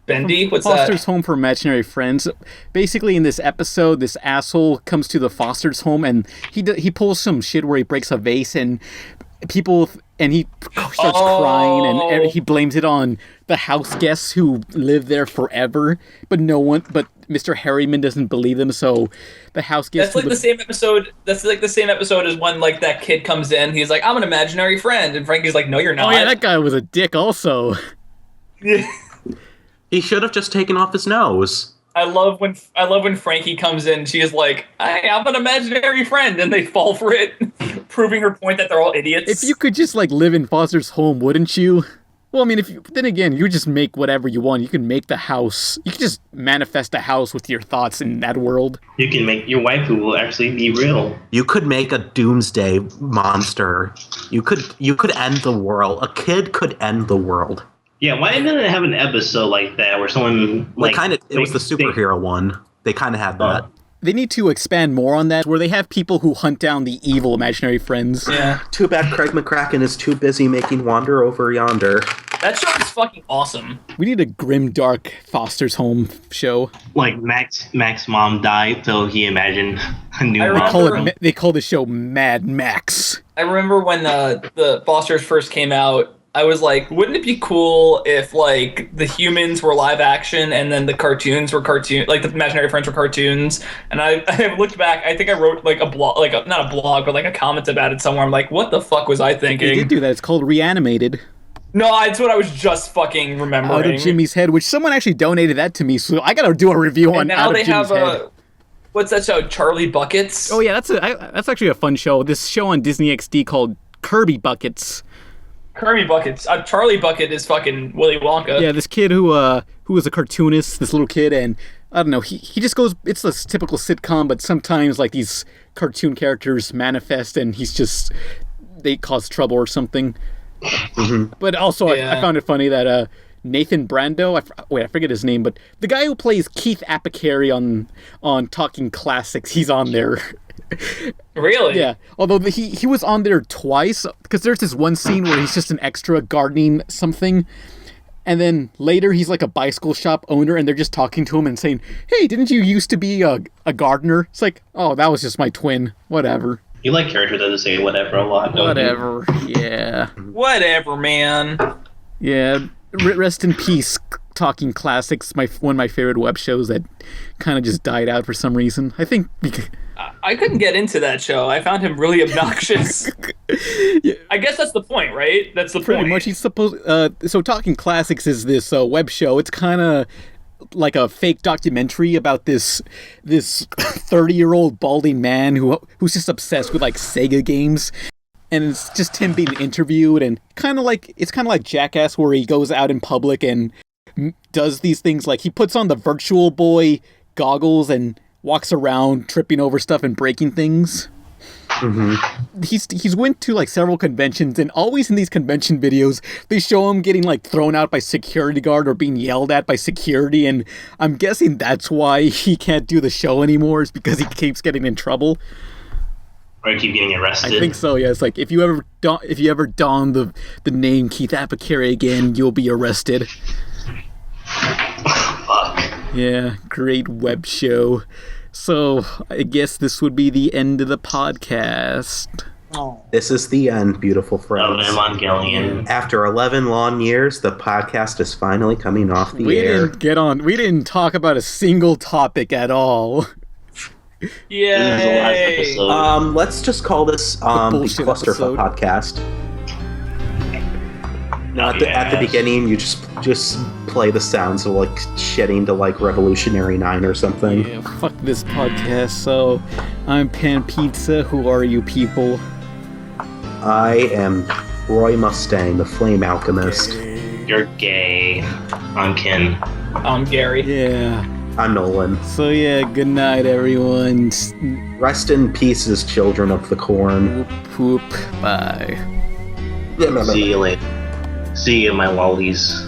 Bendy? What's Foster's that? Home for Imaginary Friends. Basically, in this episode, this asshole comes to the Foster's home, and he pulls some shit where he breaks a vase, and he starts crying, and he blames it on the house guests who live there forever, but Mr. Harriman doesn't believe them, so the house guests... That's like the same episode. That's like the same episode as when like that kid comes in. He's like, "I'm an imaginary friend," and Frankie's like, "No, you're not." Oh yeah, that guy was a dick also. Yeah. He should have just taken off his nose. I love when Frankie comes in. She is like, "I have an imaginary friend," and they fall for it, proving her point that they're all idiots. If you could just like live in Foster's home, wouldn't you? Well, I mean, then again, you just make whatever you want. You can make the house. You can just manifest a house with your thoughts in that world. You can make your waifu will actually be real. You could make a doomsday monster. You could end the world. A kid could end the world. Yeah, why didn't it have an episode like that where someone like it was the superhero one. They kind of had that. They need to expand more on that, where they have people who hunt down the evil imaginary friends. Yeah. Too bad Craig McCracken is too busy making Wander Over Yonder. That show is fucking awesome. We need a grim, dark Foster's Home show. Like Mac's mom died, so he imagined a new mom. They call the show Mad Max. I remember when the Fosters first came out, I was like, wouldn't it be cool if, like, the humans were live action and then the cartoons were like, the imaginary friends were cartoons? And I looked back, I think I wrote, like, a blog, like, not a blog, but, like, a comment about it somewhere. I'm like, what the fuck was I thinking? They did do that. It's called Reanimated. No, it's what I was just fucking remembering. Out of Jimmy's Head, which someone actually donated that to me, so I gotta do a review on Out of Jimmy's Head. What's that show, Charlie Buckets? Oh, yeah, that's actually a fun show. This show on Disney XD called Kirby Buckets. Kirby Buckets. Charlie Bucket is fucking Willy Wonka. Yeah, this kid who was a cartoonist, this little kid, and I don't know, he just goes, it's a typical sitcom, but sometimes like these cartoon characters manifest and they cause trouble or something. Mm-hmm. But also, I found it funny that Nathan Brando, I forget his name, but the guy who plays Keith Apicary on Talking Classics, he's on there. Really? Yeah. Although he was on there twice, because there's this one scene where he's just an extra gardening something, and then later he's like a bicycle shop owner, and they're just talking to him and saying, "Hey, didn't you used to be a gardener?" It's like, oh, that was just my twin. Whatever. You like characters that say whatever a lot. Whatever. Yeah. Whatever, man. Yeah. Rest in peace. Talking Classics, one of my favorite web shows that kind of just died out for some reason. I think because I couldn't get into that show. I found him really obnoxious. Yeah. I guess that's the point, right? That's the Pretty point. much. He's supposed. So Talking Classics is this web show. It's kind of like a fake documentary about this 30-year-old balding man who's just obsessed with like Sega games. And it's just him being interviewed, and it's kind of like Jackass, where he goes out in public and does these things, like he puts on the Virtual Boy goggles and walks around tripping over stuff and breaking things. Mm-hmm. He's went to like several conventions, and always in these convention videos they show him getting like thrown out by security guard or being yelled at by security, and I'm guessing that's why he can't do the show anymore, is because he keeps getting in trouble. Or keep getting arrested. I think so. Yeah, it's like if you ever don the name Keith Apicary again, you'll be arrested. Fuck. Yeah, great web show. So I guess this would be the end of the podcast. Oh. This is the end, beautiful friends. Evangelion. After 11 long years, the podcast is finally coming off the air. We didn't talk about a single topic at all. Yay! Let's just call this the Clusterfuck podcast. Now, at the beginning, you just play the sounds of like shedding to like Revolutionary 9 or something. Yeah, fuck this podcast. So, I'm Pan Pizza. Who are you people? I am Roy Mustang, the Flame Alchemist. You're gay. I'm Ken. I'm Gary. Yeah. I'm Nolan. So yeah, good night, everyone. Rest in pieces, children of the corn. Whoop, whoop. Bye. See you later. See you, my lollies.